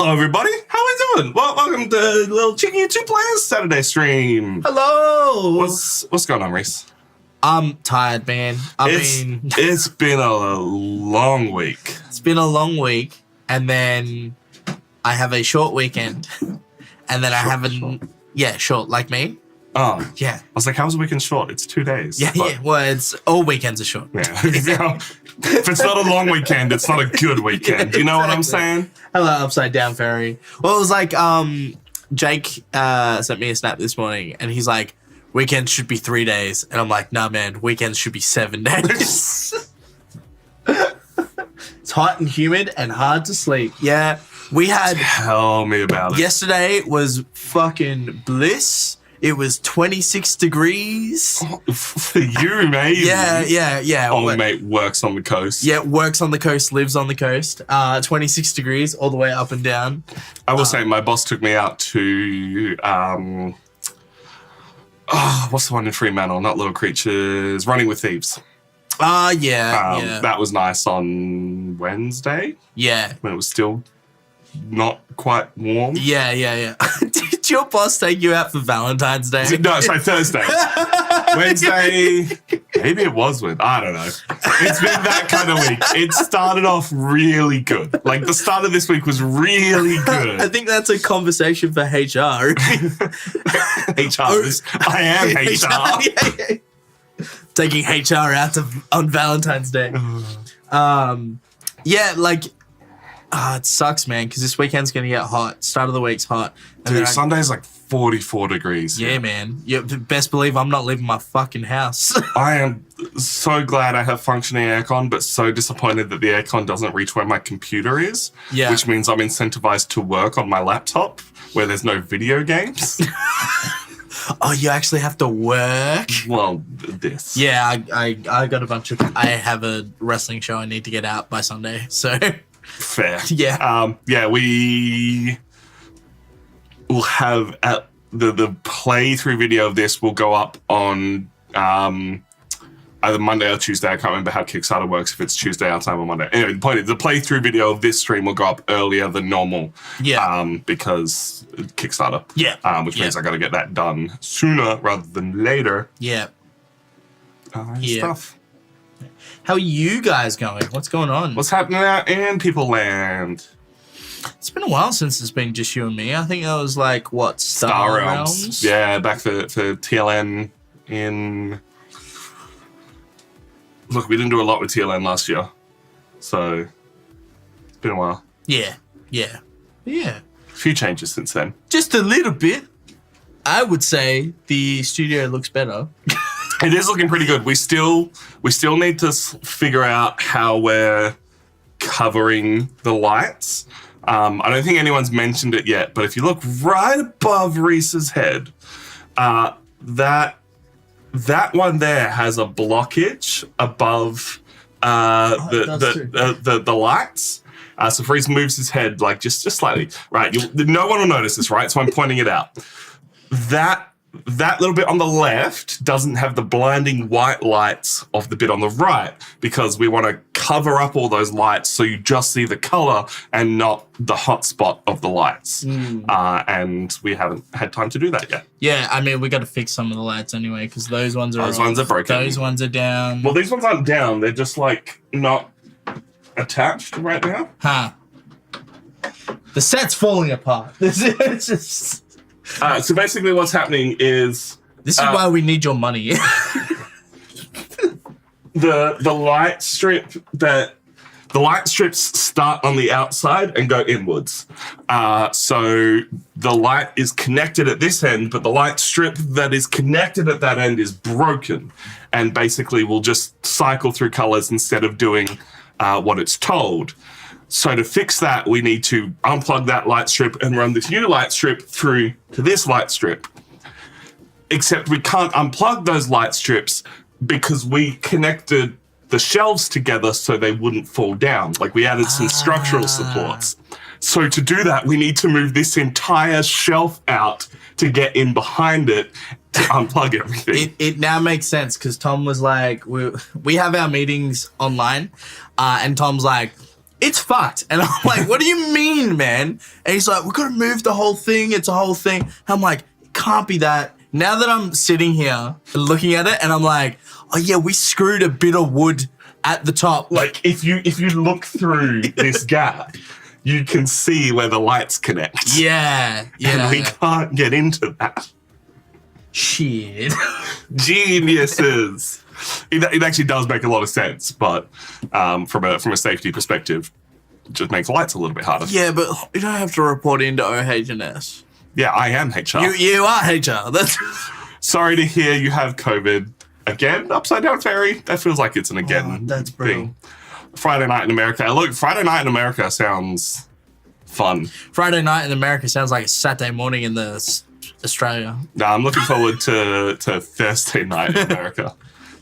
Hello, everybody. How we doing? Well, welcome to Little Chicken You Two Players Saturday stream. Hello. What's going on, Reese? I'm tired, man. It's been a long week. It's been a long week, and then I have a short weekend, and then short like me. Oh, yeah. I was like, how's the weekend short? It's 2 days. Yeah. Well, it's all weekends are short. Yeah. If it's not a long weekend, it's not a good weekend. You know what I'm saying? Hello, Upside Down Fairy. Well, it was like Jake sent me a snap this morning, and he's like, weekends should be 3 days. And I'm like, nah, man, weekends should be 7 days. It's hot and humid and hard to sleep. Yeah, we had... Tell me about it. Yesterday was fucking bliss. It was 26 degrees. Oh, for you, mate. Yeah. Oh, mate works on the coast. Yeah, works on the coast, lives on the coast. 26 degrees all the way up and down. I will say my boss took me out to... what's the one in Fremantle? Not Little Creatures. Running with Thieves. Yeah. That was nice on Wednesday. Yeah. When it was still not quite warm. Yeah. Did your boss take you out for Valentine's Day? No, sorry, Thursday. Wednesday. Maybe it was I don't know. It's been that kind of week. It started off really good. Like the start of this week was really good. I think that's a conversation for HR. I am HR. Yeah. Taking HR out on Valentine's Day. It sucks, man, because this weekend's going to get hot. Start of the week's hot. Dude, Sunday's like 44 degrees. Yeah, man. You best believe I'm not leaving my fucking house. I am so glad I have functioning aircon, but so disappointed that the aircon doesn't reach where my computer is. Yeah. Which means I'm incentivized to work on my laptop where there's no video games. Oh, you actually have to work? Well, this. Yeah, I got a bunch of... I have a wrestling show I need to get out by Sunday, so... Fair. Yeah. We will have the playthrough video of this will go up on either Monday or Tuesday. I can't remember how Kickstarter works, if it's Tuesday our time or Monday. Anyway, the point is the playthrough video of this stream will go up earlier than normal. Yeah. Because Kickstarter. Yeah. Which means I got to get that done sooner rather than later. Yeah. Stuff. How are you guys going? What's going on? What's happening out in People Land? It's been a while since it's been just you and me. I think that was like, what, Star Realms? Yeah, back for TLN in... Look, we didn't do a lot with TLN last year. So, it's been a while. Yeah. A few changes since then. Just a little bit. I would say the studio looks better. It is looking pretty good. We still need to figure out how we're covering the lights. I don't think anyone's mentioned it yet, but if you look right above Reese's head, that one there has a blockage above the lights. So if Reese moves his head like just slightly, right? No one will notice this, right? So I'm pointing it out. That little bit on the left doesn't have the blinding white lights of the bit on the right because we want to cover up all those lights so you just see the color and not the hot spot of the lights. And we haven't had time to do that yet. Yeah, I mean, we got to fix some of the lights anyway because those ones are broken. Those ones are down. Well, these ones aren't down. They're just like not attached right now. Huh. The set's falling apart. It's just... So basically what's happening is... This is why we need your money. The light strip the light strips start on the outside and go inwards. So the light is connected at this end, but the light strip that is connected at that end is broken and basically will just cycle through colors instead of doing what it's told. So to fix that, we need to unplug that light strip and run this new light strip through to this light strip. Except we can't unplug those light strips because we connected the shelves together so they wouldn't fall down. Like we added some structural supports. So to do that, we need to move this entire shelf out to get in behind it to unplug everything. It now makes sense because Tom was like, we have our meetings online, and Tom's like, it's fucked. And I'm like, what do you mean, man? And he's like, we've got to move the whole thing. It's a whole thing. And I'm like, it can't be that. Now that I'm sitting here and looking at it, and I'm like, oh yeah, we screwed a bit of wood at the top. Like if you look through this gap, you can see where the lights connect. Yeah. And we can't get into that. Shit. Geniuses. It actually does make a lot of sense, but from a safety perspective, it just makes lights a little bit harder. Yeah, but you don't have to report into OH&S. Yeah, I am HR. You are HR. That's Sorry to hear you have COVID. Again, Upside Down Fairy? That feels like it's an again that's brutal. thing. Friday Night in America. Look, Friday Night in America sounds fun. Friday night in America sounds like a Saturday morning in Australia. No, I'm looking forward to Thursday Night in America.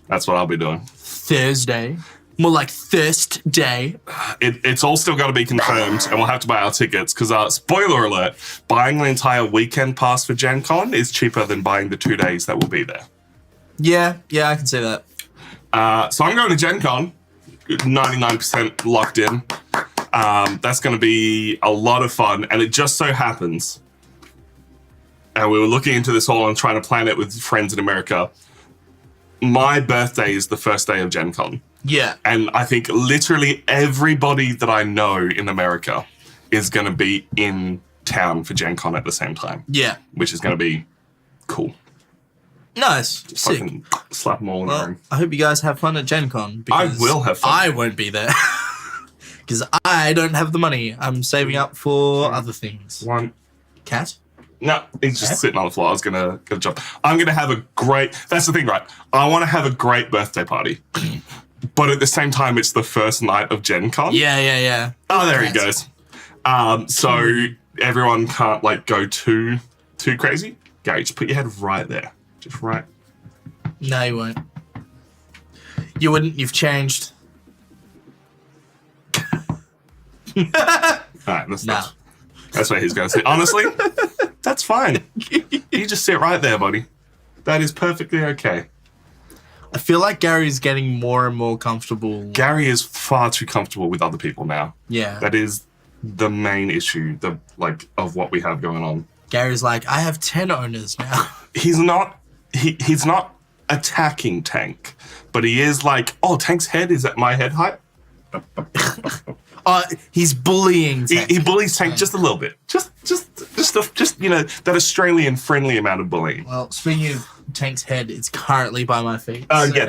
That's what I'll be doing. Thursday. More like Thirst Day. It's all still got to be confirmed, and we'll have to buy our tickets because, spoiler alert, buying the entire weekend pass for Gen Con is cheaper than buying the 2 days that will be there. Yeah, I can see that. So I'm going to Gen Con, 99% locked in. That's going to be a lot of fun, and it just so happens, and we were looking into this all and trying to plan it with friends in America, my birthday is the first day of Gen Con. Yeah. And I think literally everybody that I know in America is going to be in town for Gen Con at the same time. Yeah. Which is going to be cool. Nice. Just Sick. fucking slap them all in the room. I hope you guys have fun at Gen Con. I will have fun. I won't be there. Because I don't have the money. I'm saving up for other things. One. Cat? No, he's just sitting on the floor. I was gonna jump. I'm gonna have a great. That's the thing, right? I want to have a great birthday party, but at the same time, it's the first night of Gen Con. Yeah. Oh, there he goes. So everyone can't like go too crazy. Gary, just put your head right there, just right. No, you won't. You wouldn't. You've changed. All right, that's where he's going to sit. Honestly, that's fine. You just sit right there, buddy. That is perfectly okay. I feel like Gary's getting more and more comfortable. Gary is far too comfortable with other people now. Yeah. That is the main issue, of what we have going on. Gary's like, I have 10 owners now. He's not attacking Tank, but he is like, oh, Tank's head is at my head height. He's bullying Tank. He bullies Tank just a little bit. Just that Australian friendly amount of bullying. Well, speaking of Tank's head, it's currently by my feet. Oh, yeah,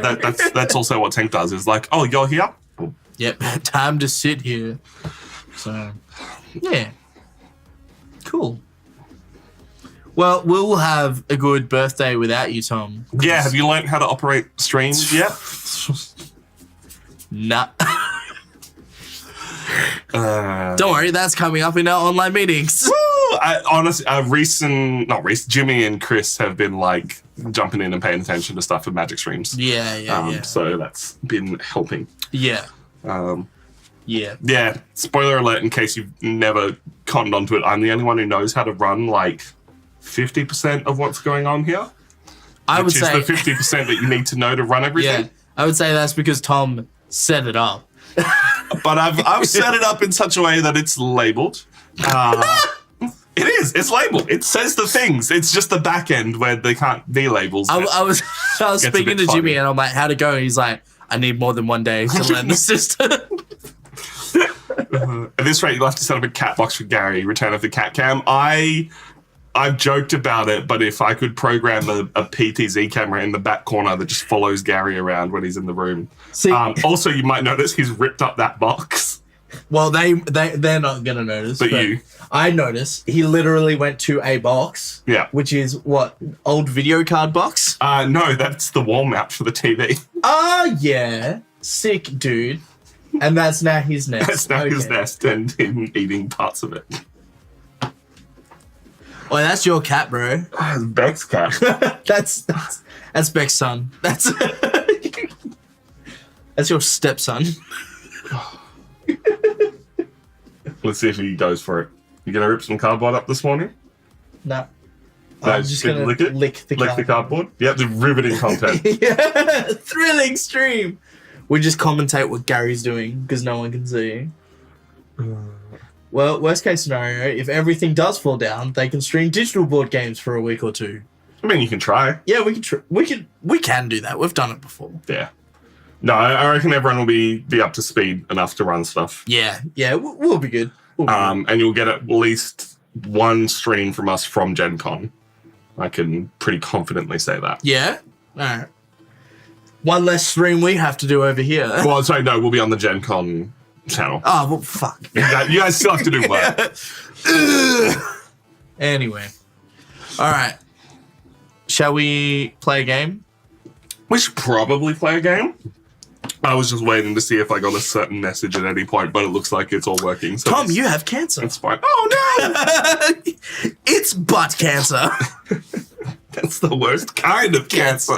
that's also what Tank does. Is like, oh, you're here? Well, yep, time to sit here. So, yeah. Cool. Well, we'll have a good birthday without you, Tom. yeah, have you learned how to operate streams yet? Nah. Don't worry, that's coming up in our online meetings. Honestly, Jimmy and Chris have been like jumping in and paying attention to stuff for Magic streams. Yeah. So that's been helping. Yeah. Yeah. Spoiler alert! In case you've never cottoned onto it, I'm the only one who knows how to run like 50% of what's going on here. I would say the 50% that you need to know to run everything. Yeah, I would say that's because Tom set it up. But I've set it up in such a way that it's labeled. It is. It's labeled. It says the things. It's just the back end where they can't be labels. I was speaking to Jimmy and I'm like, how'd it go? And he's like, I need more than 1 day to learn the system. At this rate, you'll have to set up a cat box for Gary, Return of the Cat Cam. I've joked about it, but if I could program a PTZ camera in the back corner that just follows Gary around when he's in the room. See, also, you might notice he's ripped up that box. Well, they're not going to notice. But you. I notice he literally went to a box. Yeah. Which is what? Old video card box? No, that's the wall mount for the TV. Yeah. Sick, dude. And that's now his nest. That's now his nest and him eating parts of it. Oh, that's your cat, bro. It's Beck's cat. That's Beck's son. That's your stepson. Let's see if he goes for it. You gonna rip some cardboard up this morning? No. No, I'm just gonna lick the cardboard. Yep, the riveting content. Yeah, thrilling stream. We just commentate what Gary's doing because no one can see. Well, worst case scenario, if everything does fall down, they can stream digital board games for a week or two. I mean, you can try. Yeah, we can do that. We've done it before. Yeah. No, I reckon everyone will be up to speed enough to run stuff. Yeah, we'll be good. We'll be good. And you'll get at least one stream from us from Gen Con. I can pretty confidently say that. Yeah? All right. One less stream we have to do over here. Well, sorry, no, we'll be on the Gen Con channel. Oh, well, fuck. You guys still have to do work. Anyway. All right. Shall we play a game? We should probably play a game. I was just waiting to see if I got a certain message at any point, but it looks like it's all working. So Tom, you have cancer. it's fine. Oh, no! It's butt cancer. That's the worst kind of cancer.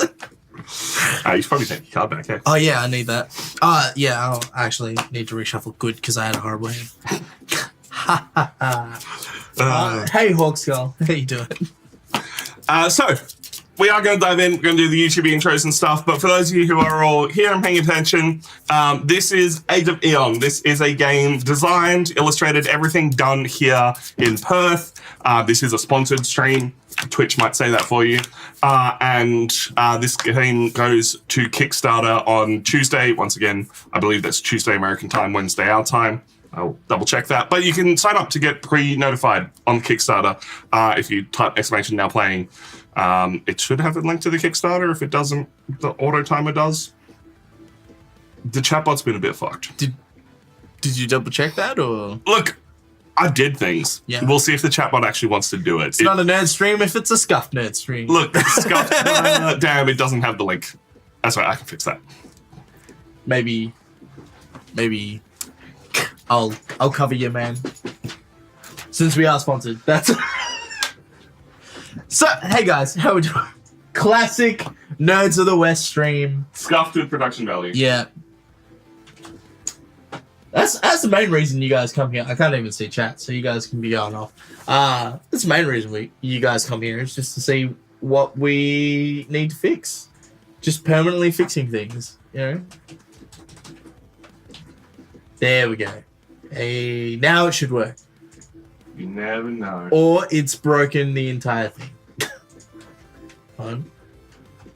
You should probably take your card back, eh? Oh, yeah, I need that. Yeah, I'll actually need to reshuffle good because I had a horrible hand. Hey, Hawkskull. How you doing? So, we are going to dive in. We're going to do the YouTube intros and stuff. But for those of you who are all here and paying attention, this is Age of Eon. This is a game designed, illustrated, everything done here in Perth. This is a sponsored stream. Twitch might say that for you. And this game goes to Kickstarter on Tuesday. Once again, I believe that's Tuesday American time, Wednesday our time. I'll double check that. But you can sign up to get pre-notified on Kickstarter if you type !now playing. It should have a link to the Kickstarter. If it doesn't, the auto timer does. The chatbot's been a bit fucked. Did you double check that or? Look, I did things. Yeah. We'll see if the chatbot actually wants to do it. It's not a nerd stream if it's a scuffed nerd stream. Look, scuffed. Damn, it doesn't have the link. That's right, I can fix that. Maybe I'll cover you, man. Since we are sponsored. That's So, hey guys, how we doing? Classic Nerds of the West stream. Scuffed with production value. Yeah. That's the main reason you guys come here. I can't even see chat, so you guys can be going off. That's the main reason you guys come here is just to see what we need to fix. Just permanently fixing things, you know? There we go. Hey, now it should work. You never know. Or it's broken the entire thing.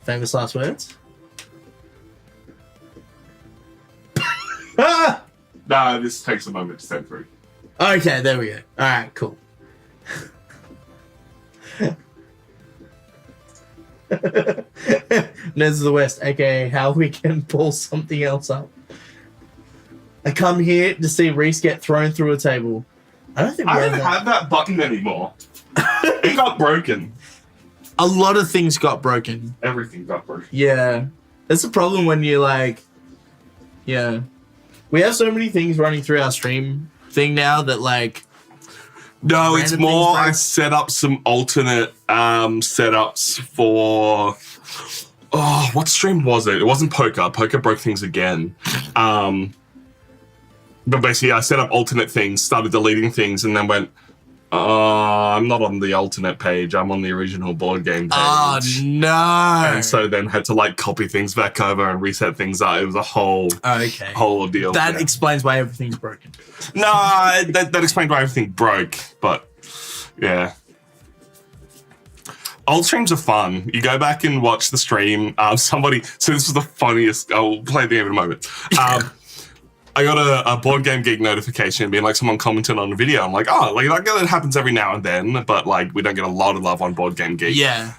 Famous last words? Ah! Nah, this takes a moment to send through. Okay, there we go. Alright, cool. Nerds of the West, aka how we can pull something else up. I come here to see Reese get thrown through a table. I don't think I don't have that button anymore. It got broken. A lot of things got broken. Everything got broken. Yeah. That's the problem when you yeah. We have so many things running through our stream thing now that No, it's random more things break. I set up some alternate setups for... Oh, what stream was it? It wasn't poker. Poker broke things again. But basically, I set up alternate things, started deleting things, and then went, I'm not on the alternate page. I'm on the original board game page. Oh, no. And so then had to copy things back over and reset things up. It was a whole ordeal. That explains why everything's broken. No, that explained why everything broke. But yeah. Old streams are fun. You go back and watch the stream. So this was the funniest. I'll play the game in a moment. I got a Board Game Geek notification being someone commented on a video. I'm like, oh, that happens every now and then, but we don't get a lot of love on Board Game Geek. Yeah.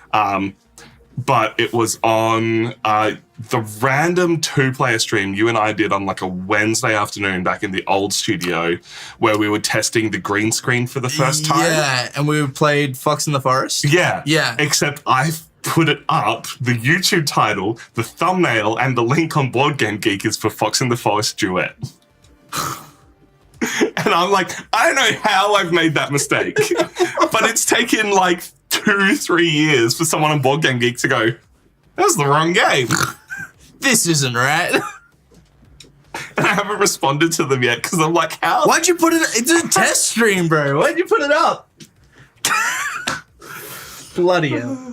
But it was on the random 2-player stream you and I did on a Wednesday afternoon back in the old studio where we were testing the green screen for the first time. Yeah, and we played Fox in the Forest. Yeah. Yeah. Except I put it up, the YouTube title, the thumbnail, and the link on Board Game Geek is for Fox in the Forest Duet. And I'm like, I don't know how I've made that mistake, but it's taken 2-3 years for someone on Board Game Geek to go, that's the wrong game. This isn't right. And I haven't responded to them yet because I'm like, how? Why'd you put it? It's a test stream, bro. Why'd you put it up? Bloody hell.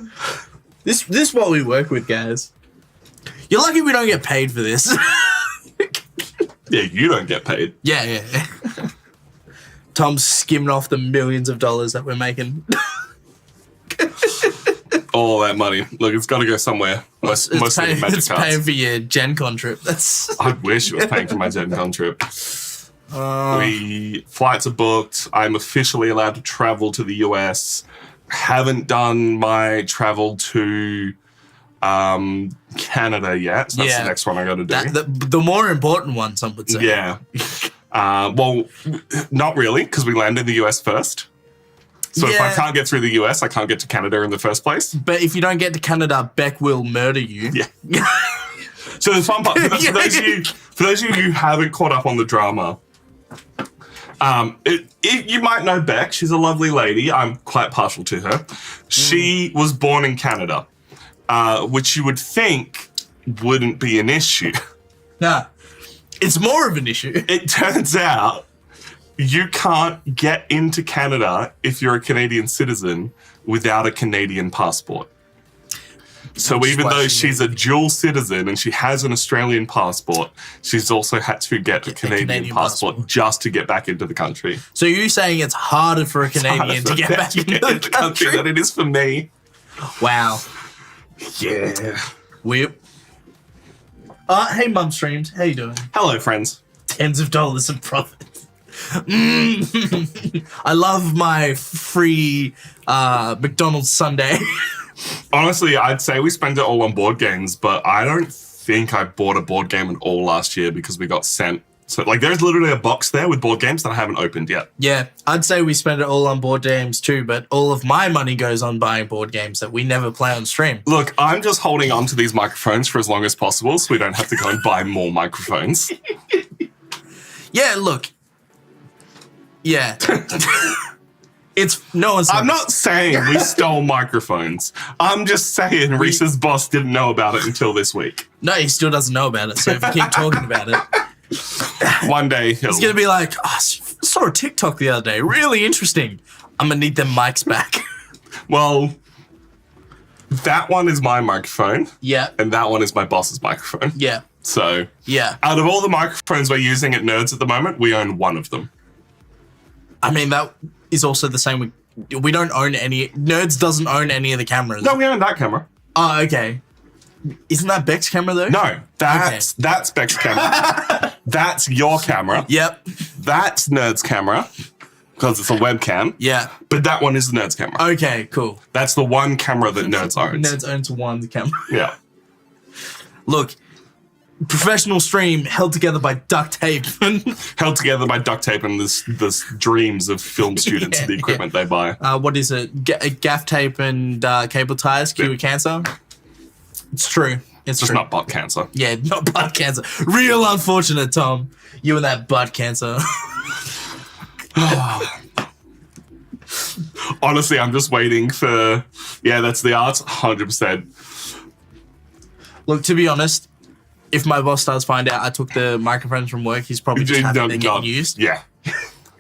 This is what we work with, guys. You're lucky we don't get paid for this. Yeah, you don't get paid. Yeah. Tom's skimming off the millions of dollars that we're making. All that money. Look, it's got to go somewhere. Most of the magic it's cards. paying for your Gen Con trip. That's I wish it was paying for my Gen Con trip. Flights are booked. I'm officially allowed to travel to the US. Haven't done my travel to Canada yet. So that's the next one I got to do. the more important one, some would say. Yeah. Well, not really, because we land in the US first. So if I can't get through the US, I can't get to Canada in the first place. But if you don't get to Canada, Beck will murder you. Yeah. So the fun part, for those of you who haven't caught up on the drama, you might know Beck. She's a lovely lady. I'm quite partial to her. She was born in Canada, which you would think wouldn't be an issue. Nah, it's more of an issue. It turns out you can't get into Canada if you're a Canadian citizen without a Canadian passport. So even though she's a dual citizen and she has an Australian passport, she's also had to get a Canadian passport just to get back into the country. So you're saying it's harder for a Canadian to get back into the country than it is for me. Wow. Yeah. Whip. Hey, Mum Streams. How you doing? Hello, friends. Tens of dollars in profit. I love my free McDonald's Sunday. Honestly, I'd say we spent it all on board games, but I don't think I bought a board game at all last year because we got sent. So, like, there's literally a box there with board games that I haven't opened yet. Yeah, I'd say we spend it all on board games too, but all of my money goes on buying board games that we never play on stream. Look, I'm just holding on to these microphones for as long as possible so we don't have to go and buy more microphones. Yeah, look. Yeah. I'm not saying we stole microphones. I'm just saying Reese's boss didn't know about it until this week. No, he still doesn't know about it, so if you keep talking about it. One day he's going to be like, I saw a TikTok the other day. Really interesting. I'm going to need them mics back. Well, that one is my microphone. Yeah. And that one is my boss's microphone. Yeah. So, yeah. Out of all the microphones we're using at Nerds at the moment, we own one of them. I mean, that is also the same with... We don't own any... Nerds doesn't own any of the cameras. No, we own that camera. Oh, okay. Isn't that Beck's camera, though? No, that's Beck's camera. That's your camera. Yep. That's Nerd's camera, because it's a webcam. Yeah. But that one is the Nerd's camera. Okay, cool. That's the one camera that Nerds owns. Nerds owns one camera. Yeah. Look, professional stream held together by duct tape. Held together by duct tape and this dreams of film students and the equipment they buy. What is it? Gaff tape and cable ties cure cancer? It's true. It's just true. not butt cancer. Yeah, not butt cancer. Real unfortunate, Tom. You and that butt cancer. Honestly, I'm just waiting for... Yeah, that's the art. 100%. Look, to be honest, if my boss does find out I took the microphones from work, he's probably just happy they're getting used. Yeah.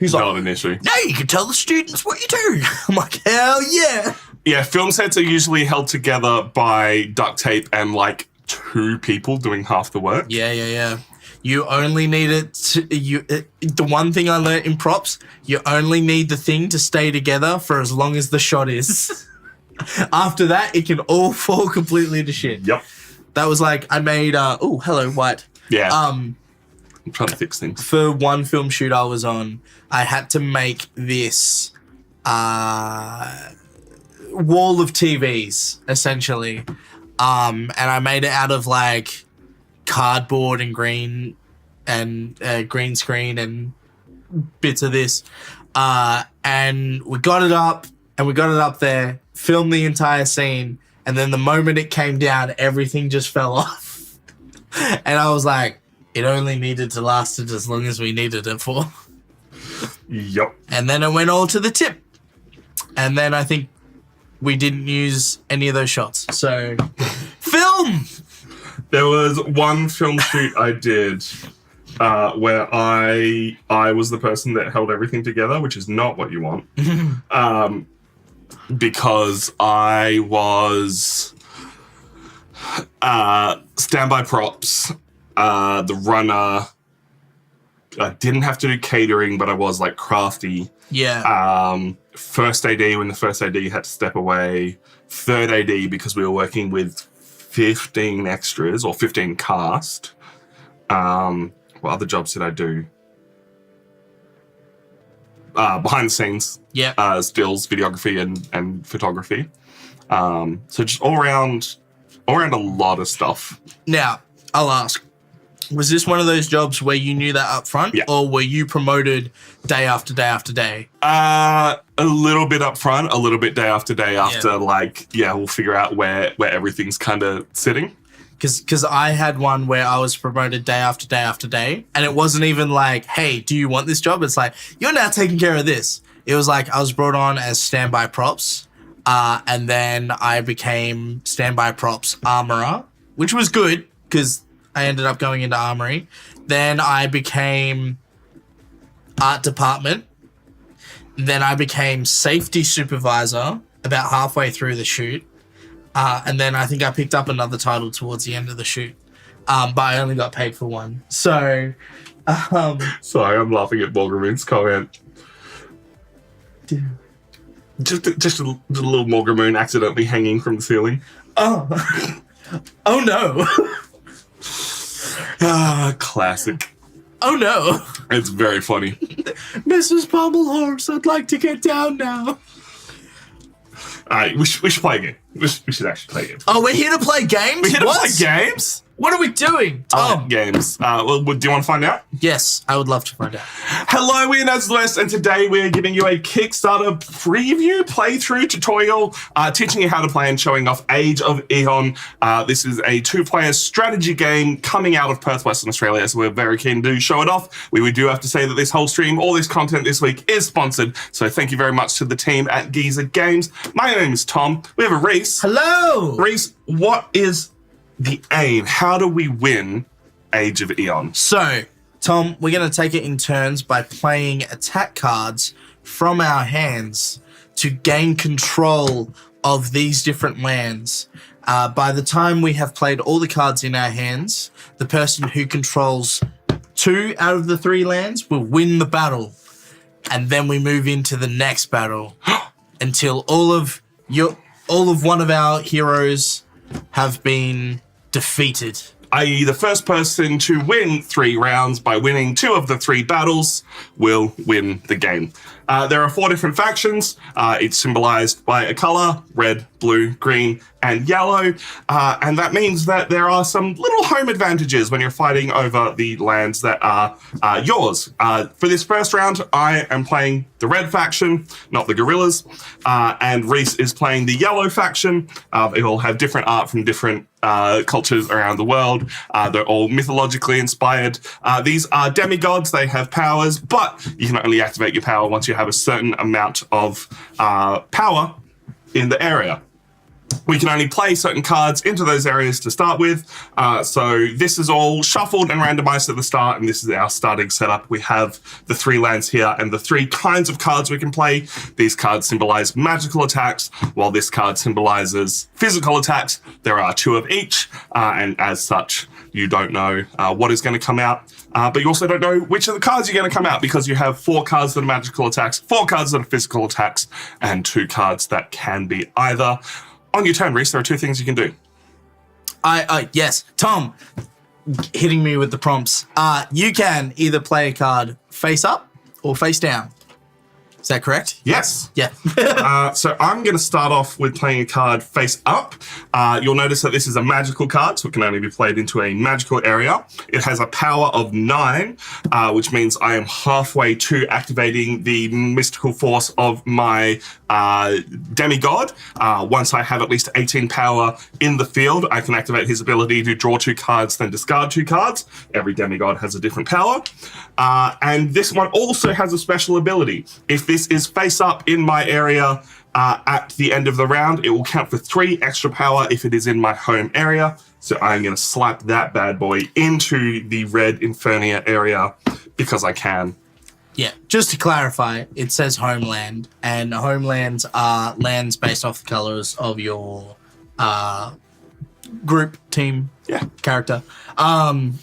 He's not an issue. No, you can tell the students what you do. I'm like, hell yeah. Yeah, film sets are usually held together by duct tape and like 2 people doing half the work. Yeah. You only need it to, the one thing I learned in props, you only need the thing to stay together for as long as the shot is. After that, it can all fall completely to shit. Yep. That was like, I made, oh, hello, White. Yeah. I'm trying to fix things. For one film shoot I was on, I had to make this wall of TVs, essentially. And I made it out of like cardboard and green screen and bits of this. And we got it up there, filmed the entire scene, and then the moment it came down, everything just fell off. And I was like, it only needed to last as long as we needed it for. Yep. And then it went all to the tip. And then I think we didn't use any of those shots. So, film! There was one film shoot I did where I was the person that held everything together, which is not what you want. Because I was standby props, the runner, didn't have to do catering, but I was like crafty. Yeah. First AD when the first AD had to step away. Third AD because we were working with 15 extras or 15 cast. What other jobs did I do? Behind the scenes. Yeah. Stills, videography, and photography. So just all around a lot of stuff. Now, I'll ask, was this one of those jobs where you knew that up front? Yeah. Or were you promoted day after day after day? A little bit up front, a little bit day after day after, we'll figure out where everything's kind of sitting. Because I had one where I was promoted day after day after day, and it wasn't even like, hey, do you want this job? It's like, you're now taking care of this. It was like I was brought on as standby props, and then I became standby props armorer, which was good because I ended up going into armory. Then I became art department. Then I became safety supervisor about halfway through the shoot. And then I think I picked up another title towards the end of the shoot. But I only got paid for one. So, Sorry, I'm laughing at Boardgame's comment. Just a little Morgamoon accidentally hanging from the ceiling. oh no. Classic. Oh no. It's very funny. Mrs. Bumblehorse, I'd like to get down now. Alright, we should play a game. We should actually play a game. Oh, we're here to play games? We're here to play games? What are we doing? Tom? Games. Well, do you want to find out? Yes, I would love to find out. Hello, we're Nazless, and today we're giving you a Kickstarter preview, playthrough, tutorial, teaching you how to play and showing off Age of Eon. This is a 2-player strategy game coming out of Perth, Western Australia, so we're very keen to show it off. We do have to say that this whole stream, all this content this week is sponsored, so thank you very much to the team at Geezer Games. My name is Tom. We have a Reese. Hello! Reese, what is the aim? How do we win Age of Eon? So, Tom, we're going to take it in turns by playing attack cards from our hands to gain control of these different lands. By the time we have played all the cards in our hands, the person who controls 2 out of the 3 lands will win the battle. And then we move into the next battle until all of one of our heroes have been defeated. I.e. the first person to win 3 rounds by winning 2 of the 3 battles will win the game. There are 4 different factions. It's symbolized by a color: red, blue, green, and yellow. And that means that there are some little home advantages when you're fighting over the lands that are yours. For this first round, I am playing the red faction, not the gorillas. And Reese is playing the yellow faction. They all have different art from different cultures around the world. They're all mythologically inspired. These are demigods. They have powers, but you can only activate your power once you have a certain amount of power in the area. We can only play certain cards into those areas to start with. So this is all shuffled and randomized at the start, and this is our starting setup. We have the 3 lands here and the 3 kinds of cards we can play. These cards symbolize magical attacks, while this card symbolizes physical attacks. There are 2 of each, and as such, you don't know what is going to come out. But you also don't know which of the cards are going to come out, because you have 4 cards that are magical attacks, 4 cards that are physical attacks, and 2 cards that can be either. On your turn, Reese, there are 2 things you can do. Yes. Tom, hitting me with the prompts. You can either play a card face up or face down. Is that correct? Yes. Yeah. So I'm going to start off with playing a card face up. You'll notice that this is a magical card, so it can only be played into a magical area. It has a power of 9, which means I am halfway to activating the mystical force of my demigod. Once I have at least 18 power in the field, I can activate his ability to draw 2 cards, then discard 2 cards. Every demigod has a different power. And this one also has a special ability. If this is face up in my area at the end of the round, it will count for 3 extra power if it is in my home area. So I'm going to slap that bad boy into the red Infernia area because I can. Yeah, just to clarify, it says homeland, and homelands are lands based off the colors of your group, team, Yeah. character.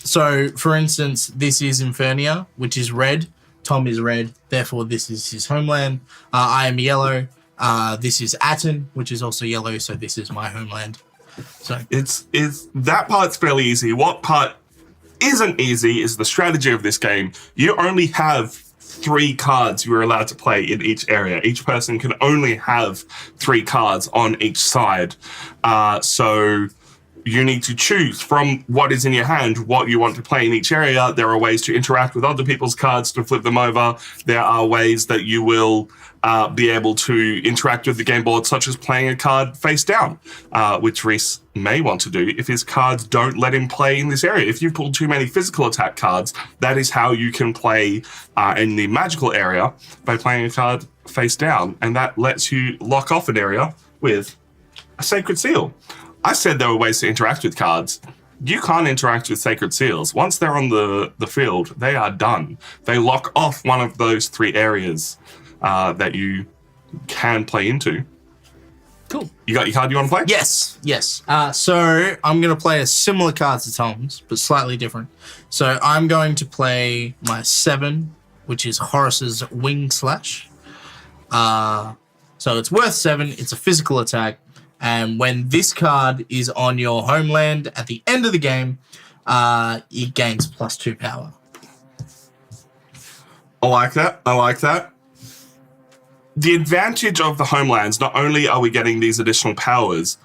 So, for instance, this is Infernia, which is red. Tom is red, therefore this is his homeland. I am yellow. This is Atten, which is also yellow, so this is my homeland. So It's that part's fairly easy. What part isn't easy is the strategy of this game. You only have 3 cards you're allowed to play in each area. Each person can only have 3 cards on each side. So you need to choose from what is in your hand what you want to play in each area. There are ways to interact with other people's cards to flip them over. There are ways that you will be able to interact with the game board, such as playing a card face down, which Reese may want to do if his cards don't let him play in this area. If you pull too many physical attack cards, that is how you can play in the magical area, by playing a card face down, and that lets you lock off an area with a Sacred Seal. I said there were ways to interact with cards. You can't interact with Sacred Seals. Once they're on the field, they are done. They lock off one of those 3 areas that you can play into. cool. You got your card you want to play? Yes. So I'm going to play a similar card to Tom's, but slightly different. So I'm going to play my 7, which is Horus's Wing Slash. So it's worth 7. It's a physical attack. And when this card is on your homeland at the end of the game, it gains +2 power. I like that. The advantage of the homelands, not only are we getting these additional powers,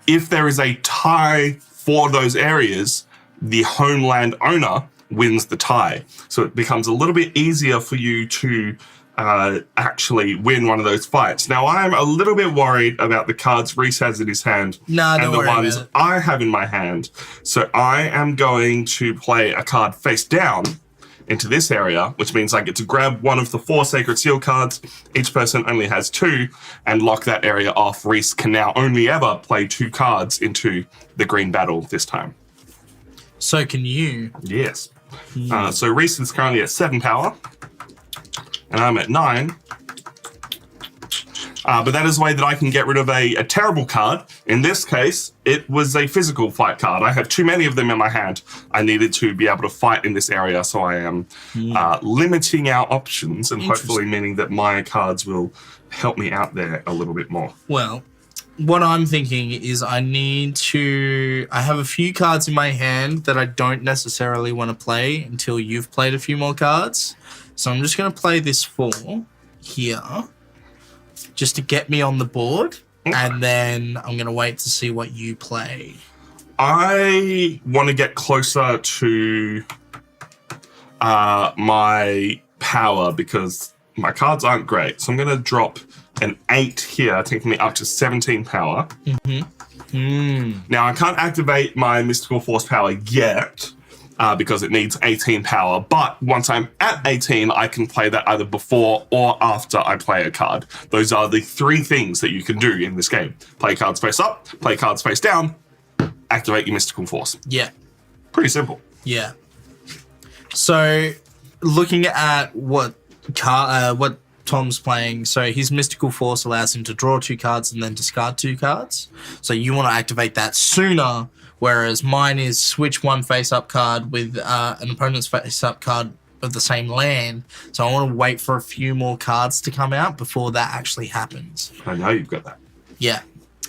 if there is a tie for those areas, the homeland owner wins the tie. So it becomes a little bit easier for you to actually win one of those fights. Now, I'm a little bit worried about the cards Reese has in his hand and the ones I have in my hand. So I am going to play a card face down into this area, which means I get to grab one of the 4 Sacred Seal cards. Each person only has 2, and lock that area off. Reese can now only ever play 2 cards into the green battle this time. So can you? Yes. So Reese is currently at 7 power, and I'm at 9. But that is a way that I can get rid of a terrible card. In this case, it was a physical fight card. I have too many of them in my hand. I needed to be able to fight in this area, so I am limiting our options, and hopefully meaning that my cards will help me out there a little bit more. Well, what I'm thinking is I have a few cards in my hand that I don't necessarily want to play until you've played a few more cards. So I'm just going to play this 4 here, just to get me on the board, and then I'm going to wait to see what you play. I want to get closer to my power because my cards aren't great. So I'm going to drop an 8 here, taking me up to 17 power. Now, I can't activate my Mystical Force power yet, because it needs 18 power. But once I'm at 18, I can play that either before or after I play a card. Those are the 3 things that you can do in this game. Play cards face up, play cards face down, activate your Mystical Force. Yeah. Pretty simple. Yeah. So, looking at what Tom's playing, so his Mystical Force allows him to draw 2 cards and then discard 2 cards. So you want to activate that sooner, whereas mine is switch 1 face-up card with an opponent's face-up card of the same land. So I want to wait for a few more cards to come out before that actually happens. I know you've got that. Yeah.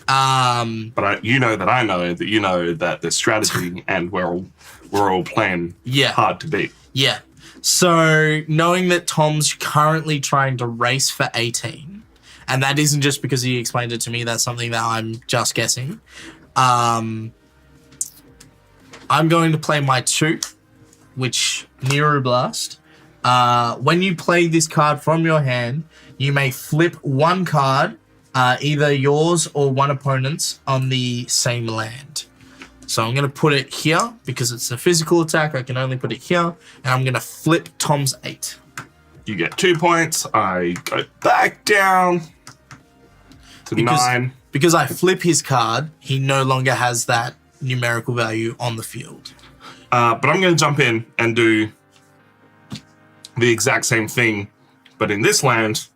But you know that I know that you know that there's strategy and we're all playing hard to beat. Yeah. So knowing that Tom's currently trying to race for 18, and that isn't just because he explained it to me, that's something that I'm just guessing. I'm going to play my 2, which Neuroblast. When you play this card from your hand, you may flip 1 card, either yours or one opponent's, on the same land. So I'm going to put it here because it's a physical attack. I can only put it here, and I'm going to flip Tom's 8. You get 2 points. I go back down to 9. Because I flip his card, he no longer has that numerical value on the field. But I'm going to jump in and do the exact same thing, but in this land,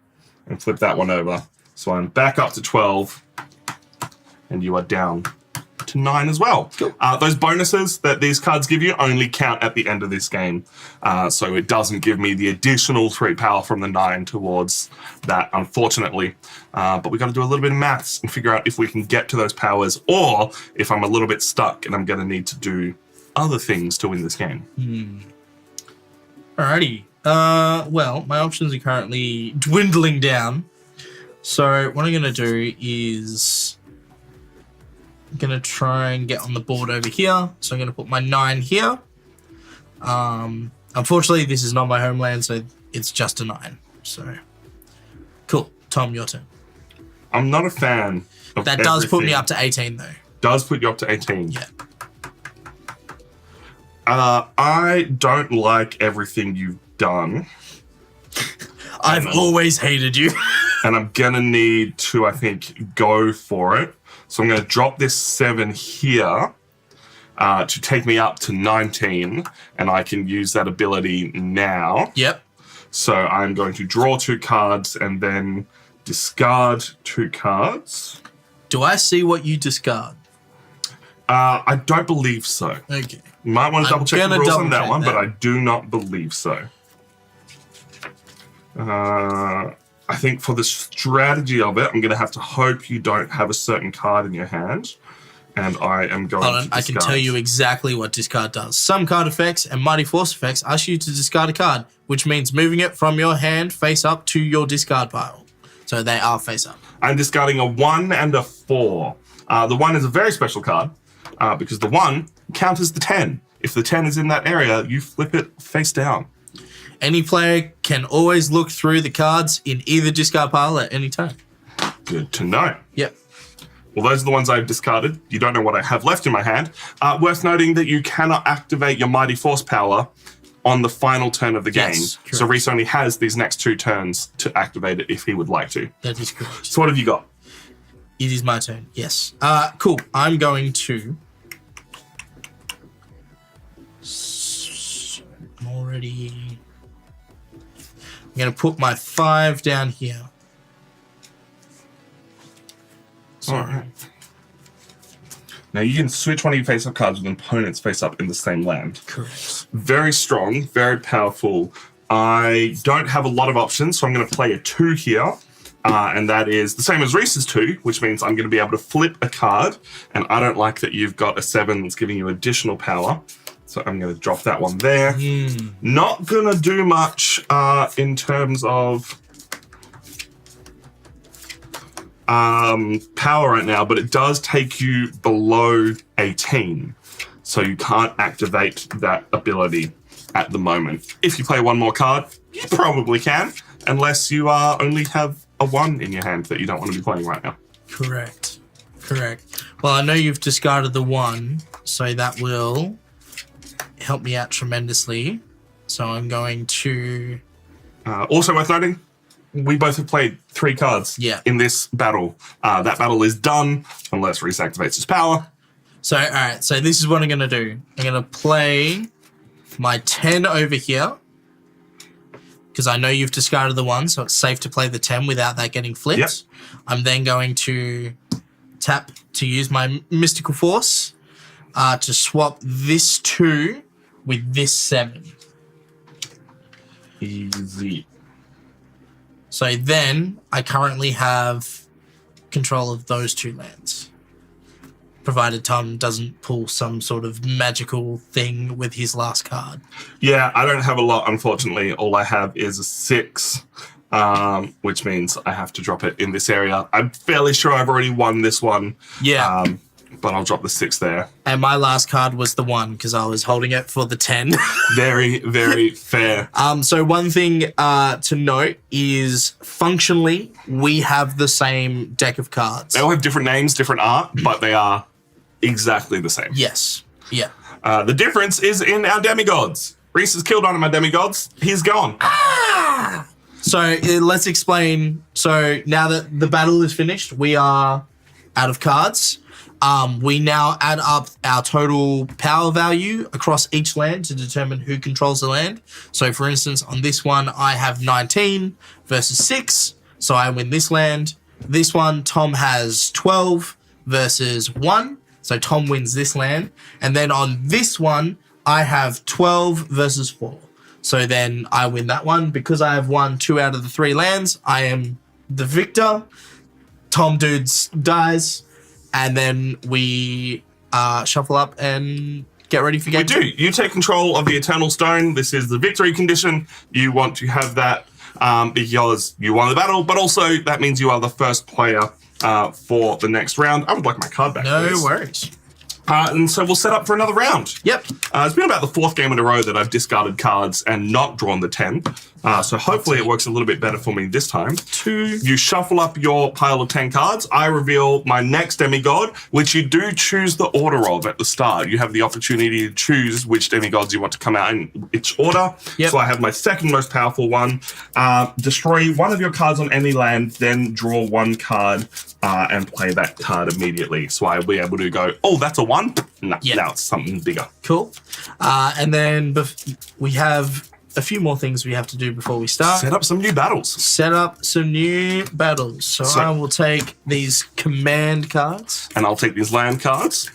and flip that one over. So I'm back up to 12, and you are down to 9 as well. Cool. Those bonuses that these cards give you only count at the end of this game. So it doesn't give me the additional 3 power from the 9 towards that, unfortunately. But we got to do a little bit of maths and figure out if we can get to those powers, or if I'm a little bit stuck and I'm going to need to do other things to win this game. Alrighty. Well, my options are currently dwindling down. So what I'm going to do is I'm going to try and get on the board over here. So I'm going to put my 9 here. Unfortunately, this is not my homeland, so it's just a 9. So, cool. Tom, your turn. I'm not a fan of That does put me everything. up to 18, though. Does put you up to 18. Yeah. I don't like everything you've done. I've always hated you. And I'm going to need to, I think, go for it. So I'm going to drop this 7 here to take me up to 19. And I can use that ability now. Yep. So I'm going to draw 2 cards and then discard 2 cards. Do I see what you discard? I don't believe so. Okay. You might want to double check the rules on that double-check one, that. but I do not believe so. I think for the strategy of it, I'm going to have to hope you don't have a certain card in your hand. And I am going Hold on, to I can discard. tell you exactly what discard does. Some card effects and Mighty Force effects ask you to discard a card, which means moving it from your hand face up to your discard pile. So they are face up. I'm discarding a 1 and a 4. The 1 is a very special card because the 1 counters the 10. If the 10 is in that area, you flip it face down. Any player can always look through the cards in either discard pile at any time. Good to know. Yep. Well, those are the ones I've discarded. You don't know what I have left in my hand. Worth noting that you cannot activate your Mighty Force power on the final turn of the game. Yes, correct. So Reese only has these next 2 turns to activate it if he would like to. That is correct. So what have you got? It is my turn. Yes. Cool. I'm going to... I'm already... I'm going to put my 5 down here. All right. Now you can switch one of your face-up cards with opponents face-up in the same land. Correct. Very strong, very powerful. I don't have a lot of options, so I'm going to play a 2 here. And that is the same as Reese's 2, which means I'm going to be able to flip a card. And I don't like that you've got a 7 that's giving you additional power. So I'm going to drop that one there. Not going to do much in terms of power right now, but it does take you below 18. So you can't activate that ability at the moment. If you play one more card, you probably can, unless you only have a 1 in your hand that you don't want to be playing right now. Correct. Correct. Well, I know you've discarded the 1, so that will help me out tremendously. So I'm going to... Also worth noting, we both have played 3 cards in this battle. That battle is done unless Reese activates his power. So, all right. So this is what I'm going to do. I'm going to play my 10 over here because I know you've discarded the 1, so it's safe to play the 10 without that getting flipped. Yep. I'm then going to tap to use my Mystical Force to swap this 2 with this 7. Easy. So then I currently have control of those 2 lands. Provided Tom doesn't pull some sort of magical thing with his last card. Yeah, I don't have a lot, unfortunately. All I have is a 6, which means I have to drop it in this area. I'm fairly sure I've already won this one. Yeah. But I'll drop the 6 there. And my last card was the 1 because I was holding it for the 10. Very, very fair. So one thing to note is functionally we have the same deck of cards. They all have different names, different art, but they are exactly the same. Yes. Yeah. The difference is in our demigods. Reese has killed one of my demigods. He's gone. So let's explain. So now that the battle is finished, we are out of cards. We now add up our total power value across each land to determine who controls the land. So for instance, on this one, I have 19 versus 6. So I win this land. This one, Tom has 12 versus 1. So Tom wins this land. And then on this one, I have 12 versus 4. So then I win that one. Because I have won 2 out of the 3 lands, I am the victor. Tom Dudes dies. And then we shuffle up and get ready for game. We do. You take control of the Eternal Stone. This is the victory condition. You want to have that because you won the battle, but also that means you are the first player for the next round. I would like my card back. No please. worries. And so we'll set up for another round. Yep. It's been about the 4th game in a row that I've discarded cards and not drawn the 10. So hopefully it works a little bit better for me this time. 2. You shuffle up your pile of 10 cards. I reveal my next demigod, which you do choose the order of at the start. You have the opportunity to choose which demigods you want to come out in which order. Yep. So I have my second most powerful one. Destroy one of your cards on any land, then draw 1 card and play that card immediately. So I'll be able to go, oh, that's a 1? No, Yep. now it's something bigger. Cool. And then we have a few more things we have to do before we start. Set up some new battles. Set up some new battles. So I will take these command cards. And I'll take these land cards.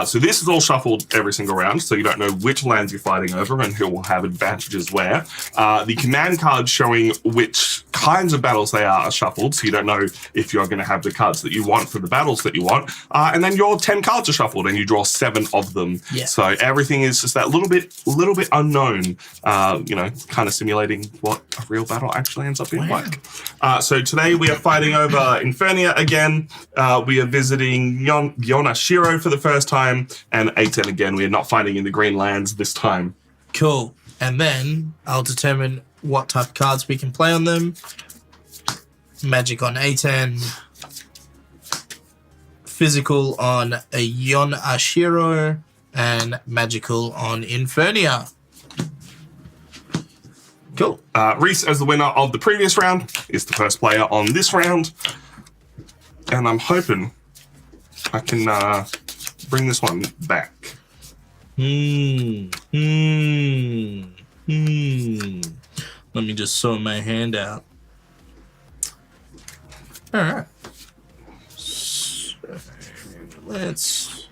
So this is all shuffled every single round, so you don't know which lands you're fighting over and who will have advantages where. The command cards showing which kinds of battles they are shuffled, so you don't know if you're going to have the cards that you want for the battles that you want. And then your 10 cards are shuffled, and you draw 7 of them. Yeah. So everything is just that little bit unknown, kind of simulating what a real battle actually ends up being like. So today we are fighting over Infernia again. We are visiting Yonashiro for the first time, and A10 again. We are not fighting in the green lands this time. Cool. And then I'll determine what type of cards we can play on them. Magic on A10. Physical on a Yonashiro. And magical on Infernia. Cool. Reese, as the winner of the previous round, is the first player on this round. And I'm hoping I can bring this one back. Let me just sort my hand out. All right. So let's...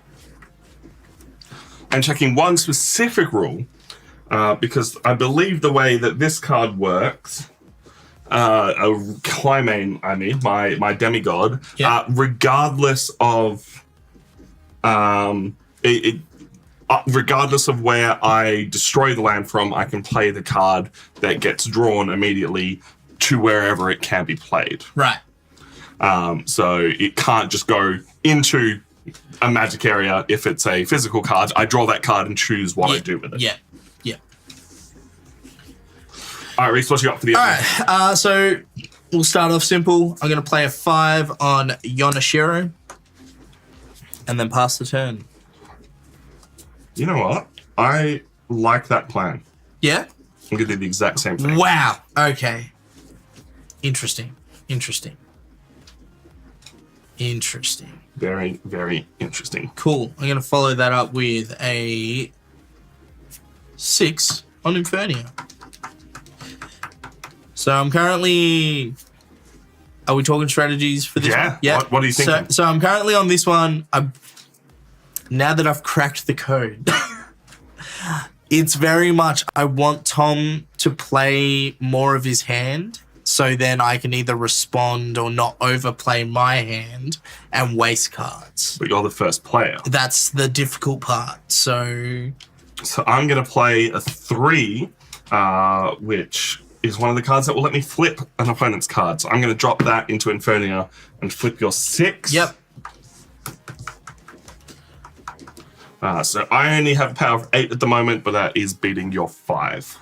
I'm checking one specific rule, because I believe the way that this card works, Climane, I mean, my demigod, regardless of regardless of where I destroy the land from, I can play the card that gets drawn immediately to wherever it can be played. Right. So it can't just go into a magic area if it's a physical card. I draw that card and choose what I do with it. Yeah. All right, Reese, what you got for the other? All right. So we'll start off simple. I'm going to play a 5 on Yonashiro and then pass the turn. You know what? I like that plan. Yeah? I'm going to do the exact same thing. Wow. Okay. Interesting. Very, very interesting. Cool. I'm going to follow that up with a 6 on Infernia. So I'm currently... Are we talking strategies for this one? Yeah. What are you thinking? So I'm currently on this one. Now that I've cracked the code, it's very much I want Tom to play more of his hand, so then I can either respond or not overplay my hand and waste cards. But you're the first player. That's the difficult part. So I'm going to play a 3, which is one of the cards that will let me flip an opponent's card. So I'm going to drop that into Infernia and flip your 6. Yep. So I only have a power of 8 at the moment, but that is beating your 5.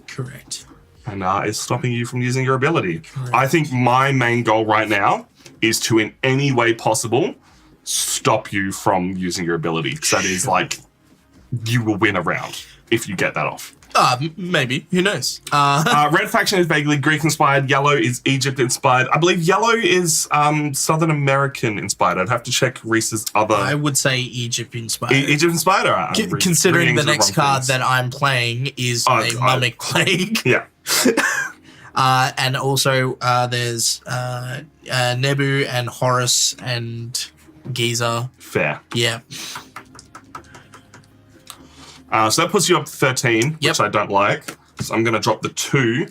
Correct. And it's stopping you from using your ability. Correct. I think my main goal right now is to, in any way possible, stop you from using your ability. So that is like, you will win a round if you get that off. Maybe. Who knows? Red faction is vaguely Greek-inspired. Yellow is Egypt-inspired. I believe yellow is Southern American-inspired. I'd have to check Reese's other... I would say Egypt-inspired. Egypt-inspired? All right. Considering the next card that I'm playing is a Mimic Plague. Yeah. And also there's Nebu and Horus and geezer. Fair. Yeah. So that puts you up to 13, Yep. which I don't like. So I'm going to drop the 2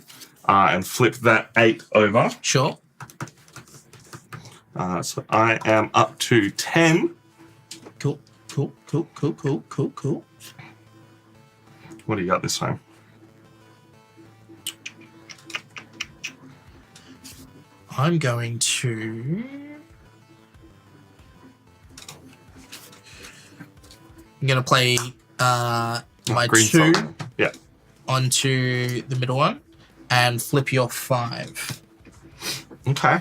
and flip that 8 over. Sure. So I am up to 10. Cool. What do you got this time? I'm going to... I'm going to play my green 2 salt. Yeah. onto the middle one and flip your 5. Okay.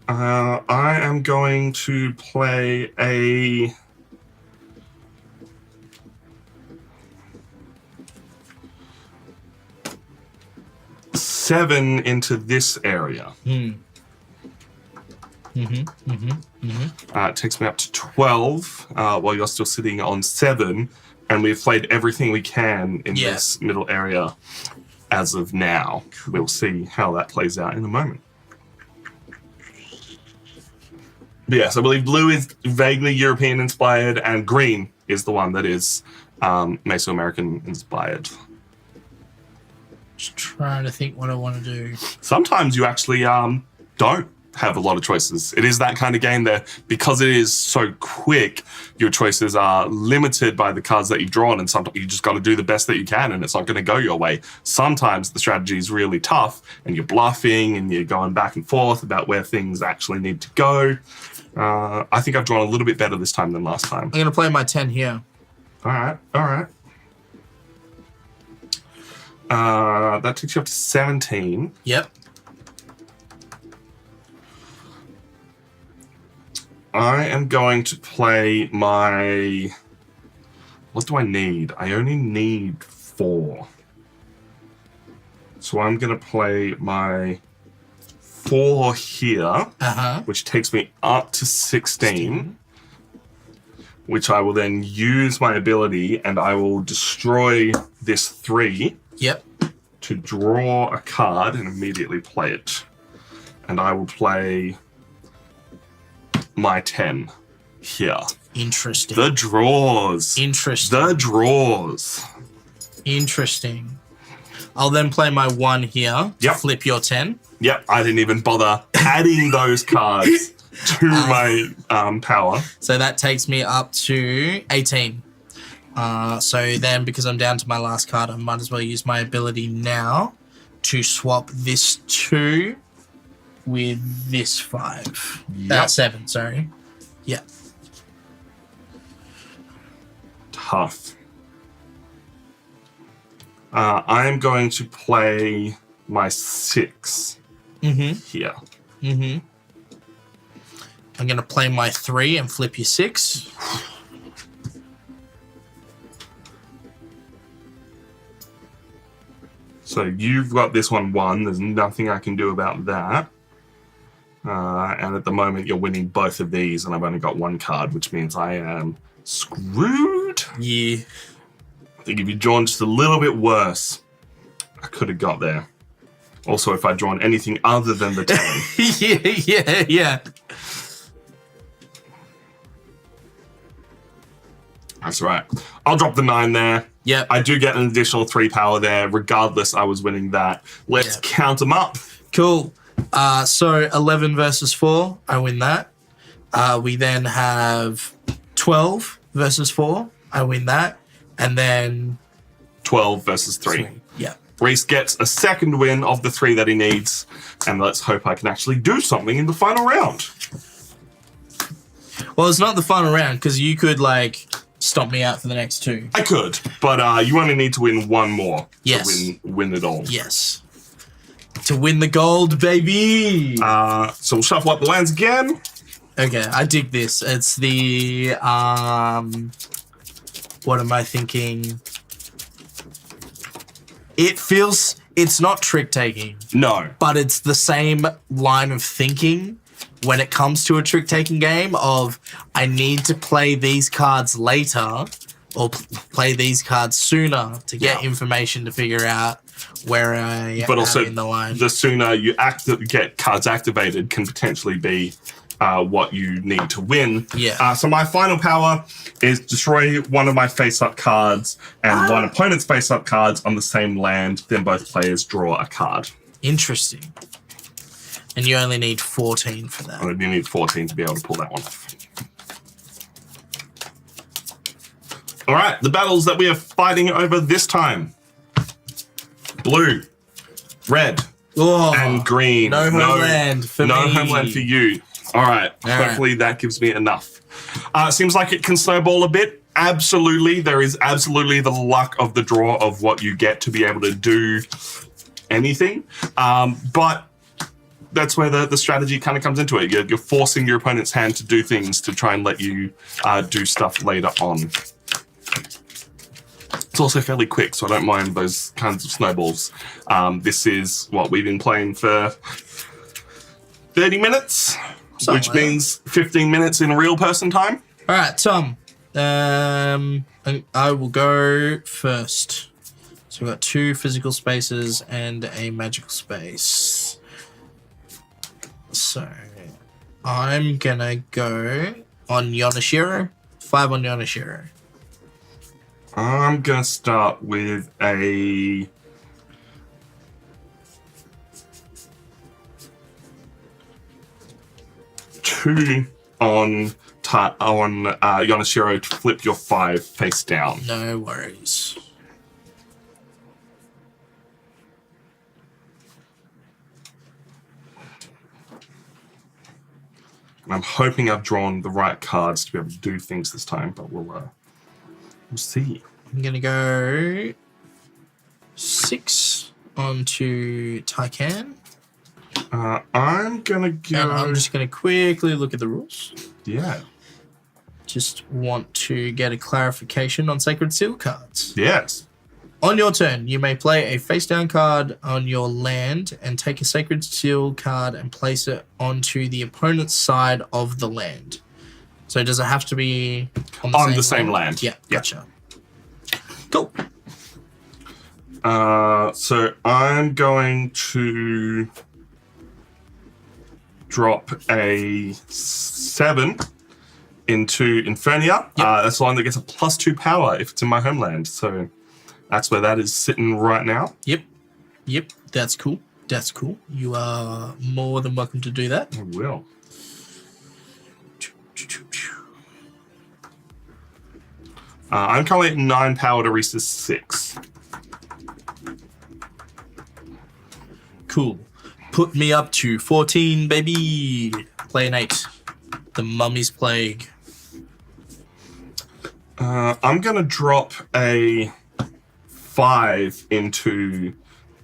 I am going to play a... seven into this area. It takes me up to 12 while you're still sitting on 7, and we've played everything we can in this middle area as of now. We'll see how that plays out in a moment. But yes, I believe blue is vaguely European inspired, and green is the one that is Mesoamerican inspired. Just trying to think what I want to do. Sometimes you actually don't have a lot of choices. It is that kind of game that, because it is so quick, your choices are limited by the cards that you've drawn, and sometimes you just got to do the best that you can, and it's not going to go your way. Sometimes the strategy is really tough, and you're bluffing, and you're going back and forth about where things actually need to go. I think I've drawn a little bit better this time than last time. I'm going to play my 10 here. All right. That takes you up to 17. Yep. I am going to play my... What do I need? I only need 4. So I'm going to play my 4 here, which takes me up to 16, which I will then use my ability, and I will destroy this 3 to draw a card and immediately play it. And I will play my 10 here. Interesting. The draws. Interesting. I'll then play my 1 here to flip your 10. Yep, I didn't even bother adding those cards to my power. So that takes me up to 18. So then, because I'm down to my last card, I might as well use my ability now to swap this 2 with this 5. Yep. 7, sorry. Yeah. Tough. I am going to play my 6 here. I'm going to play my 3 and flip your 6. So you've got this one 1. There's nothing I can do about that. And at the moment, you're winning both of these, and I've only got 1 card, which means I am screwed. Yeah. I think if you'd drawn just a little bit worse, I could have got there. Also, if I'd drawn anything other than the 10. Yeah. That's right. I'll drop the 9 there. Yep. I do get an additional 3 power there. Regardless, I was winning that. Let's count them up. Cool. So 11 versus 4, I win that. We then have 12 versus 4, I win that. And then 12 versus 3. Yeah. Reese gets a second win of the 3 that he needs. And let's hope I can actually do something in the final round. Well, it's not the final round, because you could, stomp me out for the next 2. I could, but you only need to win 1 more Yes. to win it all. Yes. To win the gold, baby! So we'll shuffle up the lands again. Okay, I dig this. It's the, what am I thinking? It's not trick-taking. No. But it's the same line of thinking when it comes to a trick-taking game of, I need to play these cards later or play these cards sooner to get information to figure out where I But am also, in the line. the sooner you get cards activated can potentially be what you need to win. Yeah. So my final power is destroy one of my face-up cards and one opponent's face-up cards on the same land. Then both players draw a card. Interesting. And you only need 14 for that. You need 14 to be able to pull that one off. All right, the battles that we are fighting over this time. Blue, red, and green. No homeland for me. No homeland for you. All right, hopefully that gives me enough. Seems like it can snowball a bit. Absolutely, there is absolutely the luck of the draw of what you get to be able to do anything. But that's where the strategy kind of comes into it. You're forcing your opponent's hand to do things to try and let you do stuff later on. It's also fairly quick, so I don't mind those kinds of snowballs. This is what we've been playing for 30 minutes, which means 15 minutes in real person time. All right, Tom. I will go first. So we've got 2 physical spaces and a magical space. So I'm gonna go on Yonashiro. 5 on Yonashiro. I'm gonna start with a two on Yonashiro to flip your 5 face down. No worries. I'm hoping I've drawn the right cards to be able to do things this time, but we'll see. I'm gonna go 6 onto Taikan. I'm gonna go. And I'm just gonna quickly look at the rules. Yeah. Just want to get a clarification on Sacred Seal cards. Yes. On your turn, you may play a face-down card on your land and take a Sacred Seal card and place it onto the opponent's side of the land. So does it have to be on the same land? Yeah, gotcha. Cool. So I'm going to drop a 7 into Infernia. That's the one that gets a +2 power if it's in my homeland. So that's where that is sitting right now. Yep. That's cool. You are more than welcome to do that. I will. I'm currently at 9 power to reach 6. Cool. Put me up to 14, baby. Play an 8. The Mummy's Plague. I'm going to drop a 5 into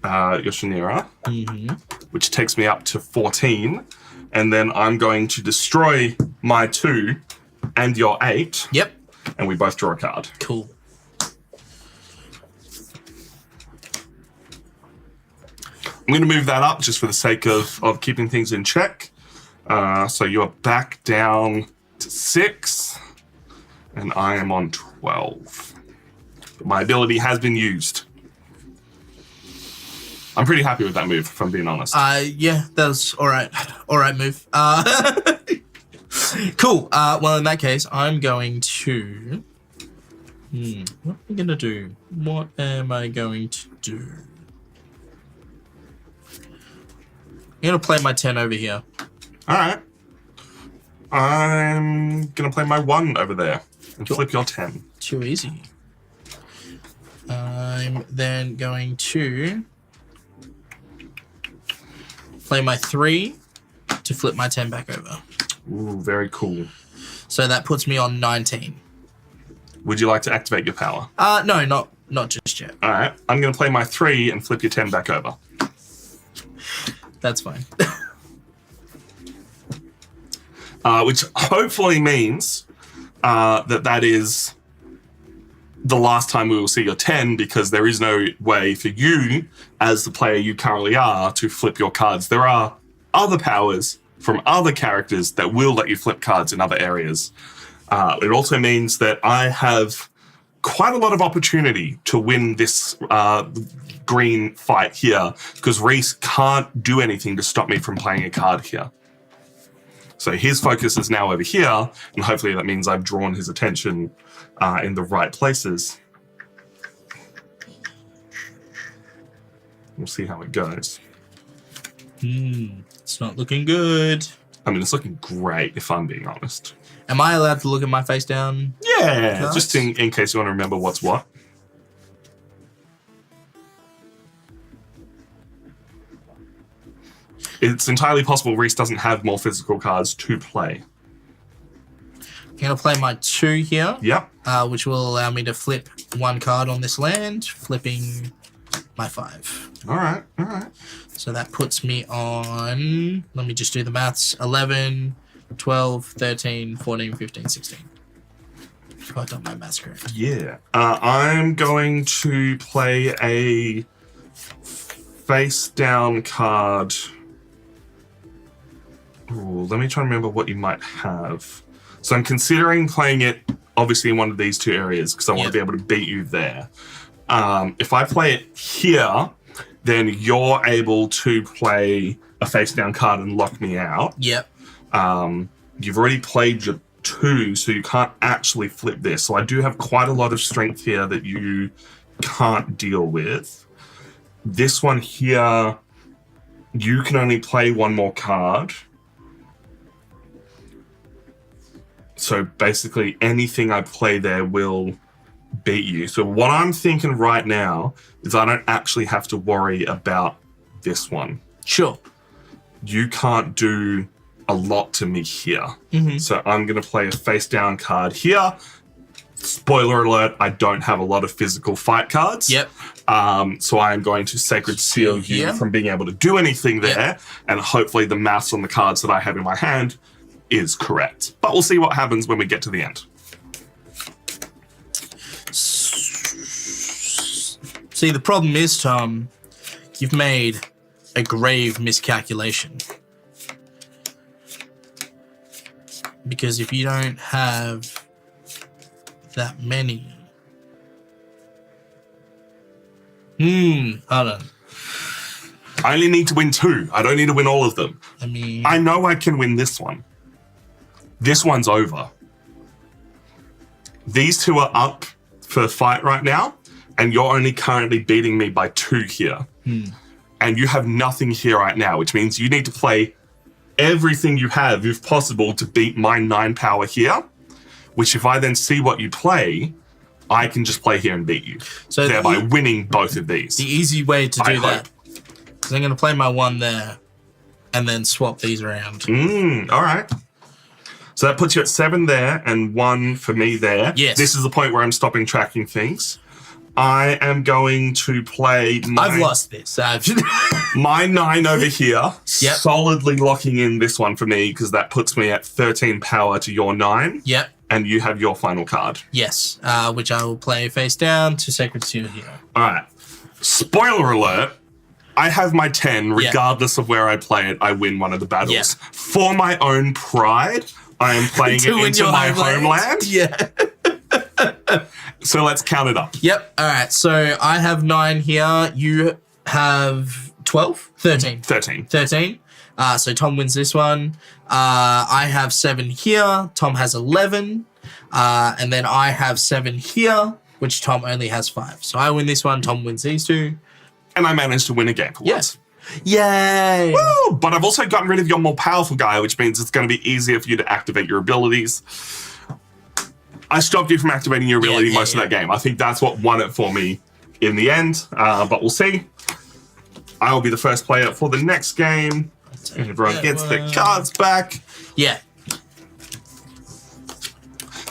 Yoshinira, which takes me up to 14. And then I'm going to destroy my 2 and your 8. Yep. And we both draw a card. Cool. I'm going to move that up just for the sake of keeping things in check. So you're back down to 6. And I am on 12. But my ability has been used. I'm pretty happy with that move, if I'm being honest. Yeah, that was all right. All right move. Cool. Well, in that case, I'm going to... What am I going to do? What am I going to do? I'm going to play my 10 over here. All right. I'm going to play my 1 over there and flip your 10. Too easy. I'm then going to play my 3 to flip my 10 back over. Ooh, very cool. So that puts me on 19. Would you like to activate your power? No, not just yet. All right. I'm going to play my 3 and flip your 10 back over. That's fine. Which hopefully means that is the last time we will see your 10, because there is no way for you, as the player you currently are, to flip your cards. There are other powers from other characters that will let you flip cards in other areas. It also means that I have quite a lot of opportunity to win this green fight here because Reese can't do anything to stop me from playing a card here. So his focus is now over here, and hopefully that means I've drawn his attention in the right places. We'll see how it goes. It's not looking good. I mean, it's looking great, if I'm being honest. Am I allowed to look at my face down? Yeah, cards? just in case you want to remember what's what. It's entirely possible Reese doesn't have more physical cards to play. I'm going to play my 2 here. Yep. Which will allow me to flip 1 card on this land, flipping my 5. All right, all right. So that puts me on, let me just do the maths, 11, 12, 13, 14, 15, 16. If I've done my maths correct. Yeah. I'm going to play a face down card. Ooh, let me try and remember what you might have. So I'm considering playing it obviously in one of these 2 areas because I want to be able to beat you there. If I play it here, then you're able to play a face down card and lock me out. Yep. You've already played your 2, so you can't actually flip this. So I do have quite a lot of strength here that you can't deal with. This one here, you can only play 1 more card. So basically anything I play there will beat you. So what I'm thinking right now is I don't actually have to worry about this one. Sure. You can't do a lot to me here. So I'm going to play a face down card here. Spoiler alert, I don't have a lot of physical fight cards. Yep. So I'm going to Sacred Seal you from being able to do anything there. And hopefully the maths on the cards that I have in my hand is correct. But we'll see what happens when we get to the end. See, the problem is, Tom, you've made a grave miscalculation. Because if you don't have that many... hold on. I only need to win 2. I don't need to win all of them. I know I can win this one. This one's over. These 2 are up for a fight right now, and you're only currently beating me by 2 here. And you have nothing here right now, which means you need to play everything you have, if possible, to beat my 9 power here, which if I then see what you play, I can just play here and beat you, so thereby winning both of these. The easy way to do that, because I'm going to play my 1 there, and then swap these around. All right. So that puts you at 7 there and 1 for me there. Yes. This is the point where I'm stopping tracking things. I am going to play I've lost this. my 9 over here, solidly locking in this one for me because that puts me at 13 power to your 9. Yep. And you have your final card. Yes, which I will play face down to Sacred Seal here. All right. Spoiler alert. I have my 10. Regardless of where I play it, I win one of the battles. For my own pride, I am playing it into my homeland. Yeah. So let's count it up. Yep. All right. So I have 9 here. You have 12? 13. 13. 13. So Tom wins this one. I have 7 here. Tom has 11. And then I have 7 here, which Tom only has 5. So I win this one. Tom wins these 2. And I managed to win a game for once. Yay! Woo! But I've also gotten rid of your more powerful guy, which means it's going to be easier for you to activate your abilities. I stopped you from activating your ability most of that game. I think that's what won it for me in the end. But we'll see. I will be the first player for the next game. And everyone gets their cards back. Yeah.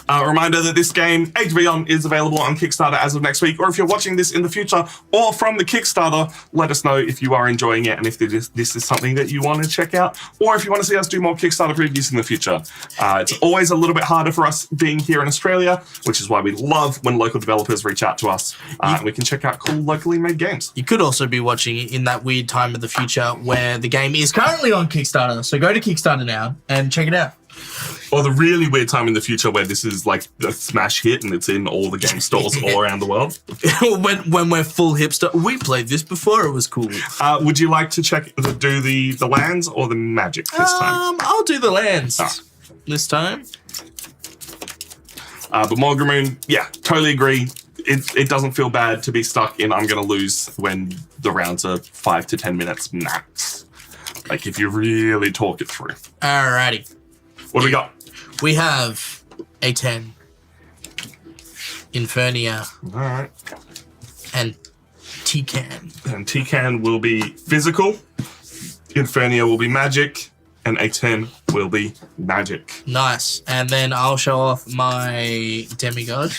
Reminder that this game, Age of Eon, is available on Kickstarter as of next week. Or if you're watching this in the future or from the Kickstarter, let us know if you are enjoying it and if this is something that you want to check out. Or if you want to see us do more Kickstarter previews in the future. It's always a little bit harder for us being here in Australia, which is why we love when local developers reach out to us. And we can check out cool locally made games. You could also be watching it in that weird time of the future where the game is currently on Kickstarter. So go to Kickstarter now and check it out. Or the really weird time in the future where this is like a smash hit and it's in all the game stores all around the world. when we're full hipster. We played this before, it was cool. Would you like to do the lands or the magic this time? I'll do the lands this time. But Morgamoon, yeah, totally agree. It doesn't feel bad to be stuck in I'm going to lose when the rounds are 5 to 10 minutes max. Like if you really talk it through. Alrighty. What do we got? We have a 10, Infernia, All right. and T-Can. And T-Can will be physical, Infernia will be magic, and A10 will be magic. Nice. And then I'll show off my demigod.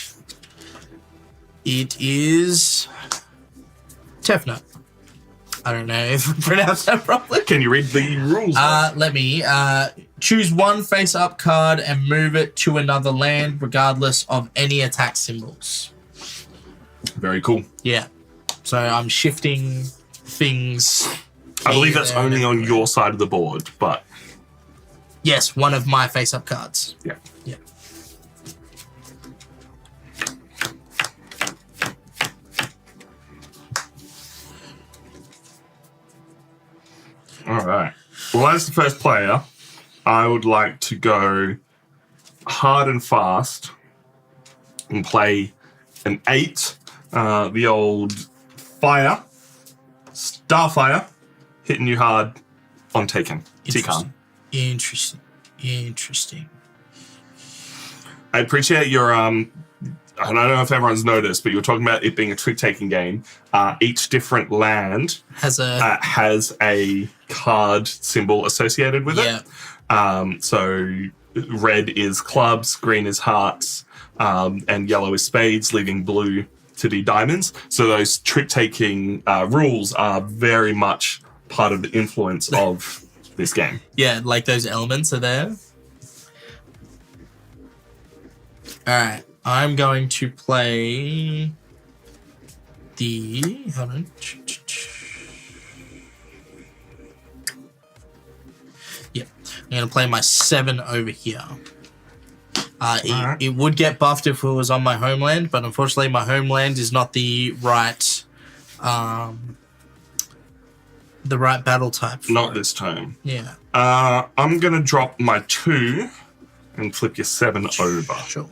It is Tefnut. I don't know if I pronounced that properly. Can you read the rules? Let me choose one face-up card and move it to another land, regardless of any attack symbols. Very cool. Yeah. So I'm shifting things. I believe that's only on your side of the board, but yes, one of my face-up cards. yeah. Yeah. All right. Well, as the first player, I would like to go hard and fast and play an 8, the old fire, Starfire, hitting you hard on Taken. T-Can. Interesting. I appreciate your I don't know if everyone's noticed, but you were talking about it being a trick-taking game. Each different land Has a card symbol associated with it. So red is clubs, green is hearts, and yellow is spades, leaving blue to be diamonds. So those trick-taking rules are very much part of the influence of this game. Yeah, like those elements are there. All right. I'm going to play the... Hold on. Yep. I'm going to play my 7 over here. It would get buffed if it was on my homeland, but unfortunately my homeland is not the right battle type for Not it. this time. Yeah. I'm going to drop my 2 and flip your 7 over. Sure.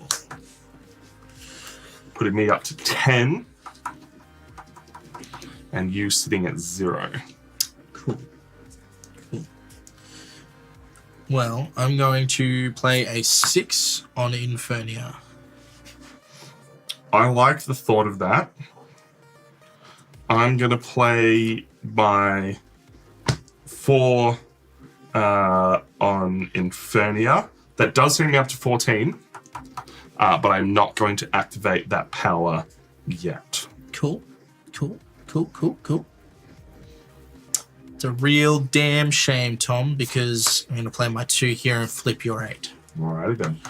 Putting me up to 10. And you sitting at 0. Cool. Well, I'm going to play a 6 on Infernia. I like the thought of that. I'm going to play my 4 on Infernia. That does bring me up to 14. But I'm not going to activate that power yet. Cool. It's a real damn shame, Tom, because I'm going to play my 2 here and flip your 8. Alrighty then.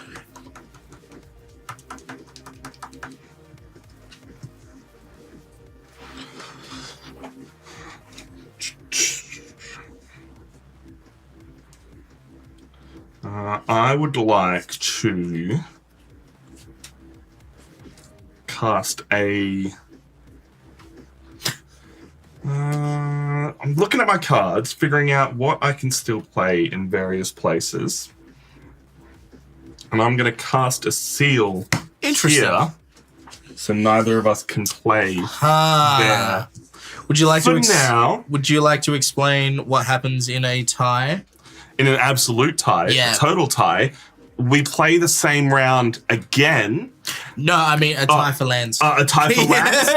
I would like to cast a... I'm looking at my cards, figuring out what I can still play in various places. And I'm going to cast a seal here, so neither of us can play there. Would you like For now, Would you like to explain what happens in a tie? in an absolute tie, a total tie, we play the same round again. No, I mean a tie for lands. A tie for lands?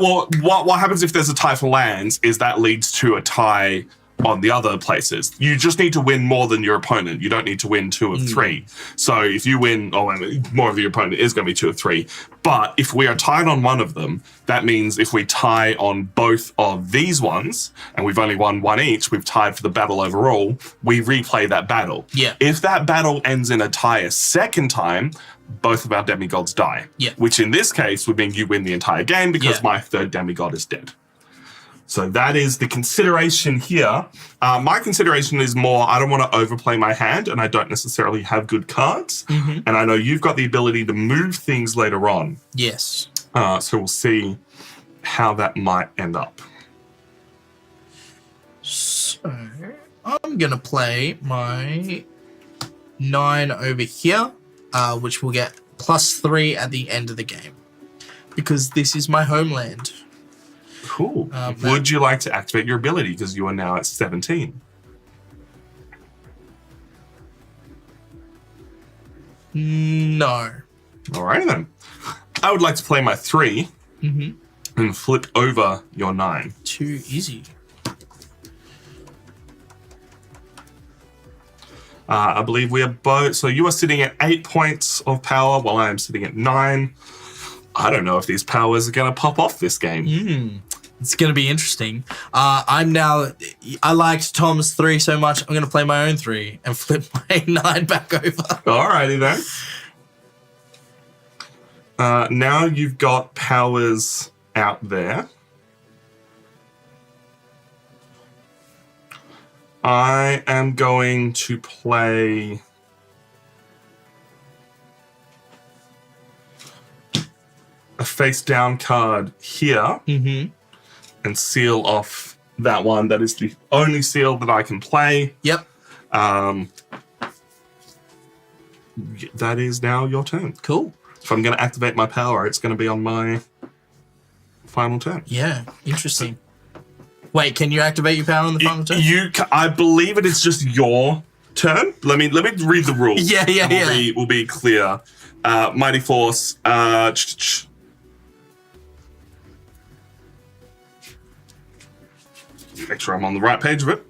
Well, what happens if there's a tie for lands is that leads to a tie on the other places. You just need to win more than your opponent. You don't need to win 2 of 3. So if you win, more of your opponent is going to be 2 of 3. But if we are tied on one of them, that means if we tie on both of these ones, and we've only won 1 each, we've tied for the battle overall, we replay that battle. Yeah. If that battle ends in a tie a second time, both of our demigods die. Yeah. Which in this case would mean you win the entire game because my 3rd demigod is dead. So that is the consideration here. My consideration is more, I don't want to overplay my hand and I don't necessarily have good cards. And I know you've got the ability to move things later on. Yes. So we'll see how that might end up. So I'm going to play my 9 over here, which will get +3 at the end of the game. Because this is my homeland. Cool. Would you like to activate your ability because you are now at 17? No. Alrighty then. I would like to play my 3 and flip over your 9. Too easy. I believe we are both. So you are sitting at 8 points of power while I am sitting at 9. I don't know if these powers are going to pop off this game. It's going to be interesting. I liked Tom's 3 so much, I'm going to play my own 3 and flip my 9 back over. Alrighty then. Now you've got powers out there. I am going to play a face down card here and seal off that one. That is the only seal that I can play. Yep. That is now your turn. Cool. If I'm going to activate my power, it's going to be on my final turn. Yeah, interesting. Wait, can you activate your power on the final turn? I believe it is just your turn. Let me read the rules. Yeah. We'll be clear. Mighty Force. Make sure I'm on the right page of it.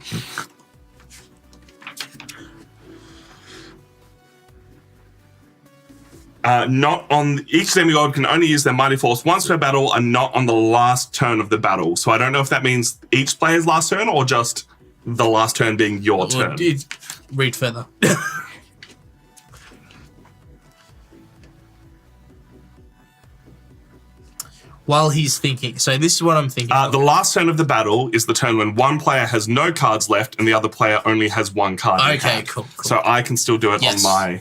Not on each demigod can only use their Mighty Force once per battle and not on the last turn of the battle. So I don't know if that means each player's last turn or just the last turn being your turn. Read further. While he's thinking, so this is what I'm thinking. The last turn of the battle is the turn when one player has no cards left and the other player only has one card. Okay, cool. So I can still do it on my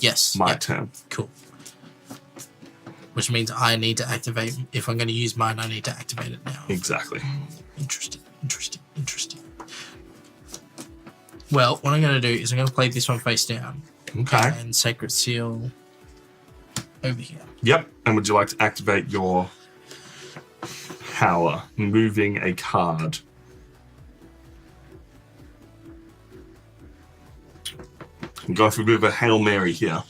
turn. Cool. Which means I need to activate. If I'm going to use mine, I need to activate it now. Exactly. Interesting. Well, what I'm going to do is I'm going to play this one face down. Okay. And Sacred Seal over here. Yep. And would you like to activate your power, moving a card? And go for a bit of a Hail Mary here.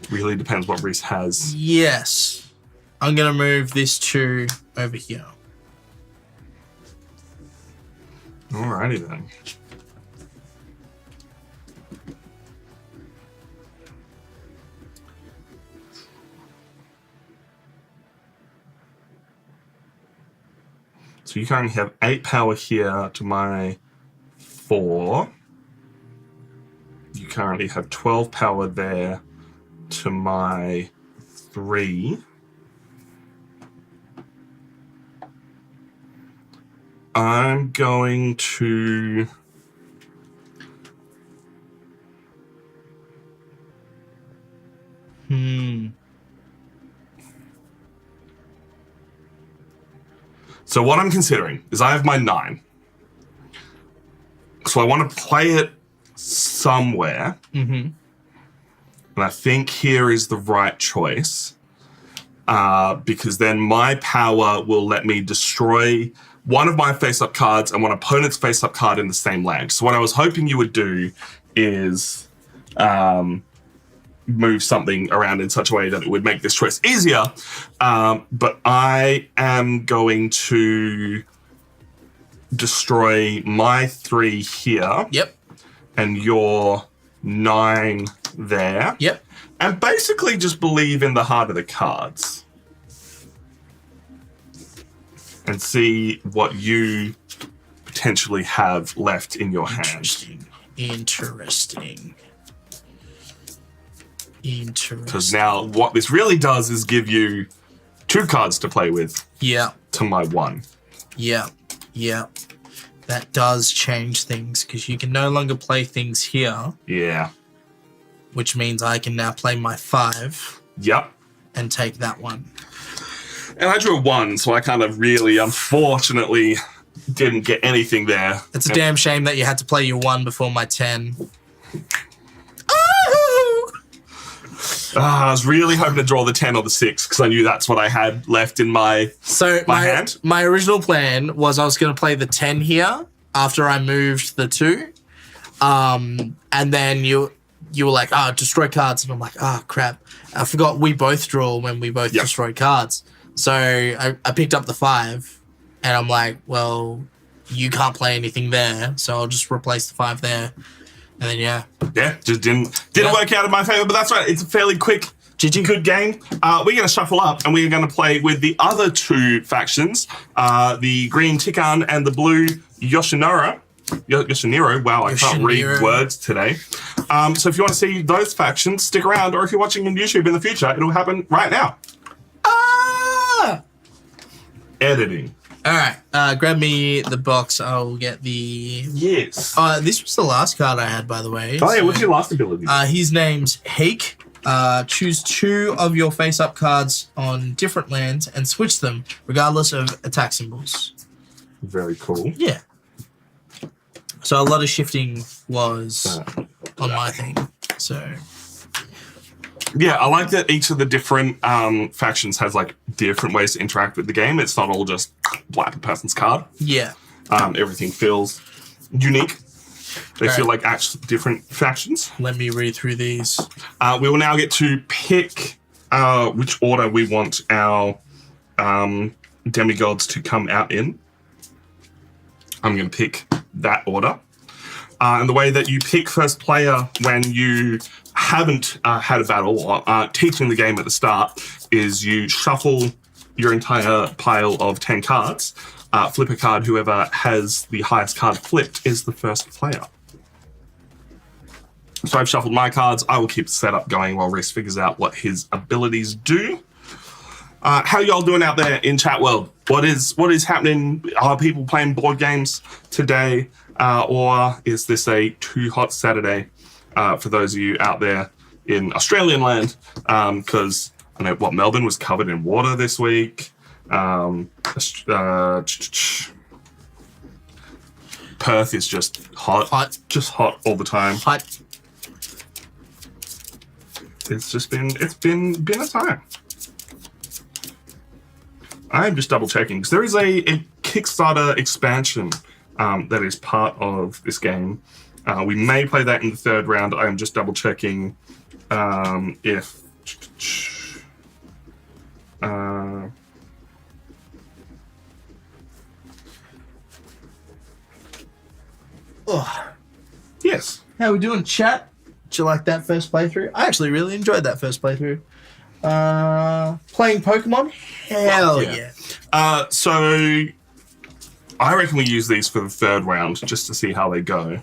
Really depends what Reese has. Yes. I'm going to move this 2 over here. Alrighty then. So you currently have 8 power here to my 4. You currently have 12 power there to my 3. I'm going to So what I'm considering is I have my 9. So I want to play it somewhere. And I think here is the right choice. Because then my power will let me destroy one of my face-up cards and one opponent's face-up card in the same land. So what I was hoping you would do is move something around in such a way that it would make this choice easier. But I am going to destroy my 3 here. Yep. And your 9 there. Yep. And basically just believe in the heart of the cards. And see what you potentially have left in your hand. Interesting. Because now what this really does is give you 2 cards to play with Yeah. to my 1. Yeah. Yeah. That does change things because you can no longer play things here, Yeah. which means I can now play my 5 Yep. and take that one. And I drew a 1, so I kind of really, unfortunately, didn't get anything there. It's a damn shame that you had to play your 1 before my 10. I was really hoping to draw the 10 or the 6 because I knew that's what I had left in my hand. My original plan was I was going to play the 10 here after I moved the 2. And then you were like, destroy cards. And I'm like, crap. I forgot we both draw when we both destroy cards. So I picked up the 5 and I'm like, well, you can't play anything there. So I'll just replace the 5 there. And then, yeah, just didn't work out in my favor, but that's right. It's a fairly quick, good game. We're going to shuffle up and we're going to play with the other 2 factions, the green Tikan and the blue Yoshinoro. Wow, I can't read words today. So if you want to see those factions, stick around, or if you're watching on YouTube in the future, it'll happen right now. Editing. All right, grab me the box. I'll get the... Yes. This was the last card I had, by the way. Oh, yeah, what's your last ability? His name's Hake. Choose 2 of your face-up cards on different lands and switch them, regardless of attack symbols. Very cool. Yeah. So a lot of shifting was on my thing. So... Yeah, I like that each of the different factions has like different ways to interact with the game. It's not all just wipe a person's card. Yeah. Everything feels unique. They feel like actual different factions. Let me read through these. We will now get to pick which order we want our demigods to come out in. I'm going to pick that order. And the way that you pick first player when you haven't had a battle or teaching the game at the start is you shuffle your entire pile of 10 cards, flip a card. Whoever has the highest card flipped is the first player. So I've shuffled my cards. I will keep the setup going while Reese figures out what his abilities do. How y'all doing out there in chat world? What is happening? Are people playing board games today? Or is this a too hot Saturday for those of you out there in Australian land? Because I know Melbourne was covered in water this week. Perth is just hot. Just hot all the time. Hot. It's been a time. I'm just double checking because there is a Kickstarter expansion that is part of this game. We may play that in the 3rd round. I'm just double checking if yes. How we doing, chat? Did you like that first playthrough? I actually really enjoyed that first playthrough. Playing Pokemon? Hell yeah. So I reckon we use these for the 3rd round just to see how they go.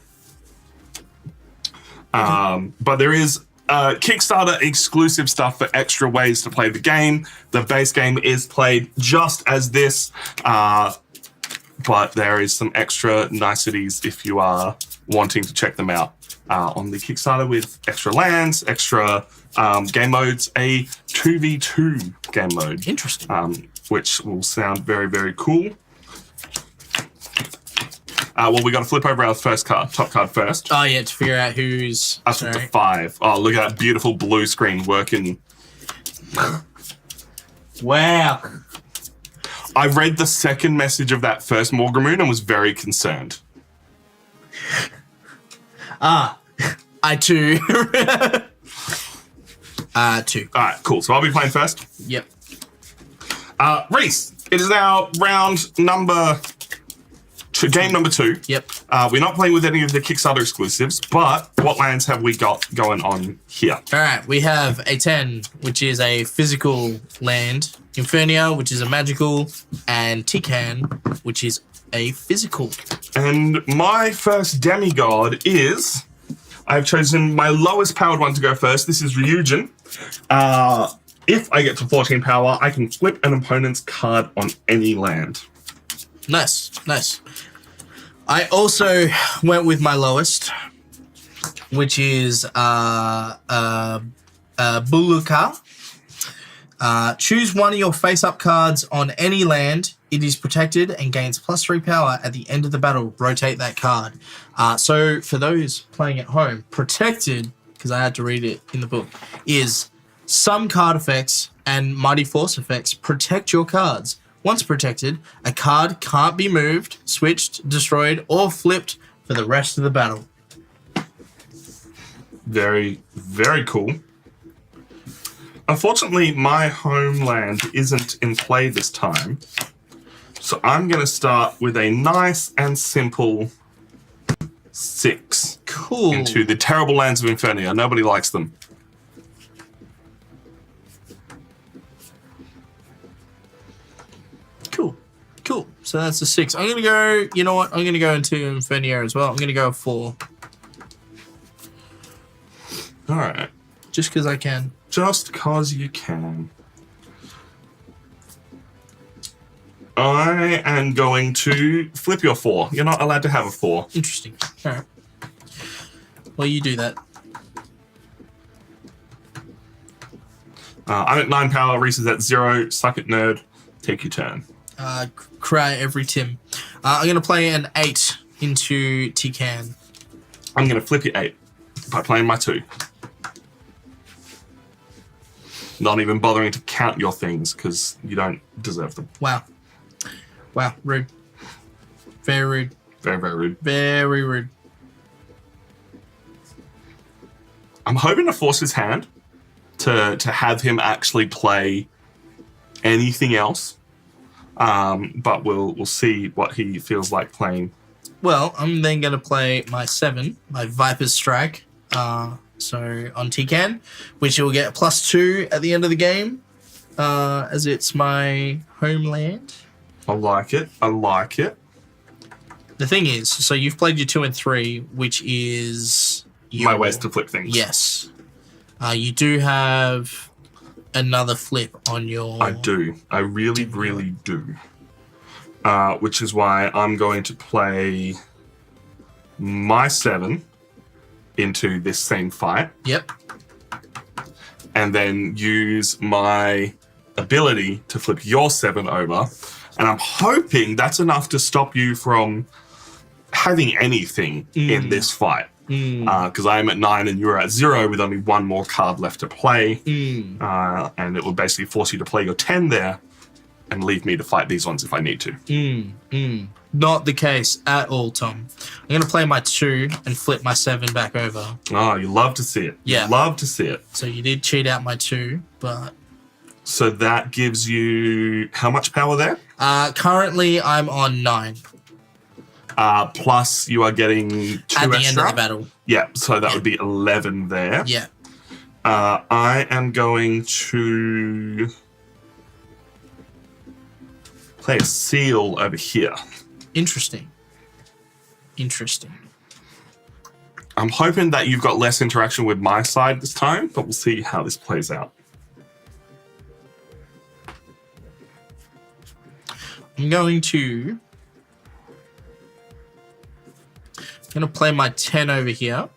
But there is Kickstarter exclusive stuff for extra ways to play the game. The base game is played just as this, but there is some extra niceties if you are wanting to check them out on the Kickstarter with extra lands, extra game modes, a 2v2 game mode. Interesting. Which will sound very, very cool. Well, we got to flip over our top card first. Oh, yeah, to figure out who's... I flipped a 5. Oh, look at that beautiful blue screen working. Wow. I read the second message of that first Morgamoon and was very concerned. I too. 2. All right, cool. So I'll be playing first. Yep. Reese, it is now game number 2. Yep. We're not playing with any of the Kickstarter exclusives, but what lands have we got going on here? All right, we have a 10, which is a physical land, Infernia, which is a magical, and Tikan, which is a physical. And my first demigod is... I've chosen my lowest powered one to go first. This is Ryujin. If I get to 14 power, I can flip an opponent's card on any land. Nice, nice. I also went with my lowest, which is Buluka. Choose one of your face-up cards on any land. It is protected and gains +3 power at the end of the battle. Rotate that card. So for those playing at home, protected, because I had to read it in the book, is some card effects and Mighty Force effects protect your cards. Once protected, a card can't be moved, switched, destroyed, or flipped for the rest of the battle. Very, very cool. Unfortunately, my homeland isn't in play this time. So I'm going to start with a nice and simple 6. Cool. Into the terrible lands of Infernia. Nobody likes them. Cool. So that's a 6. I'm going to go, you know what? I'm going to go into Infernia as well. I'm going to go 4. All right. Just because I can. Just because you can. I am going to flip your 4. You're not allowed to have a 4. Interesting. All right. Well, you do that. I'm at 9 power. Reese is at 0. Suck it, nerd. Take your turn. Cry every Tim. I'm going to play an 8 into Tican. I'm going to flip your 8 by playing my 2. Not even bothering to count your things because you don't deserve them. Wow. Rude. Very rude. Very, very rude. Very rude. I'm hoping to force his hand to have him actually play anything else. But we'll see what he feels like playing. Well, I'm then going to play my 7, my Viper's Strike. So on Tican, which will get +2 at the end of the game, as it's my homeland. I like it. I like it. The thing is, so you've played your 2 and 3, which is my ways to flip things. Yes. You do have another flip on your... I do. I really, really do. Which is why I'm going to play my 7 into this same fight. Yep. And then use my ability to flip your 7 over. And I'm hoping that's enough to stop you from having anything in this fight. Because I am at 9 and you're at 0 with only 1 more card left to play. And it will basically force you to play your 10 there and leave me to fight these ones if I need to. Not the case at all, Tom. I'm going to play my 2 and flip my 7 back over. Oh, you love to see it. Yeah. You love to see it. So you did cheat out my 2, but... So that gives you how much power there? Currently, I'm on 9. Plus you are getting 2 at the extra. end of the battle. Yeah, so that would be 11 there. Yeah. I am going to play a seal over here. Interesting. I'm hoping that you've got less interaction with my side this time, but we'll see how this plays out. I'm going to play my 10 over here.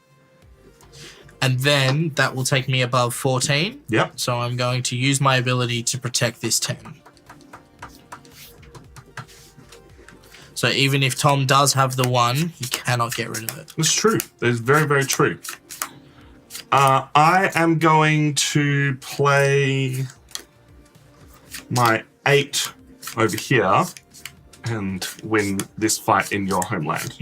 And then that will take me above 14. Yep. So I'm going to use my ability to protect this 10. So even if Tom does have the 1, he cannot get rid of it. It's true. It's very, very true. I am going to play my 8 over here and win this fight in your homeland.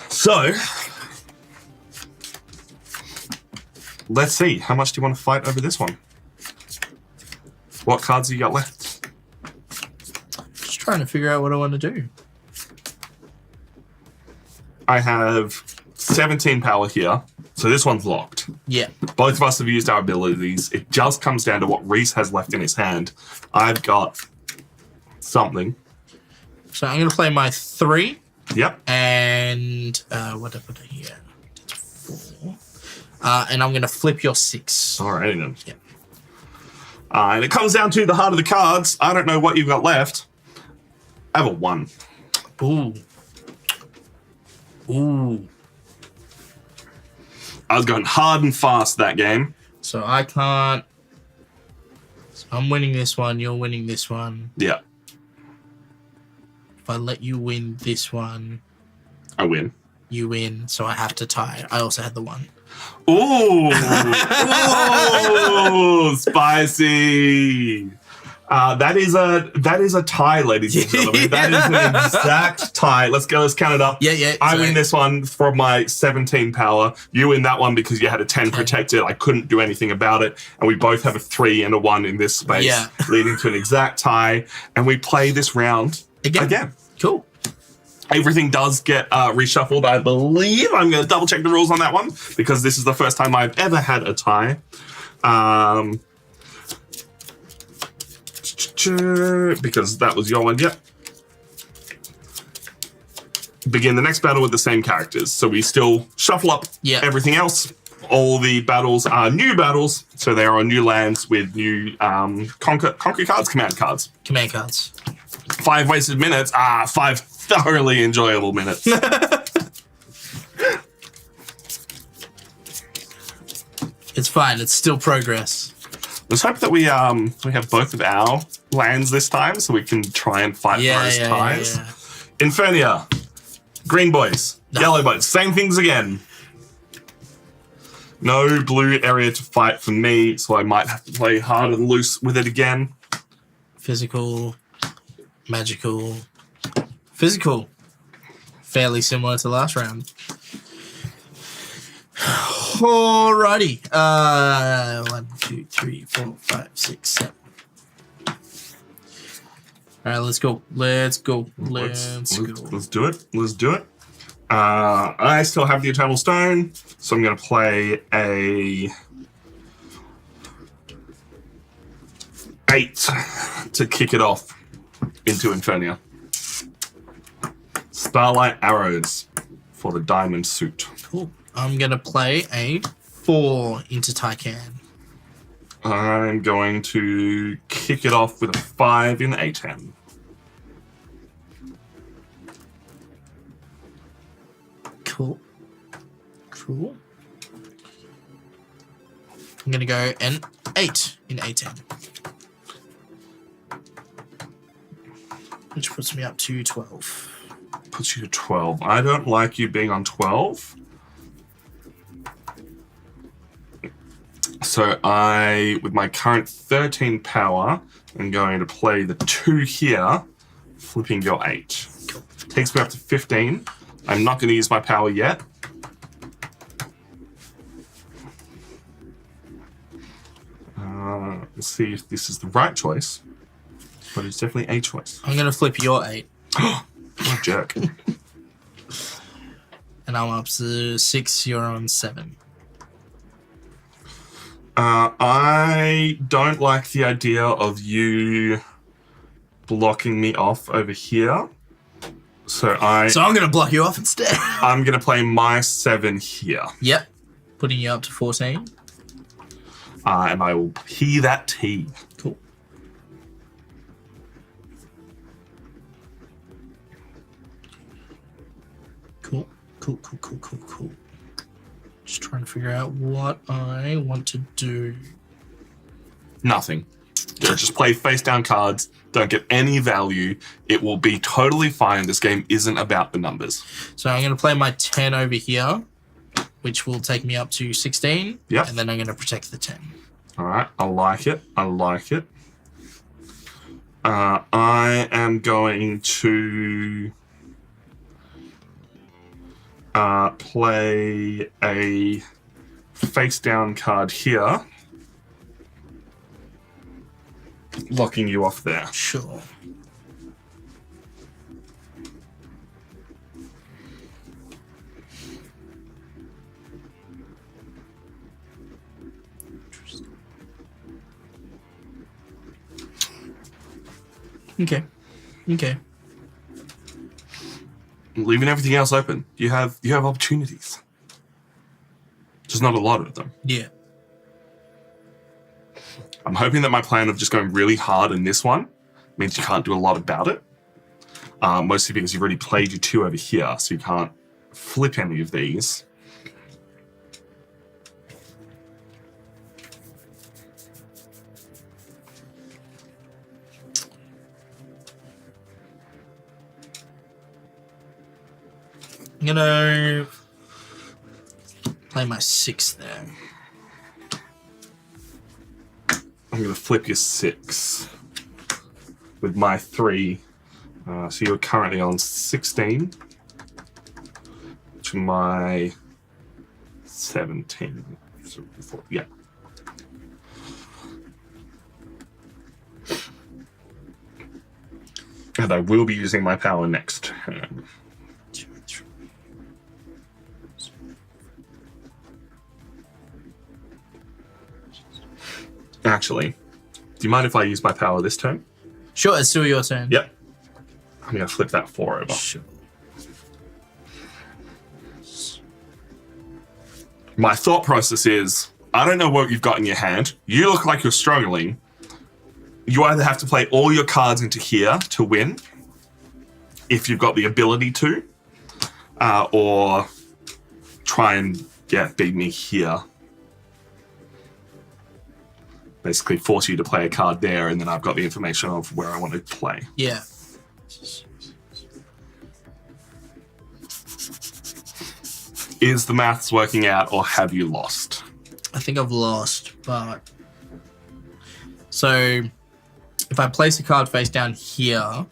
So, let's see. How much do you want to fight over this one? What cards have you got left? Just trying to figure out what I want to do. I have 17 power here, so this one's locked. Yeah. Both of us have used our abilities. It just comes down to what Reese has left in his hand. I've got something. So I'm going to play my 3. Yep. And what did I put here? That's 4. And I'm going to flip your 6. Alrighty then. Yeah. And it comes down to the heart of the cards. I don't know what you've got left. I have a 1. Ooh. Ooh. I was going hard and fast that game. So I can't. So I'm winning this one. You're winning this one. Yeah, If I let you win this one, I win. you win. So I have to tie. I also had the 1. Ooh, ooh, spicy. That is a tie, ladies and gentlemen. That is an exact tie. Let's go. Let's count it up. Yeah. I win this one from my 17 power. You win that one because you had a 10 protected. I couldn't do anything about it. And we both have a 3 and a 1 in this space, leading to an exact tie. And we play this round again. Cool. Everything does get reshuffled, I believe. I'm going to double check the rules on that one because this is the first time I've ever had a tie. Because that was your one. Yep. Begin the next battle with the same characters. So we still shuffle up everything else. All the battles are new battles. So they are on new lands with new conquer cards, command cards. Command cards. 5 wasted minutes. 5 thoroughly enjoyable minutes. It's fine. It's still progress. Let's hope that we have both of our lands this time, so we can try and fight those ties. Infernia, green boys, yellow boys, same things again. No blue area to fight for me, so I might have to play hard and loose with it again. Physical, magical, physical. Fairly similar to last round. Alrighty. 1, 2, 3, 4, 5, 6, 7. Alright, let's go. Let's go. Let's do it. Let's do it. I still have the Eternal Stone, so I'm going to play a 8 to kick it off into Infernia. Starlight Arrows for the diamond suit. Cool. I'm going to play a 4 into Tycan. I'm going to kick it off with a 5 in A10. Cool. Cool. I'm going to go an 8 in A10. Which puts me up to 12. Puts you to 12. I don't like you being on 12. So I, with my current 13 power, am going to play the 2 here, flipping your 8. Cool. Takes me up to 15. I'm not going to use my power yet. Let's see if this is the right choice. But it's definitely a choice. I'm going to flip your 8. What a jerk. And I'm up to 6, you're on 7. I don't like the idea of you blocking me off over here. So I'm going to block you off instead. I'm going to play my 7 here. Yep. Putting you up to 14. And I will pee that tea. Cool. Cool. Cool. Just trying to figure out what I want to do. Nothing. Just play face down cards. Don't get any value. It will be totally fine. This game isn't about the numbers. So I'm going to play my 10 over here, which will take me up to 16. Yep. And then I'm going to protect the 10. All right. I like it. I am going to play a face down card here, locking you off there. Sure. Okay. Leaving everything else open. You have opportunities. Just not a lot of them. Yeah. I'm hoping that my plan of just going really hard in this one means you can't do a lot about it. Mostly because you've already played your 2 over here, so you can't flip any of these. I'm gonna play my 6 there. I'm going to flip your 6 with my 3. So you're currently on 16 to my 17. So before, yeah. And I will be using my power next turn. Actually, do you mind if I use my power this turn? Sure, it's still your turn. Yep. I'm going to flip that 4 over. Sure. My thought process is, I don't know what you've got in your hand. You look like you're struggling. You either have to play all your cards into here to win, if you've got the ability to, or try and beat me here. Basically force you to play a card there, and then I've got the information of where I want to play. Yeah. Is the maths working out, or have you lost? I think I've lost, but... So, if I place a card face down here,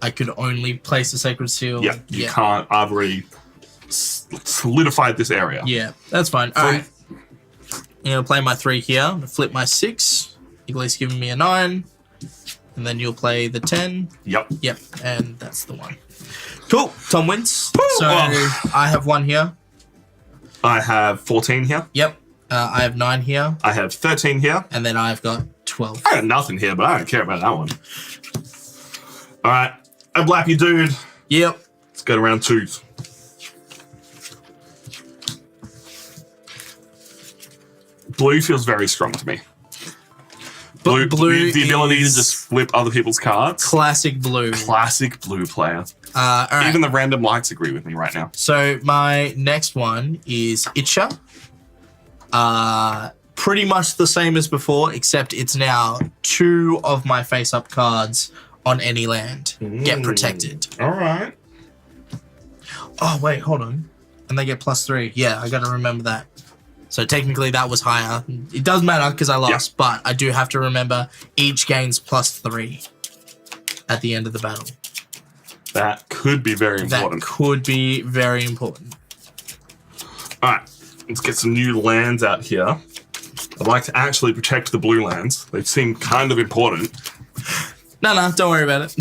I could only place a Sacred Seal. Yeah, you can't. I've already solidified this area. Yeah, that's fine. All right. I'm going to play my 3 here, flip my 6. Eagle's giving me a 9. And then you'll play the 10. Yep. Yep, and that's the one. Cool. Tom wins. So Oh. I have 1 here. I have 14 here. Yep. I have 9 here. I have 13 here. And then I've got 12. I got nothing here, but I don't care about that one. All right. A blappy dude. Yep. Let's go to round 2. Blue feels very strong to me. Blue the ability to is just flip other people's cards. Classic blue. Classic blue player. All right. Even the random lights agree with me right now. So my next one is Itcher. Pretty much the same as before, except it's now 2 of my face-up cards on any land get protected. All right. Oh, wait, hold on. And they get +3. Yeah, I got to remember that. So technically that was higher. It does matter because I lost, but I do have to remember each gains +3 at the end of the battle. That could be very important. That could be very important. All right. Let's get some new lands out here. I'd like to actually protect the blue lands. They seem kind of important. No, don't worry about it.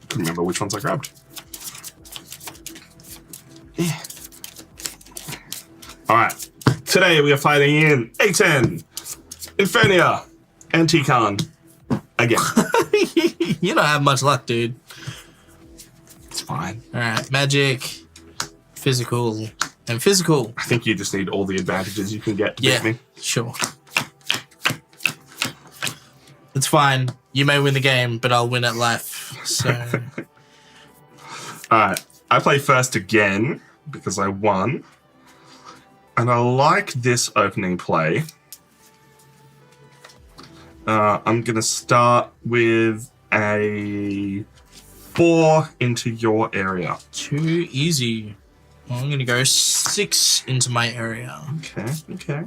Couldn't remember which ones I grabbed. Yeah. All right. Today we are fighting in A10, Infernia, and Tikan. Again. You don't have much luck, dude. It's fine. All right, magic, physical, and physical. I think you just need all the advantages you can get to beat me. Sure. It's fine. You may win the game, but I'll win at life. So. All right. I play first again because I won. And I like this opening play. I'm going to start with a 4 into your area. Too easy. Well, I'm going to go 6 into my area. Okay.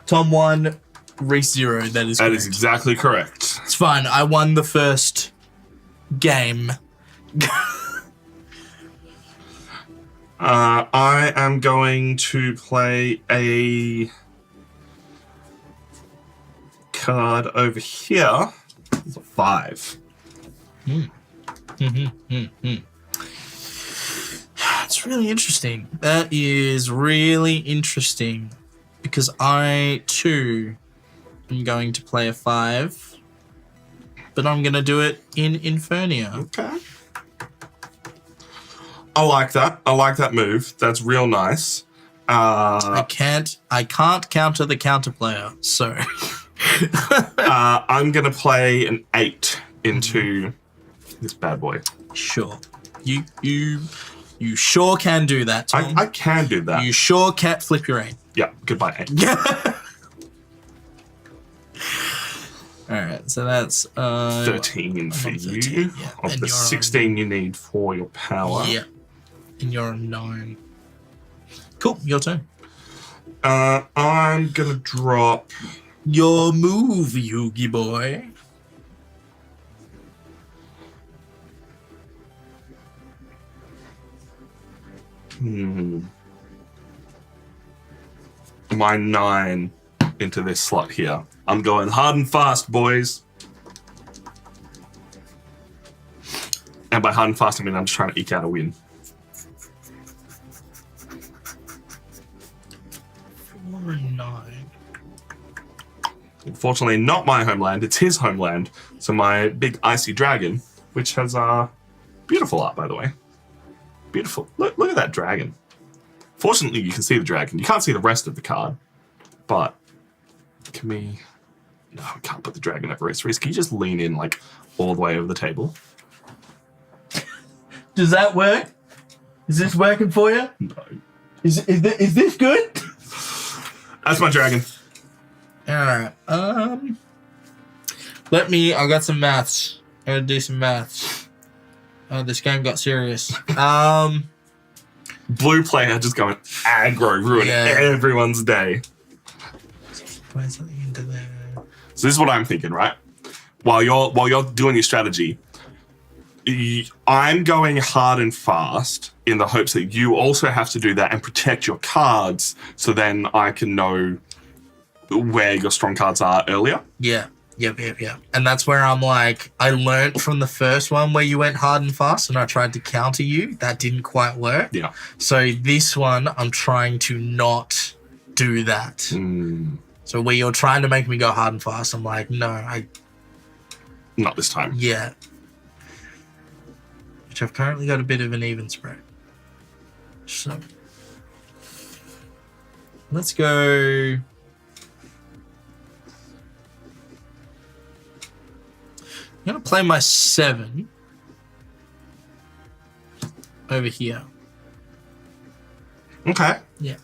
Tom 1, Reese 0. That is correct. That is exactly correct. It's fine. I won the first game. I am going to play a card over here. It's a 5. It's really interesting. That is really interesting because I too am going to play a 5, but I'm going to do it in Infernia. Okay. I like that. I like that move. That's real nice. I can't counter the counter player, so I'm gonna play an 8 into this bad boy. sure. You sure can do that, Tom. I can do that. You sure can't flip your aim. Yeah. Goodbye, 8. All right, so that's 13 for I'm you. 13, yeah. Of And the you're 16 you need for your power. Yeah, and you're a 9. Cool, your turn. I'm gonna drop. Your move, Yugi boy. My 9 into this slot here. I'm going hard and fast, boys. And by hard and fast, I mean I'm just trying to eke out a win. 4 and 9. Unfortunately, not my homeland. It's his homeland. So my big icy dragon, which has beautiful art, by the way. Beautiful. Look at that dragon. Fortunately, you can see the dragon. You can't see the rest of the card. But can we... No, we can't put the dragon over its wrist. Can you just lean in like all the way over the table? Does that work? Is this working for you? No. Is this good? That's my dragon. Alright. I got some maths. I gotta do some maths. Oh, this game got serious. Blue player just going aggro, ruining everyone's day. Put something into there. So this is what I'm thinking, right? While you're doing your strategy, I'm going hard and fast in the hopes that you also have to do that and protect your cards, so then I can know where your strong cards are earlier. Yeah. Yep. And that's where I'm like, I learned from the first one where you went hard and fast and I tried to counter you. That didn't quite work. Yeah. So this one, I'm trying to not do that. So where you're trying to make me go hard and fast, I'm like, no, Not this time. yeah. Which I've currently got a bit of an even spread. So let's go. I'm going to play my 7 over here. Okay. Yeah.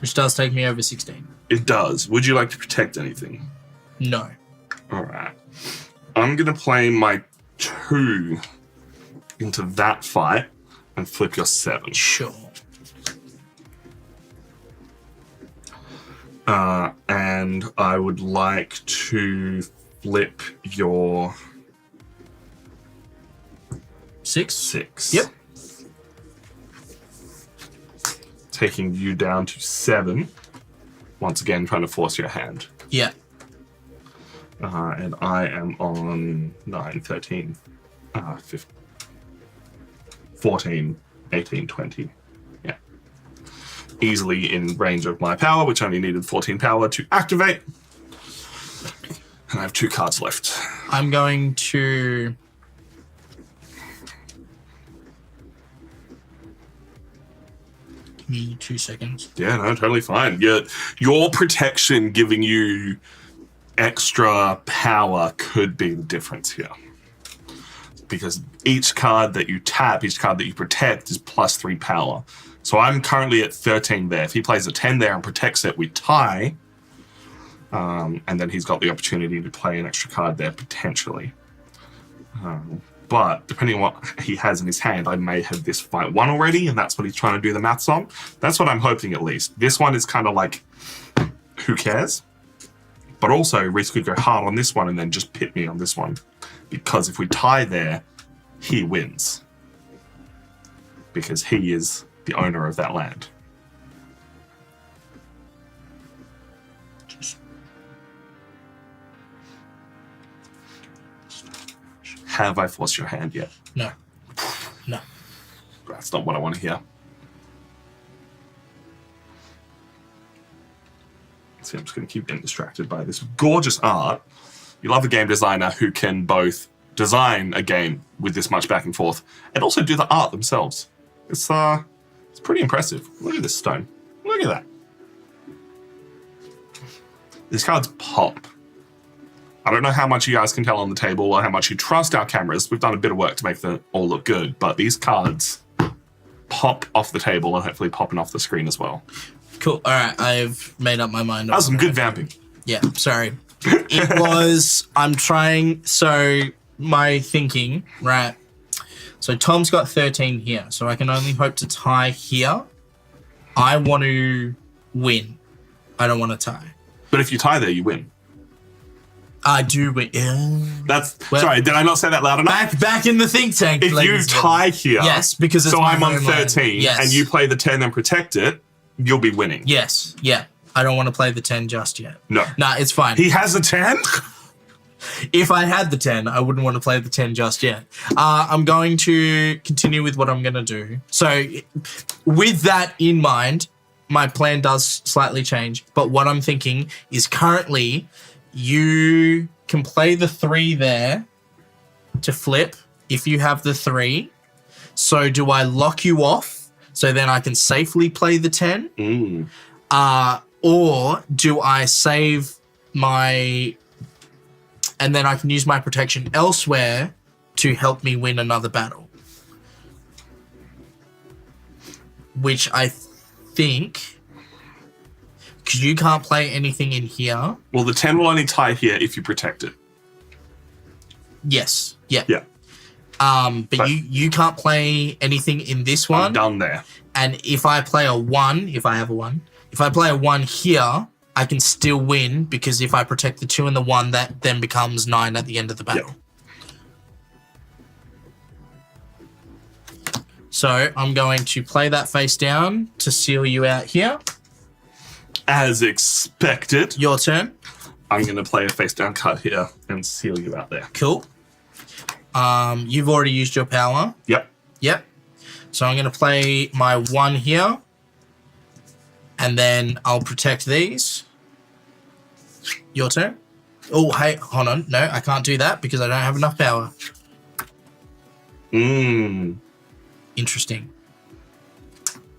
Which does take me over 16. It does. Would you like to protect anything? No. All right. I'm going to play my 2 into that fight and flip your 7. Sure. And I would like to flip your 6. Yep. Taking you down to 7. Once again, trying to force your hand. Yeah. And I am on 9, 13, 15, 14, 18, 20. Yeah. Easily in range of my power, which only needed 14 power to activate. And I have 2 cards left. I'm going to... Give me 2 seconds. Yeah, no, totally fine. Your protection giving you extra power could be the difference here. Because each card that you tap, each card that you protect is plus 3 power. So I'm currently at 13 there. If he plays a 10 there and protects it, we tie. And then he's got the opportunity to play an extra card there potentially. But depending on what he has in his hand, I may have this fight won already, and that's what he's trying to do the maths on. That's what I'm hoping, at least. This one is kind of like, who cares? But also, Reese could go hard on this one and then just pit me on this one. Because if we tie there, he wins. Because he is the owner of that land. Have I forced your hand yet? No. No. That's not what I want to hear. I'm just going to keep getting distracted by this gorgeous art. You love a game designer who can both design a game with this much back and forth and also do the art themselves. It's pretty impressive. Look at this stone. Look at that. These cards pop. I don't know how much you guys can tell on the table or how much you trust our cameras. We've done a bit of work to make them all look good, but these cards pop off the table and hopefully popping off the screen as well. Cool. All right, I've made up my mind. That was some good vamping. Yeah, sorry. It was, I'm trying, so my thinking, right? So Tom's got 13 here, so I can only hope to tie here. I want to win. I don't want to tie. But if you tie there, you win. I do win. Sorry, did I not say that loud enough? Back in the think tank. If you tie here, yes, because it's so my I'm on home line. 13, yes. and you play the 10 and protect it, you'll be winning. Yes, yeah. I don't want to play the 10 just yet. No. Nah, it's fine. He has a 10? If I had the 10, I wouldn't want to play the 10 just yet. I'm going to continue with what I'm going to do. So with that in mind, my plan does slightly change. But what I'm thinking is currently you can play the 3 there to flip if you have the 3. So do I lock you off so then I can safely play the 10? Or do I save my... and then I can use my protection elsewhere to help me win another battle? Which I think... because you can't play anything in here. Well, the 10 will only tie here if you protect it. Yes. Yeah. Yeah. But you can't play anything in this one. I'm done there. And if I play a 1, if I have a 1, if I play a 1 here, I can still win because if I protect the 2 and the 1, that then becomes 9 at the end of the battle. Yep. So I'm going to play that face down to seal you out here. As expected. Your turn. I'm going to play a face down card here and seal you out there. Cool. You've already used your power. Yep. Yep. So I'm going to play my 1 here. And then I'll protect these. Your turn. Oh, hey, hold on. No, I can't do that because I don't have enough power. Interesting.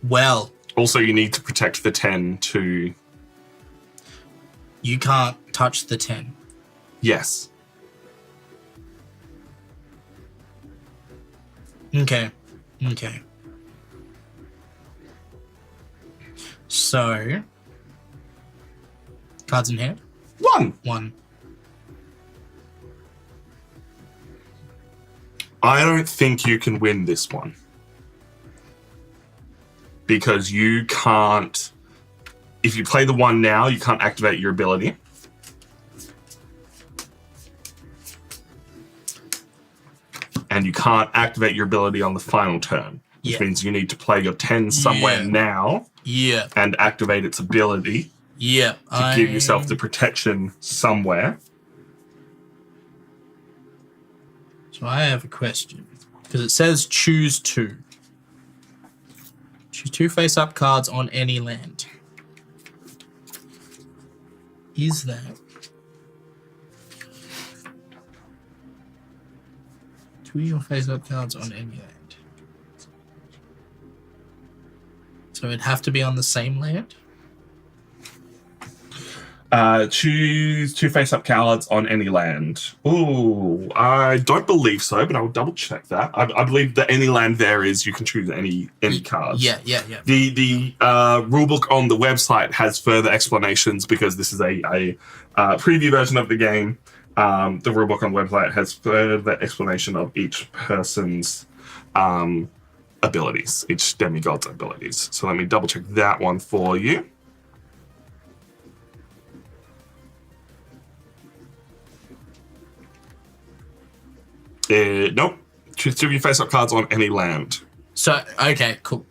Well. Also, you need to protect the 10 to... You can't touch the 10. Yes. Okay. Okay. So, cards in hand? 1. I don't think you can win this one. Because you can't... If you play the 1 now, you can't activate your ability. And you can't activate your ability on the final turn. Which means you need to play your 10 somewhere now. Yeah. And activate its ability. Yeah. To give yourself the protection somewhere. So I have a question. Because it says choose 2. Choose 2 face-up cards on any land. Is that... 2 of your face-up cards on any land. So it'd have to be on the same land? Choose 2 face-up cards on any land. Ooh, I don't believe so, but I will double check that. I believe that any land there is, you can choose any cards. Yeah. The rulebook on the website has further explanations because this is a preview version of the game. The rulebook on the website has further explanation of each person's abilities, each demigod's abilities. So let me double check that one for you. Nope. Choose 2 of your face-up cards on any land. So, okay, cool.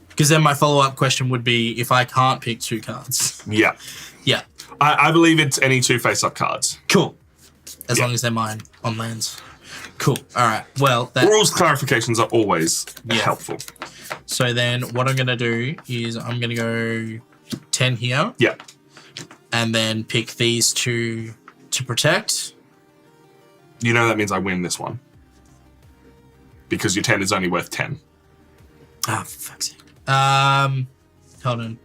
Because then my follow-up question would be if I can't pick 2 cards. Yeah. Yeah. I believe it's any 2 face-up cards. Cool. As long as they're mine on lands. Cool. All right. Well, that... rules clarifications are always helpful. So then what I'm going to do is I'm going to go 10 here. Yeah. And then pick these 2 to protect. You know that means I win this one. Because your 10 is only worth 10. Ah, for fuck's sake. Hold on.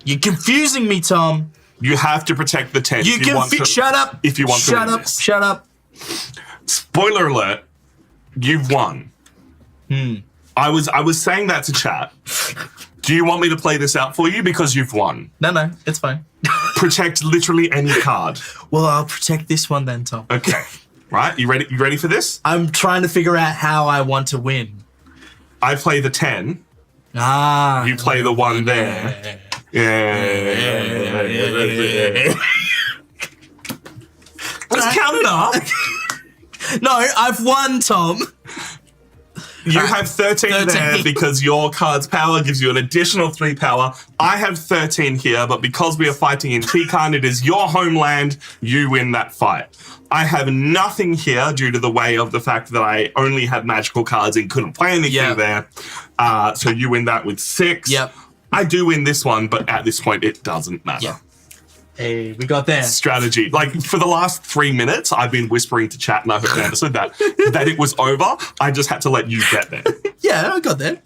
You're confusing me, Tom. You have to protect the 10. Shut up. If you want to win this. Shut up. Spoiler alert, you've won. I was saying that to chat. Do you want me to play this out for you? Because you've won. No, it's fine. Protect literally any card. Well, I'll protect this one then, Tom. Okay. Right? You ready? You ready for this? I'm trying to figure out how I want to win. I play the 10. Ah. You play the 1 there. Yeah. Let's count it up. No, I've won, Tom. You have 13 there because your card's power gives you an additional 3 power. I have 13 here, but because we are fighting in Tikan, it is your homeland. You win that fight. I have nothing here due to the way of the fact that I only had magical cards and couldn't play anything there. So you win that with 6. Yep. I do win this one, but at this point, it doesn't matter. Yep. Hey, we got there. Strategy. Like, for the last 3 minutes, I've been whispering to chat, and I hope you understood that it was over. I just had to let you get there. Yeah, I got there.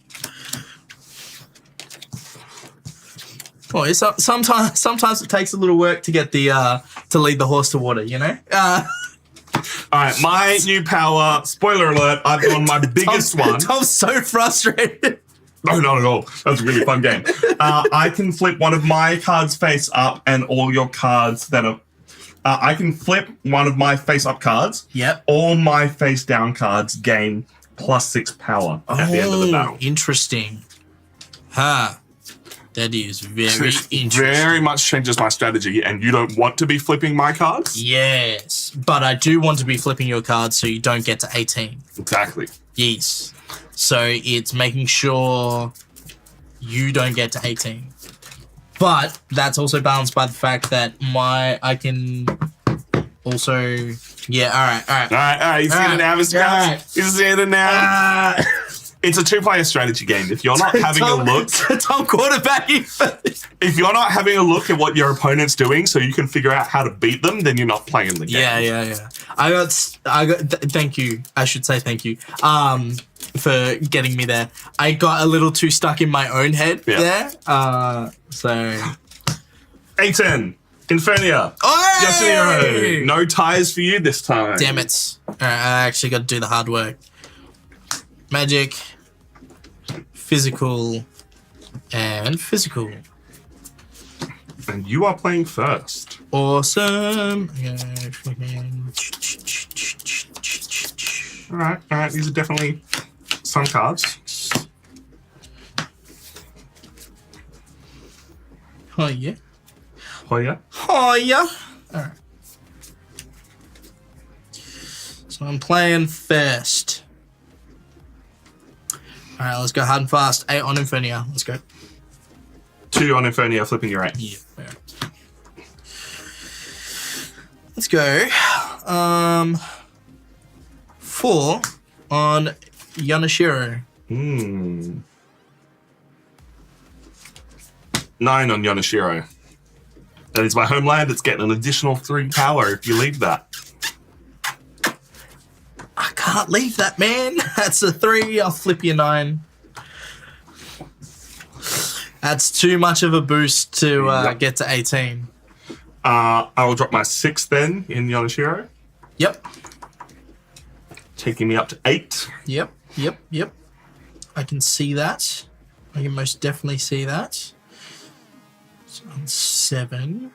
Well, sometimes it takes a little work to get the to lead the horse to water, you know? All right, my new power, spoiler alert, I've gone my biggest one. Tom's so frustrated. No, not at all. That was a really fun game. I can flip one of my cards face up and all your cards that are... I can flip one of my face-up cards. Yep. All my face-down cards gain +6 power at the end of the battle. Interesting. That is very interesting. Very much changes my strategy, and you don't want to be flipping my cards? Yes, but I do want to be flipping your cards so you don't get to 18. Exactly. Yes. So it's making sure you don't get to 18. But that's also balanced by the fact that I can also... Yeah, all right. All right. You see it now, Mr. Krabs? You see it now? It's a 2-player strategy game. If you're not having a look... Tom quarterbacking first. If you're not having a look at what your opponent's doing so you can figure out how to beat them, then you're not playing the game. Yeah. Thank you. I should say thank you. For getting me there. I got a little too stuck in my own head there. So... 18. Infernia. Yasuniro. No ties for you this time. Damn it. Alright, I actually got to do the hard work. Magic. Physical. And physical. And you are playing first. Awesome. Alright. These are definitely some cards. Oh, yeah. Hoya. Alright. So I'm playing first. Alright, let's go hard and fast. 8 on Infernia. Let's go. 2 on Infernia, flipping your 8. Yeah. Let's go. 4 on Yanashiro. 9 on Yanashiro. That is my homeland. It's getting an additional 3 power if you leave that. I can't leave that, man. That's a 3. I'll flip you 9. That's too much of a boost to get to 18. I will drop my 6 then in Yanashiro. Yep. Taking me up to 8. Yep. I can see that. I can most definitely see that. So on 7.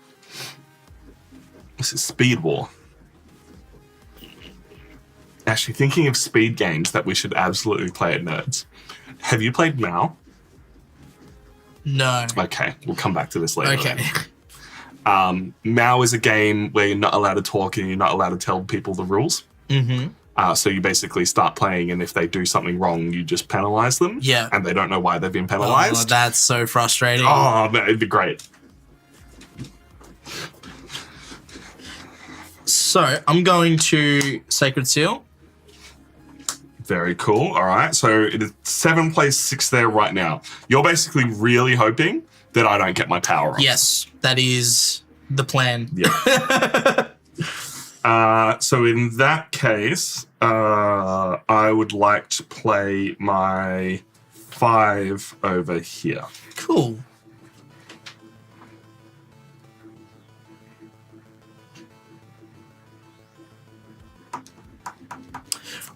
This is Speed War. Actually, thinking of speed games that we should absolutely play at Nerds. Have you played Mao? No. Okay, we'll come back to this later. Okay. Mao is a game where you're not allowed to talk and you're not allowed to tell people the rules. Mm-hmm. So you basically start playing, and if they do something wrong, you just penalize them. Yeah. And they don't know why they've been penalized. Oh, that's so frustrating. Oh, man, it'd be great. So I'm going to Sacred Seal. Very cool. All right. So it is 7 plays 6 there right now. You're basically really hoping that I don't get my power off. Yes, that is the plan. Yeah. So in that case, I would like to play my 5 over here. Cool.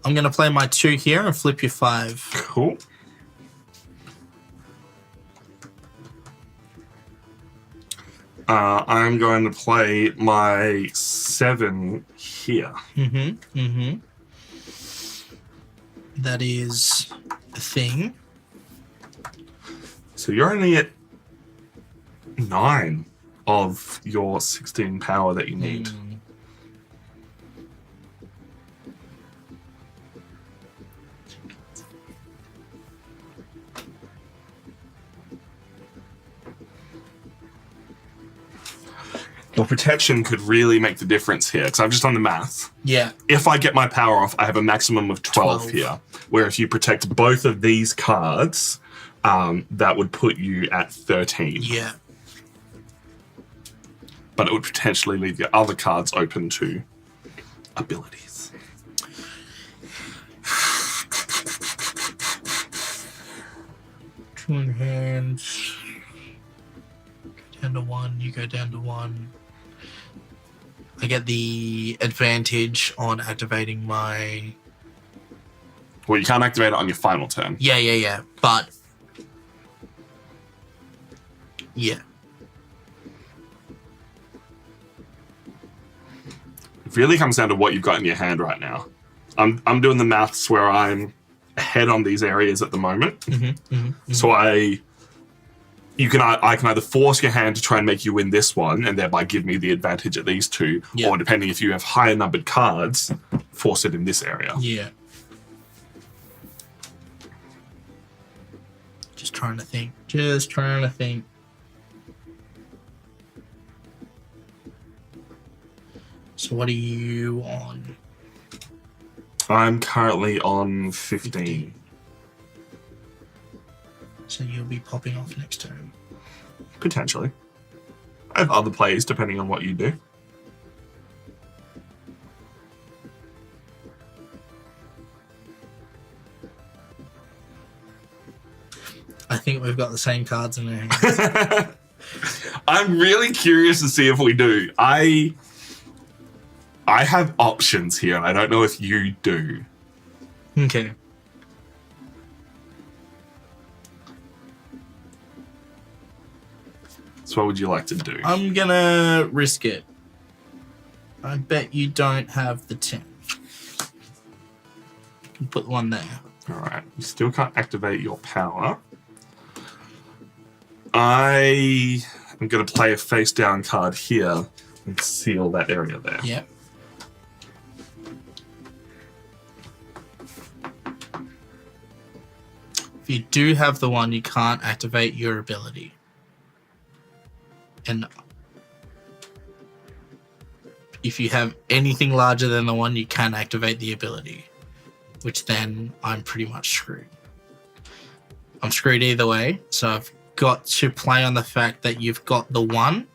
I'm going to play my 2 here and flip your 5. Cool. I'm going to play my 7 here. That is a thing. So you're only at 9 of your 16 power that you need. Your protection could really make the difference here, because I've just done the math. Yeah. If I get my power off, I have a maximum of 12 here. Where if you protect both of these cards, that would put you at 13. Yeah. But it would potentially leave your other cards open to abilities. Twin hands. Down to 1, you go down to 1. I get the advantage on activating my... Well, you can't activate it on your final turn. Yeah. But... yeah. It really comes down to what you've got in your hand right now. I'm doing the maths where I'm ahead on these areas at the moment. So I can either force your hand to try and make you win this one and thereby give me the advantage at these 2, or depending if you have higher numbered cards, force it in this area. Yeah. Just trying to think. So what are you on? I'm currently on 15. So you'll be popping off next turn. Potentially. I have other plays depending on what you do. I think we've got the same cards in our hands. I'm really curious to see if we do. I have options here, and I don't know if you do. Okay. So what would you like to do? I'm gonna risk it. I bet you don't have the 10. Put 1 there. Alright, you still can't activate your power. I am going to play a face down card here and seal that area there. Yep. If you do have the 1, you can't activate your ability. And if you have anything larger than the 1, you can activate the ability, which then I'm pretty much screwed. I'm screwed either way, so I've got to play on the fact that you've got the 1,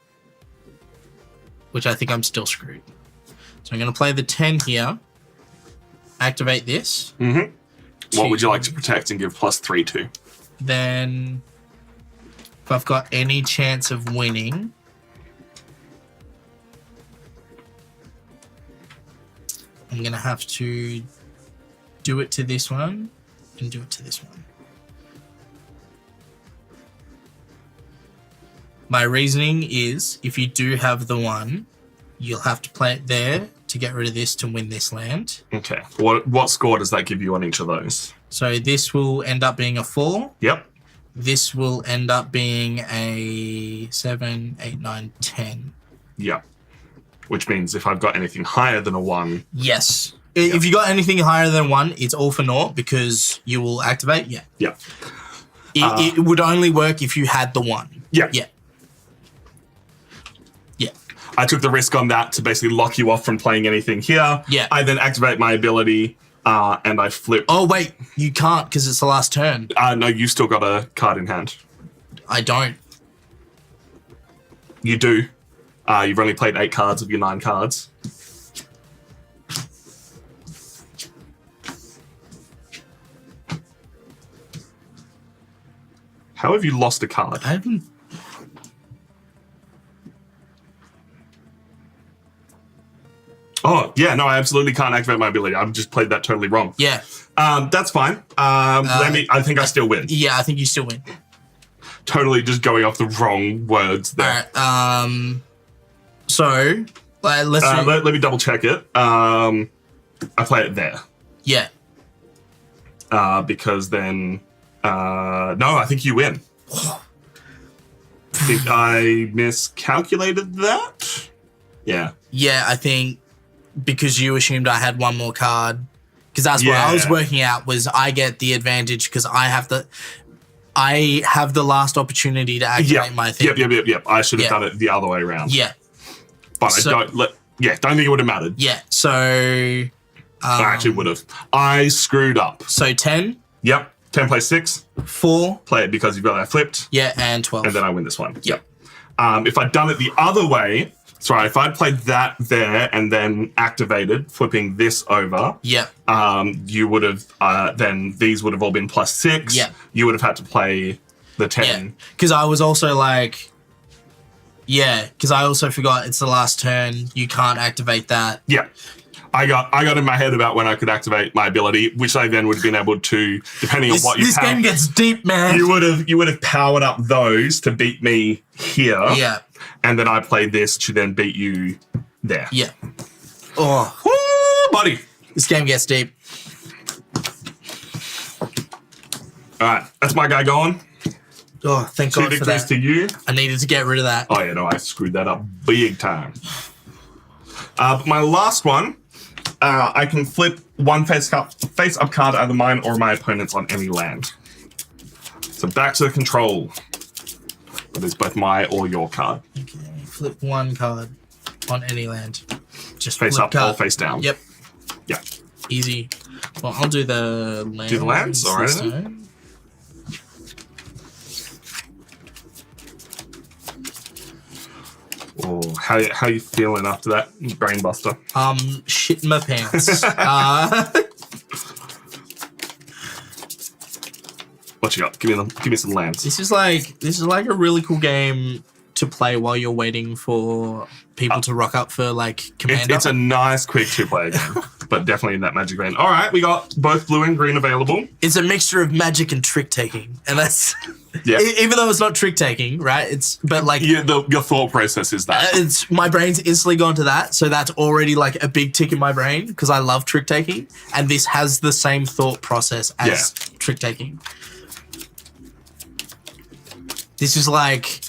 which I think I'm still screwed. So I'm going to play the 10 here, activate this. What would you like to protect and give +3 to? Then, if I've got any chance of winning, I'm going to have to do it to this one and do it to this one. My reasoning is, if you do have the 1, you'll have to play it there to get rid of this to win this land. Okay. What score does that give you on each of those? So this will end up being a 4. Yep. This will end up being a 7, 8, 9, 10. Yep. Which means if I've got anything higher than a 1... Yes. If you got anything higher than 1, it's all for naught because you will activate. Yeah. Yep. It would only work if you had the 1. Yeah. Yeah. Yeah. I took the risk on that to basically lock you off from playing anything here. Yeah. I then activate my ability and I flip. Oh, wait. You can't because it's the last turn. No, you still got a card in hand. I don't. You do. You've only played 8 cards of your 9 cards. How have you lost a card? I haven't. Oh, yeah, no, I absolutely can't activate my ability. I've just played that totally wrong. Yeah. That's fine. I think I still win. Yeah, I think you still win. Totally just going off the wrong words there. All right. So let's. Let me double check it. I play it there. Yeah. Because then, no, I think you win. Think I miscalculated that? Yeah. Yeah, I think because you assumed I had one more card. Because that's what I was working out was I get the advantage because I have the last opportunity to activate my thing. Yep. I should have done it the other way around. Yeah. But don't think it would have mattered. Yeah. So I actually would have. I screwed up. So 10. Yep. 10 plays 6. 4. Play it because you've got that flipped. Yeah, and 12. And then I win this one. Yep. If I'd done it the other way, sorry, if I'd played that there and then activated, flipping this over, you would have, then these would have all been plus 6. Yeah. You would have had to play the 10. Yeah. Because I was also like, because I also forgot it's the last turn. You can't activate that. Yeah. I got in my head about when I could activate my ability, which I then would have been able to, depending on what you This game gets deep, man. You would have powered up those to beat me here. Yeah. And then I played this to then beat you there. Yeah. Oh. Woo, buddy. This game gets deep. All right. That's my guy gone. Oh, thank 2 God for victories that. to you. I needed to get rid of that. Oh, yeah, no, I screwed that up big time. But my last one, I can flip one face-up card, either mine or my opponent's, on any land. So back to the control. But it's both my or your card. Okay, flip one card on any land. Just Face flip up card. or face down. Yep. Yeah. Easy. Well, I'll do the lands. Do the lands? All right. this time. Oh, how you feeling after that brain buster? Shitting my pants. What you got? Give me some lands. This is like a really cool game to play while you're waiting for people to rock up for like Commander. It's a nice, quick 2-player game, but definitely in that Magic vein. All right, we got both blue and green available. It's a mixture of magic and trick taking, and that's even though it's not trick taking, right? But like your thought process is that it's my brain's instantly gone to that, so that's already like a big tick in my brain because I love trick taking, and this has the same thought process as trick taking. This is like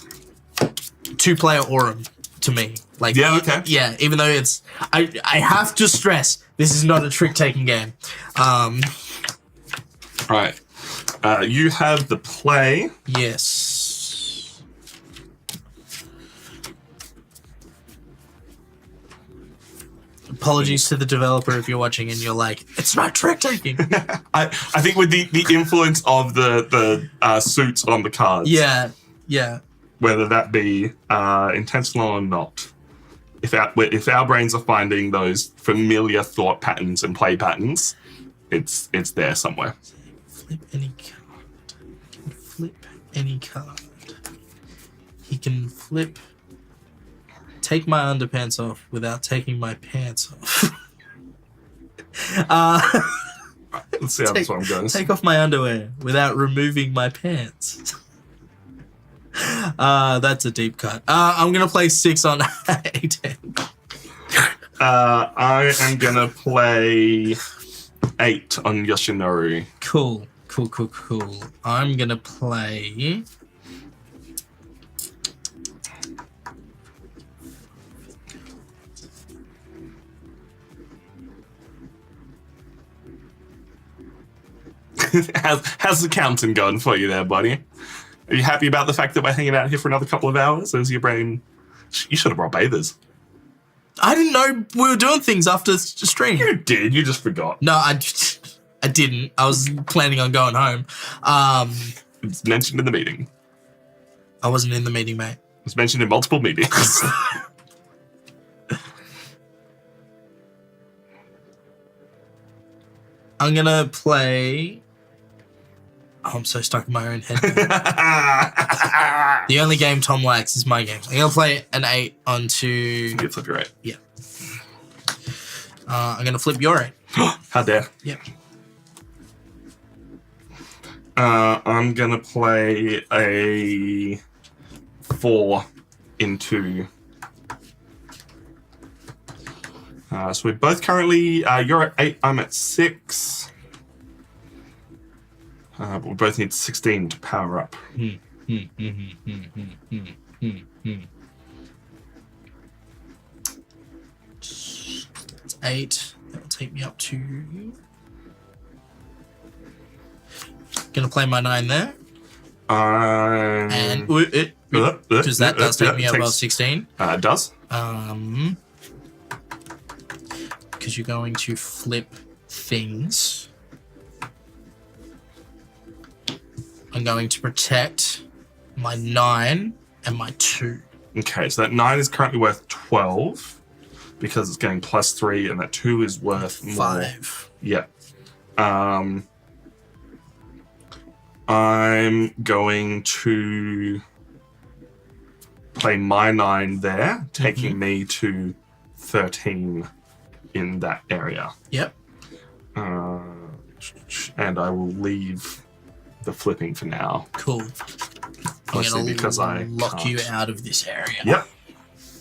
2-player Aurum to me. Like okay. Yeah, even though it's I have to stress this is not a trick-taking game. Right. You have the play. Yes. Apologies to the developer if you're watching and you're like, it's not trick-taking. I think with the influence of the suits on the cards. Yeah. Whether that be intentional or not. If our brains are finding those familiar thought patterns and play patterns, it's there somewhere. Flip any card. Flip any card. He can flip. Take my underpants off without taking my pants off. Let's see how this one goes. Take off my underwear without removing my pants. That's a deep cut. I'm gonna play 6 on A10. I am gonna play 8 on Yoshinori. Cool. I'm gonna play. How's the counting going for you there, buddy? Are you happy about the fact that we're hanging out here for another couple of hours? As your brain, you should have brought bathers. I didn't know we were doing things after stream. You did. You just forgot. No, I didn't. I was planning on going home. It's mentioned in the meeting. I wasn't in the meeting, mate. It was mentioned in multiple meetings. I'm gonna play. I'm so stuck in my own head. The only game Tom likes is my game. I'm going to play an 8 onto... You flip your 8. Yeah. I'm going to flip your 8. How dare. Yep. I'm going to play a 4 into... so we're both currently... you're at 8, I'm at 6. But we both need 16 to power up. It's 8. That'll take me up to... Gonna play my 9 there. And... Because that does take me above 16. It does. Because you're going to flip things. I'm going to protect my 9 and my 2. Okay, so that 9 is currently worth 12 because it's getting +3, and that 2 is worth more. 5. Yeah. I'm going to play my 9 there, taking me to 13 in that area. Yep. And I will leave the flipping for now. Cool. Mostly because I lock can't. you out of this area. Yep.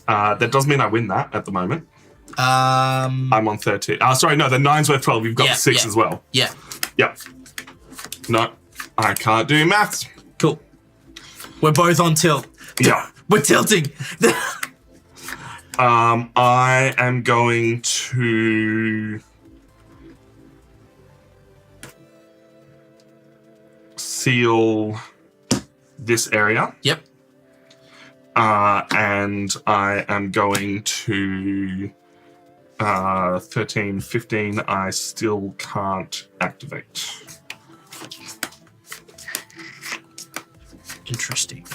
That does mean I win that at the moment. I'm on 13. Sorry, no, the 9's worth 12. You've got 6 as well. Yeah. Yep. No, I can't do maths. Cool. We're both on tilt. Yeah. We're tilting. I am going to seal this area. Yep. And I am going to 13, 15. I still can't activate. Interesting.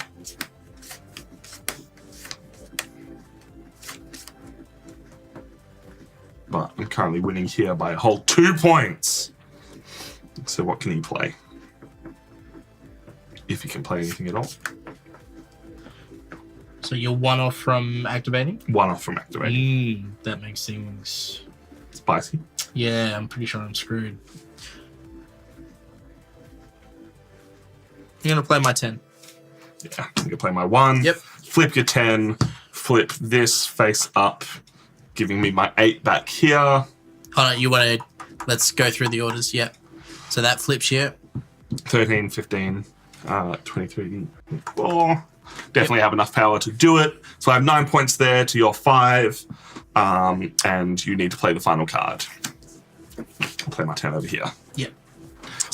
But I'm currently winning here by a whole 2 points. So what can he play? If he can play anything at all. So you're 1 off from activating? 1 off from activating. That makes things... Spicy. Yeah, I'm pretty sure I'm screwed. I'm going to play my 10. Yeah, I'm going to play my 1. Yep. Flip your 10. Flip this face up, giving me my 8 back here. Hold on, you want to... Let's go through the orders. Yep. So that flips here. 13, 15, 23, 24. Definitely have enough power to do it. So I have 9 points there to your 5. And you need to play the final card. I'll play my 10 over here. Yep.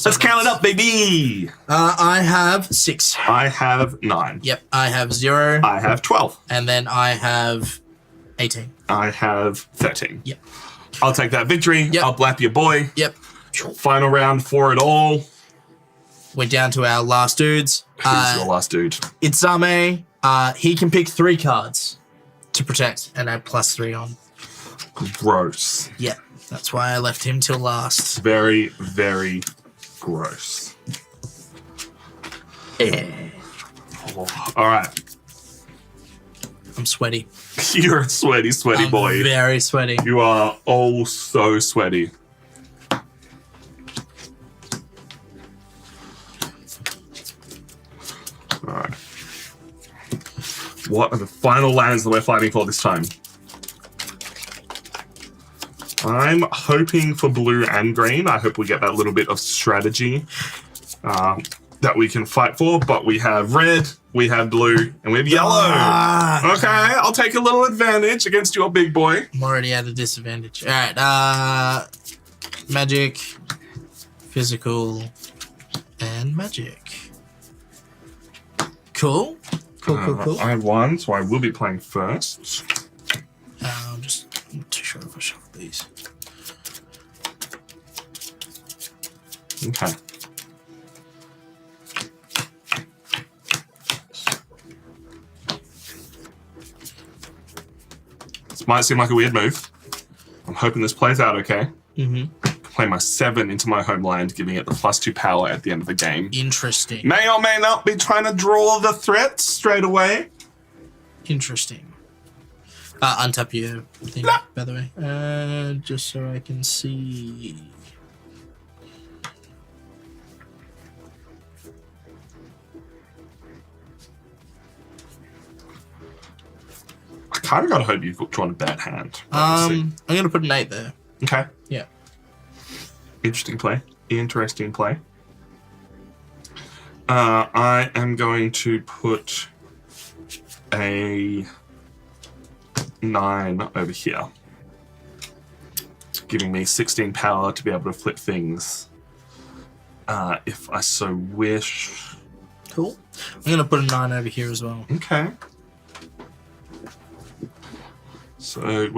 Let's count it up, baby! I have 6. I have 9. Yep. I have 0. I have 12. And then I have 18. I have 13. Yep. I'll take that victory. Yep. I'll blap your boy. Yep. Final round for it all. We're down to our last dudes. Who's your last dude? Itzame. He can pick 3 cards to protect and add +3 on. Gross. Yeah. That's why I left him till last. Very, very gross. Oh, all right. I'm sweaty. You're a sweaty, sweaty I'm boy. very sweaty. You are oh so sweaty. All right. What are the final lands that we're fighting for this time? I'm hoping for blue and green. I hope we get that little bit of strategy that we can fight for. But we have red, we have blue, and we have yellow. Okay, I'll take a little advantage against your big boy. I'm already at a disadvantage. All right. Magic, physical, and magic. Cool. Cool. I won, so I will be playing first. I'm not too sure if I shuffle these. Okay. This might seem like a weird move. I'm hoping this plays out okay. play my 7 into my homeland, giving it the +2 power at the end of the game. Interesting. May or may not be trying to draw the threats straight away. Interesting. Untap your thing, by the way. Just so I can see. I kind of got to hope you've drawn a bad hand. I'm going to put an 8 there. Okay. Yeah. Interesting play. Interesting play. I am going to put a 9 over here, giving me 16 power to be able to flip things if I so wish. Cool. I'm going to put a 9 over here as well. Okay. So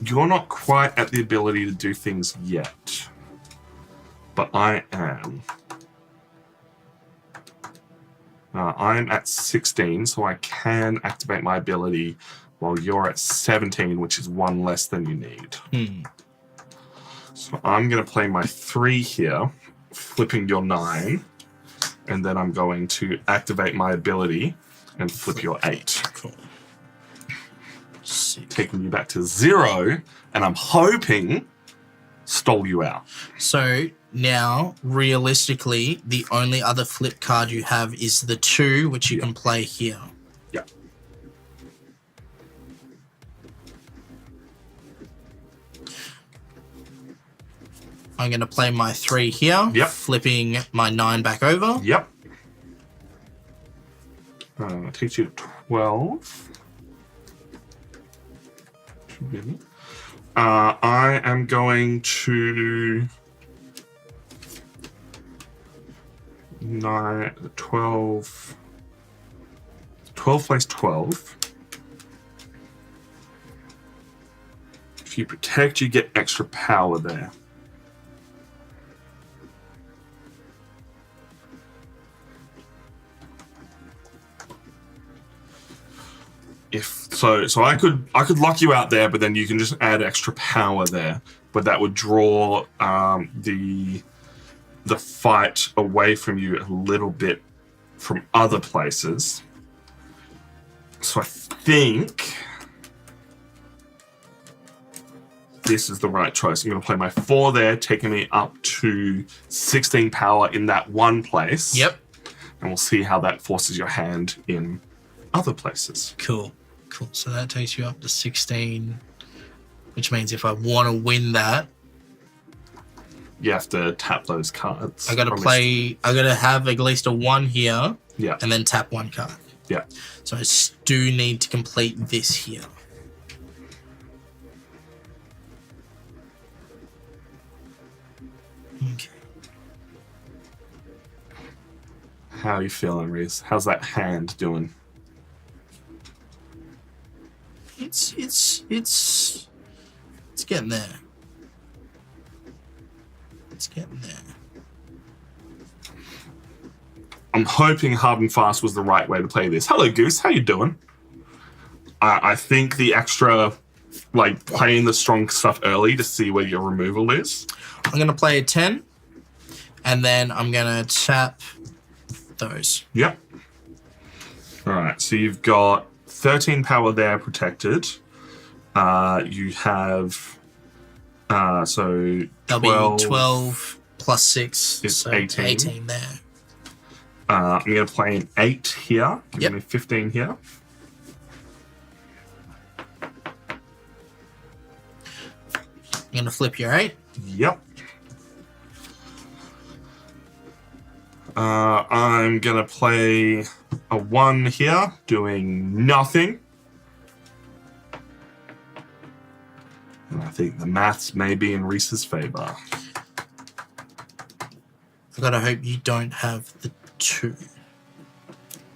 you're not quite at the ability to do things yet, but I am. I'm at 16, so I can activate my ability while you're at 17, which is 1 less than you need. So I'm going to play my 3 here, flipping your 9, and then I'm going to activate my ability and flip your 8. Cool. Taking you back to 0, and I'm hoping stole you out. So now, realistically, the only other flip card you have is the 2, which you can play here. Yeah. I'm going to play my 3 here, Yep. flipping my 9 back over. Yep. Takes you to 12. I am going to 12. 12 plays 12. If you protect, you get extra power there. So I could lock you out there, but then you can just add extra power there. But that would draw the fight away from you a little bit from other places. So I think this is the right choice. I'm going to play my 4 there, taking me up to 16 power in that one place. Yep. And we'll see how that forces your hand in other places. Cool. So that takes you up to 16, which means if I want to win that, you have to tap those cards. I got to have at least a 1 here. Yeah. And then tap 1 card. Yeah. So I do need to complete this here. Okay. How are you feeling, Reese? How's that hand doing? It's getting there. It's getting there. I'm hoping hard and fast was the right way to play this. Hello, Goose. How you doing? I think the extra, like, playing the strong stuff early to see where your removal is. I'm going to play a 10, and then I'm going to tap those. Yep. All right, so you've got 13 power there protected. You have, so 12. That'll be 12 plus 6, is so 18. 18 there. I'm going to play an 8 here, giving Yep. me 15 here. I'm going to flip your 8. Yep. I'm going to play a 1 here, doing nothing. And I think the maths may be in Reese's favor. I've got to hope you don't have the 2.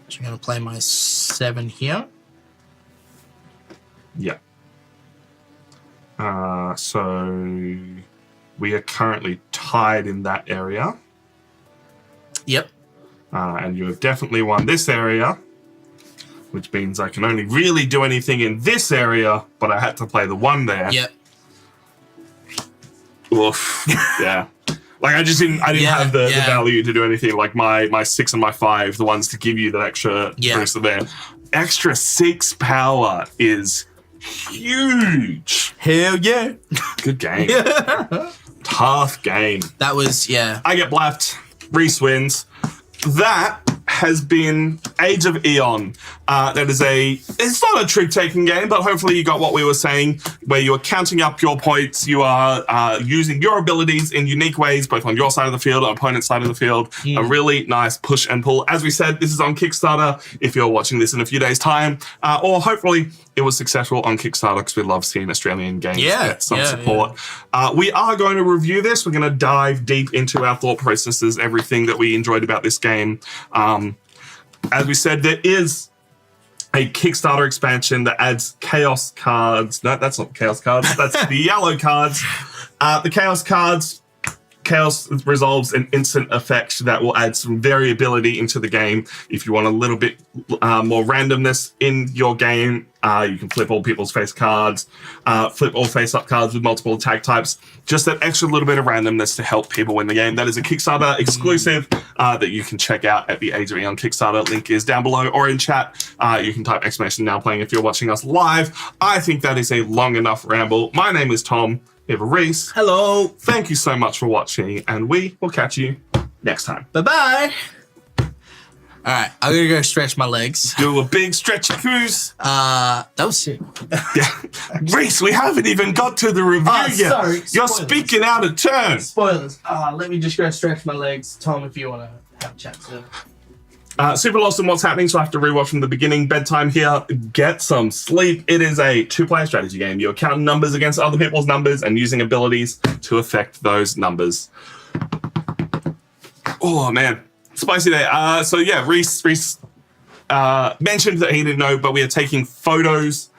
So I'm going to play my 7 here. Yeah. So we are currently tied in that area. Yep. And you have definitely won this area, which means I can only really do anything in this area, but I had to play the 1 there. Yep. Oof. Yeah. Like I didn't have the value to do anything. Like my 6 and my 5, the ones to give you that extra boost there. Extra 6 power is huge. Hell yeah. Good game. Tough game. That was, I get blapped. Reese wins. That has been Age of Eon. It's not a trick-taking game, but hopefully you got what we were saying, where you are counting up your points, you are using your abilities in unique ways, both on your side of the field and opponent's side of the field. A really nice push and pull. As we said, this is on Kickstarter, if you're watching this in a few days' time, or hopefully it was successful on Kickstarter, because we love seeing Australian games get some support. We are going to review this. We're going to dive deep into our thought processes, everything that we enjoyed about this game. As we said, there is a Kickstarter expansion that adds Chaos cards. No, that's not Chaos cards. That's the yellow cards. The Chaos cards, Chaos resolves an instant effect that will add some variability into the game. If you want a little bit more randomness in your game, you can flip all people's face cards, flip all face-up cards with multiple attack types. Just that extra little bit of randomness to help people win the game. That is a Kickstarter exclusive that you can check out at the Age of Eon Kickstarter. Link is down below or in chat. You can type !now playing if you're watching us live. I think that is a long enough ramble. My name is Tom. We have Reese. Hello. Thank you so much for watching, and we will catch you next time. Bye-bye. All right, I'm gonna go stretch my legs. Do a big stretchy cruise. That was sick. Reese, we haven't even got to the review yet. Sorry. You're Spoilers. speaking out of turn. Spoilers. Let me just go stretch my legs. Tom, if you want to have a chat to Super lost in what's happening, so I have to rewatch from the beginning. Bedtime here. Get some sleep. It is a 2-player strategy game. You're counting numbers against other people's numbers and using abilities to affect those numbers. Oh, man. Spicy day. Reese mentioned that he didn't know, but we are taking photos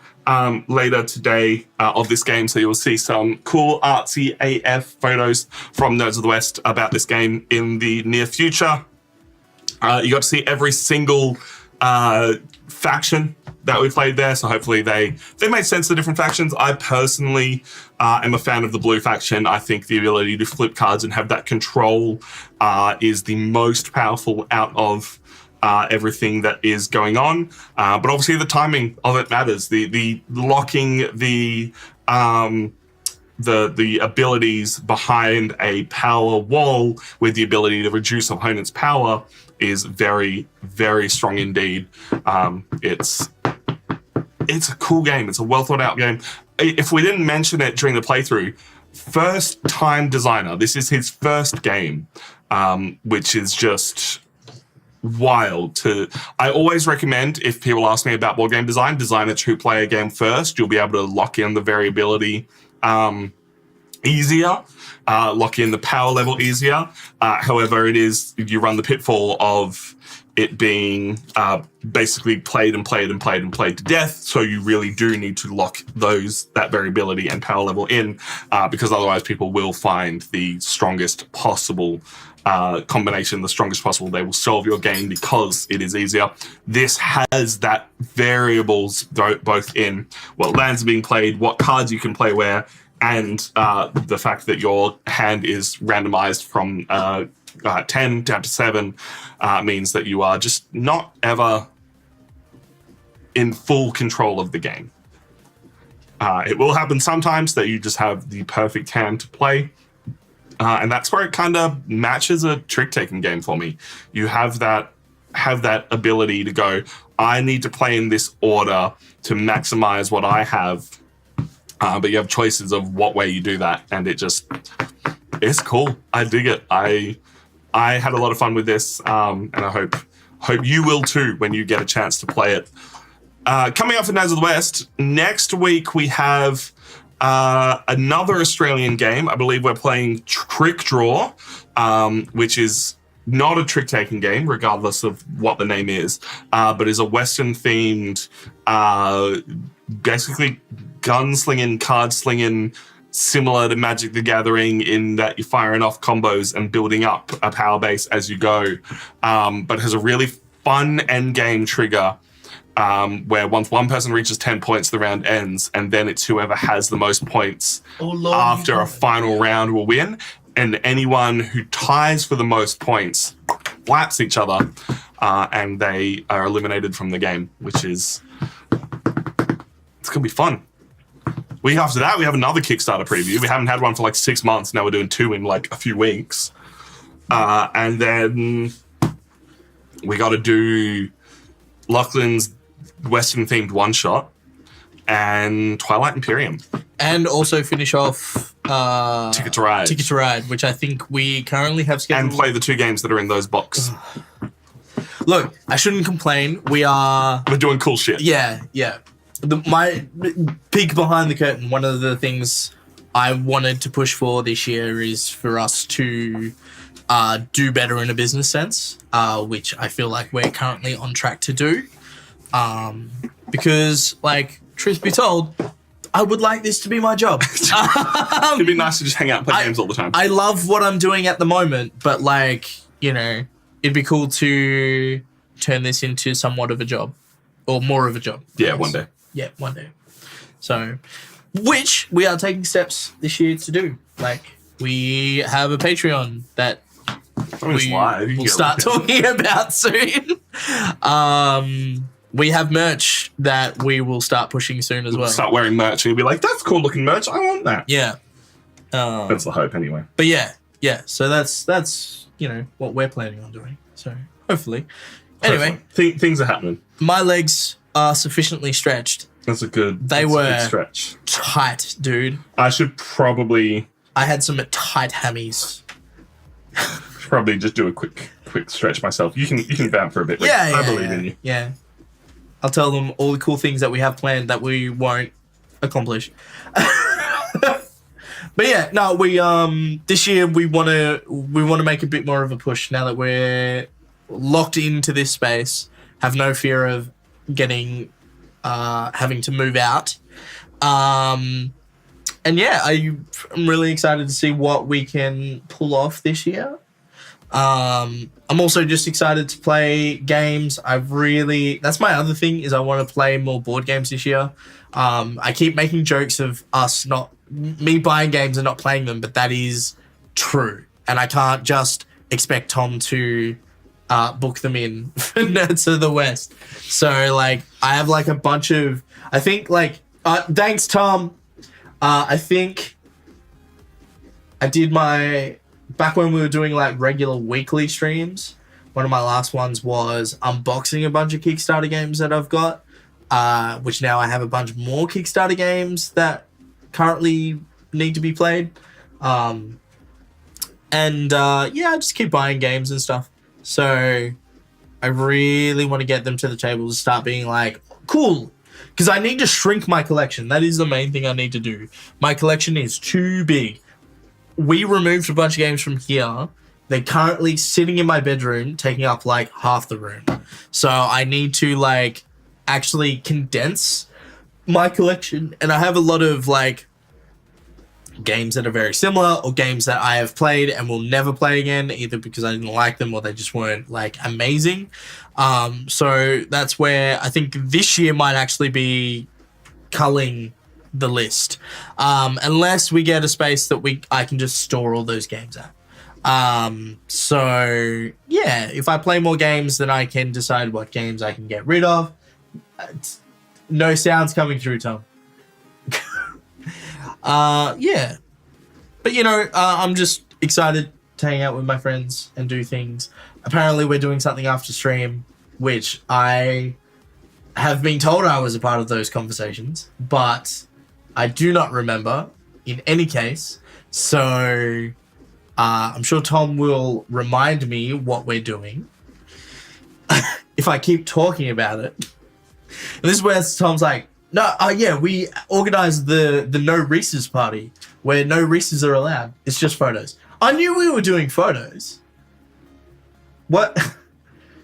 later today of this game, so you'll see some cool artsy AF photos from Nerds of the West about this game in the near future. You got to see every single faction that we played there, so hopefully they made sense of the different factions. I personally am a fan of the blue faction. I think the ability to flip cards and have that control is the most powerful out of everything that is going on. But obviously the timing of it matters. The locking the abilities behind a power wall with the ability to reduce opponent's power is very, very strong indeed. It's a cool game. It's a well thought out game. If we didn't mention it during the playthrough, first time designer. This is his first game, which is just wild. I always recommend, if people ask me about board game design a 2-player game first. You'll be able to lock in the variability easier, lock in the power level easier. However, you run the pitfall of it being basically played to death. So you really do need to lock that variability and power level in, because otherwise people will find the strongest possible combination, the strongest possible. They will solve your game because it is easier. This has that variables both in what lands are being played, what cards you can play where, and the fact that your hand is randomized from 10 down to 7 means that you are just not ever in full control of the game. It will happen sometimes that you just have the perfect hand to play, and that's where it kind of matches a trick-taking game for me. You have that ability to go, I need to play in this order to maximize what I have, but you have choices of what way you do that, and it's cool. I dig it. I had a lot of fun with this, and I hope you will too when you get a chance to play it. Coming up for Nerds of the West, next week we have another Australian game. I believe we're playing Trick Draw, which is not a trick-taking game, regardless of what the name is, but is a Western-themed, basically gunslinging, card-slinging, similar to Magic the Gathering in that you're firing off combos and building up a power base as you go, but has a really fun end game trigger where once one person reaches 10 points, the round ends, and then it's whoever has the most points after a final round will win. And anyone who ties for the most points laps each other, and they are eliminated from the game, which is... It's going to be fun. Week after that, we have another Kickstarter preview. We haven't had one for like 6 months. Now we're doing 2 in like a few weeks. And then we got to do Lachlan's Western-themed one-shot and Twilight Imperium. And also finish off Ticket to Ride. Ticket to Ride, which I think we currently have scheduled. And play the 2 games that are in those boxes. Look, I shouldn't complain. We're doing cool shit. Yeah. My peek behind the curtain, one of the things I wanted to push for this year is for us to do better in a business sense, which I feel like we're currently on track to do. Because, like, truth be told, I would like this to be my job. It'd be nice to just hang out and play games all the time. I love what I'm doing at the moment, but, like, you know, it'd be cool to turn this into somewhat of a job. Or more of a job. Yeah, one day. Yeah, one day. So, which we are taking steps this year to do. Like, we have a Patreon that we'll start talking about soon. We have merch that we will start pushing soon as well. Start wearing merch and you'll be like, that's cool looking merch. I want that. Yeah. That's the hope anyway. But yeah. So that's you know what we're planning on doing. So hopefully. Anyway, things are happening. My legs are sufficiently stretched. That's a good stretch. Tight, dude. I had some tight hammies. Probably just do a quick stretch myself. You can vamp for a bit. I believe in you. Yeah. I'll tell them all the cool things that we have planned that we won't accomplish. But yeah, no, we this year we want to make a bit more of a push now that we're locked into this space. Have no fear of getting having to move out. And yeah, I'm really excited to see what we can pull off this year. I'm also just excited to play games. That's my other thing is I want to play more board games this year. I keep making jokes of me buying games and not playing them, but that is true. And I can't just expect Tom to book them in for Nerds of the West. So like I have like a bunch of, I think like, thanks Tom. I think I did back when we were doing like regular weekly streams, one of my last ones was unboxing a bunch of Kickstarter games that I've got, which now I have a bunch more Kickstarter games that currently need to be played. I just keep buying games and stuff. So I really want to get them to the table to start being like, cool. Because I need to shrink my collection. That is the main thing I need to do. My collection is too big. We removed a bunch of games from here. They're currently sitting in my bedroom, taking up like half the room. So I need to like actually condense my collection. And I have a lot of like games that are very similar or games that I have played and will never play again, either because I didn't like them or they just weren't like amazing. So that's where I think this year might actually be culling the list. Unless we get a space that I can just store all those games at. So yeah, if I play more games, then I can decide what games I can get rid of. No sounds coming through, Tom. Yeah. But you know, I'm just excited to hang out with my friends and do things. Apparently we're doing something after stream, which I have been told I was a part of those conversations, but I do not remember in any case. So I'm sure Tom will remind me what we're doing if I keep talking about it. And this is where Tom's like, no, yeah, we organized the no Reese's party where no Reese's are allowed. It's just photos. I knew we were doing photos. What?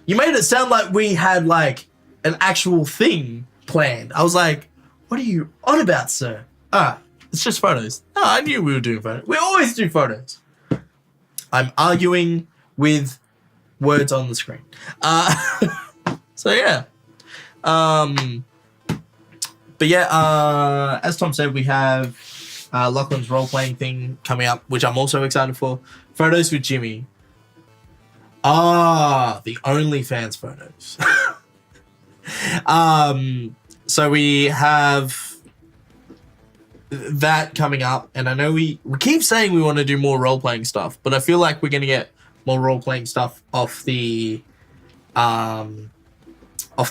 You made it sound like we had like an actual thing planned. I was like, what are you on about, sir? It's just photos. No, I knew we were doing photos. We always do photos. I'm arguing with words on the screen. So yeah. But yeah, as Tom said, we have Lachlan's role-playing thing coming up, which I'm also excited for. Photos with Jimmy. The OnlyFans photos. So we have that coming up, and I know we keep saying we want to do more role-playing stuff, but I feel like we're going to get more role-playing stuff off the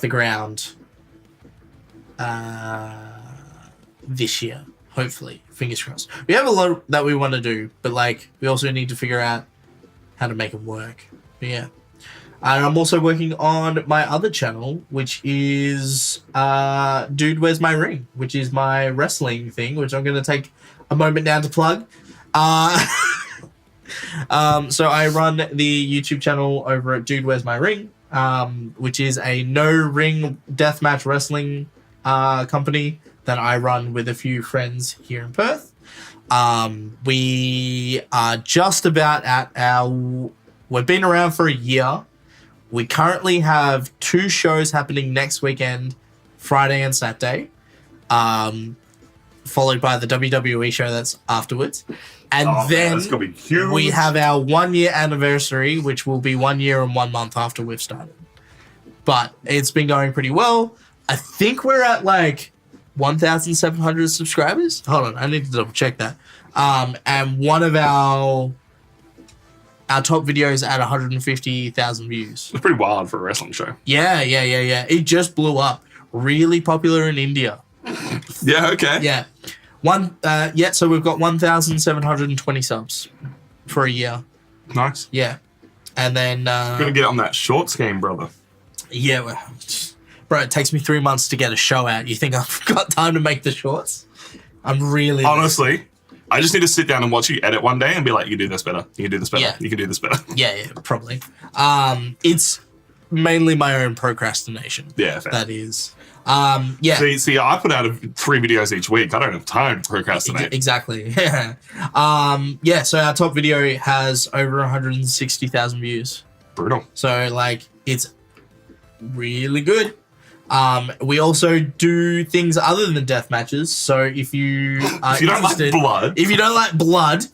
ground this year, hopefully. Fingers crossed. We have a lot that we want to do, but like we also need to figure out how to make it work. But yeah. And I'm also working on my other channel, which is Dude Where's My Ring, which is my wrestling thing, which I'm going to take a moment now to plug. So I run the YouTube channel over at Dude Where's My Ring, which is a no-ring deathmatch wrestling company that I run with a few friends here in Perth. We are just about at we've been around for a year. We currently have 2 shows happening next weekend, Friday and Saturday, followed by the WWE show that's afterwards. And then that's gonna be huge. We have our 1-year anniversary, which will be 1 year and 1 month after we've started. But it's been going pretty well. I think we're at like 1,700 subscribers. Hold on, I need to double check that. And one of our top videos at 150,000 views. It's pretty wild for a wrestling show. Yeah. It just blew up. Really popular in India. Yeah, okay. Yeah. So we've got 1,720 subs for a year. Nice. Yeah. And then Gonna get on that shorts game, brother. yeah, bro, it takes me 3 months to get a show out. You think I've got time to make the shorts? I'm really Honestly, I just need to sit down and watch you edit one day and be like, you can do this better. You can do this better. Yeah. You can do this better. Yeah, probably. It's mainly my own procrastination. Yeah, fair. That is. Yeah. See, I put out 3 videos each week. I don't have time to procrastinate. Exactly. Yeah. So our top video has over 160,000 views. Brutal. So like it's really good. We also do things other than death matches. So if you are If you don't like blood. if you don't like blood,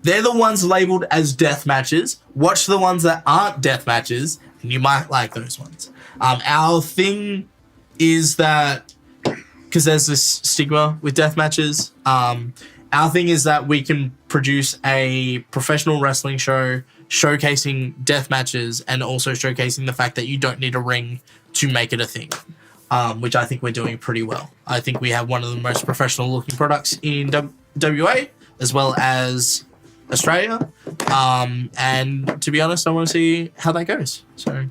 they're the ones labeled as death matches. Watch the ones that aren't death matches, and you might like those ones. Our thing is that because there's this stigma with death matches. Our thing is that we can produce a professional wrestling show showcasing death matches and also showcasing the fact that you don't need a ring to make it a thing, which I think we're doing pretty well. I think we have one of the most professional looking products in WA as well as Australia. And to be honest, I want to see how that goes. So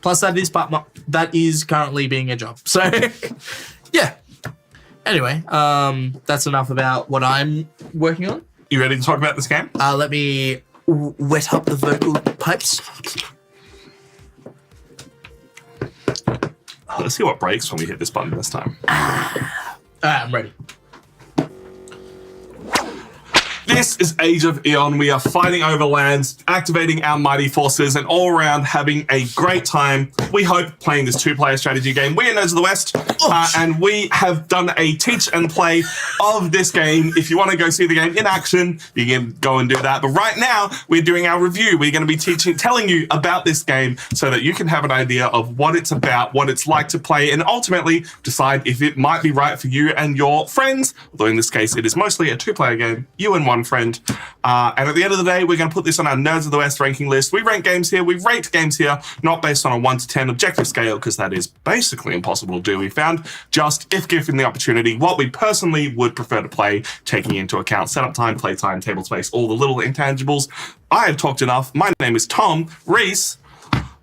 plus that is currently being a job. So yeah. Anyway, that's enough about what I'm working on. You ready to talk about this game? Let me wet up the vocal pipes. Let's see what breaks when we hit this button this time. Alright, I'm ready. This is Age of Eon. We are fighting over lands, activating our mighty forces, and all around having a great time. We hope playing this 2-player strategy game. We are Nerds of the West, and we have done a teach and play of this game. If you want to go see the game in action, you can go and do that. But right now, we're doing our review. We're going to be telling you about this game so that you can have an idea of what it's about, what it's like to play, and ultimately decide if it might be right for you and your friends. Although in this case, it is mostly a 2-player game. You and one friend. And at the end of the day, we're going to put this on our Nerds of the West ranking list. We rank games here, we rate games here, not based on a 1 to 10 objective scale, because that is basically impossible to do. We found just, if given the opportunity, what we personally would prefer to play, taking into account setup time, play time, table space, all the little intangibles. I have talked enough. My name is Tom. Reese,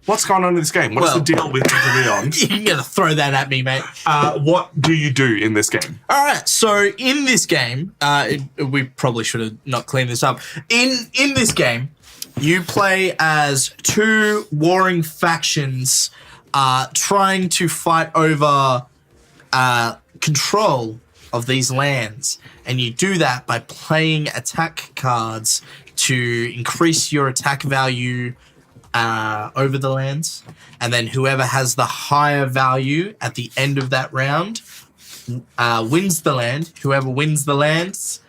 what's going on in this game? What's the deal with Age of Eon? You're going to throw that at me, mate. What do you do in this game? All right, so in this game, we probably should have not cleaned this up. In this game, you play as 2 warring factions trying to fight over control of these lands. And you do that by playing attack cards to increase your attack value over the lands, and then whoever has the higher value at the end of that round wins the land. Whoever wins the lands,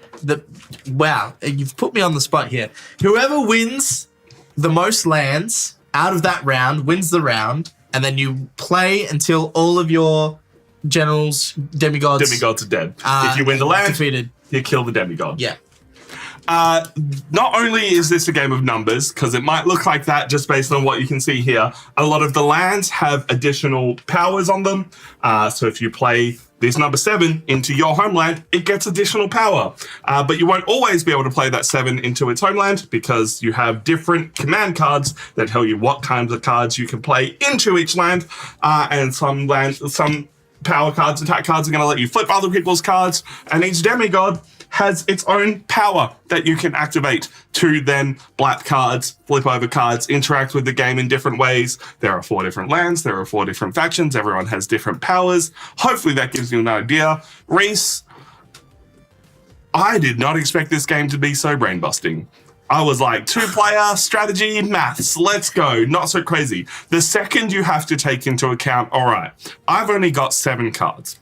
wow, you've put me on the spot here. Whoever wins the most lands out of that round wins the round, and then you play until all of your generals, demigods Demigods are dead. If you win the land, defeated. you kill the demigod. Yeah. Not only is this a game of numbers, because it might look like that just based on what you can see here, a lot of the lands have additional powers on them. So if you play this number 7 into your homeland, it gets additional power. But you won't always be able to play that 7 into its homeland because you have different command cards that tell you what kinds of cards you can play into each land. And some power cards, attack cards are going to let you flip other people's cards, and each demigod has its own power that you can activate to then blap cards, flip over cards, interact with the game in different ways. There are 4 different lands, there are 4 different factions, everyone has different powers. Hopefully that gives you an idea. Reese, I did not expect this game to be so brain-busting. I was like, 2-player, strategy, maths, let's go. Not so crazy. The second you have to take into account, all right, I've only got 7 cards,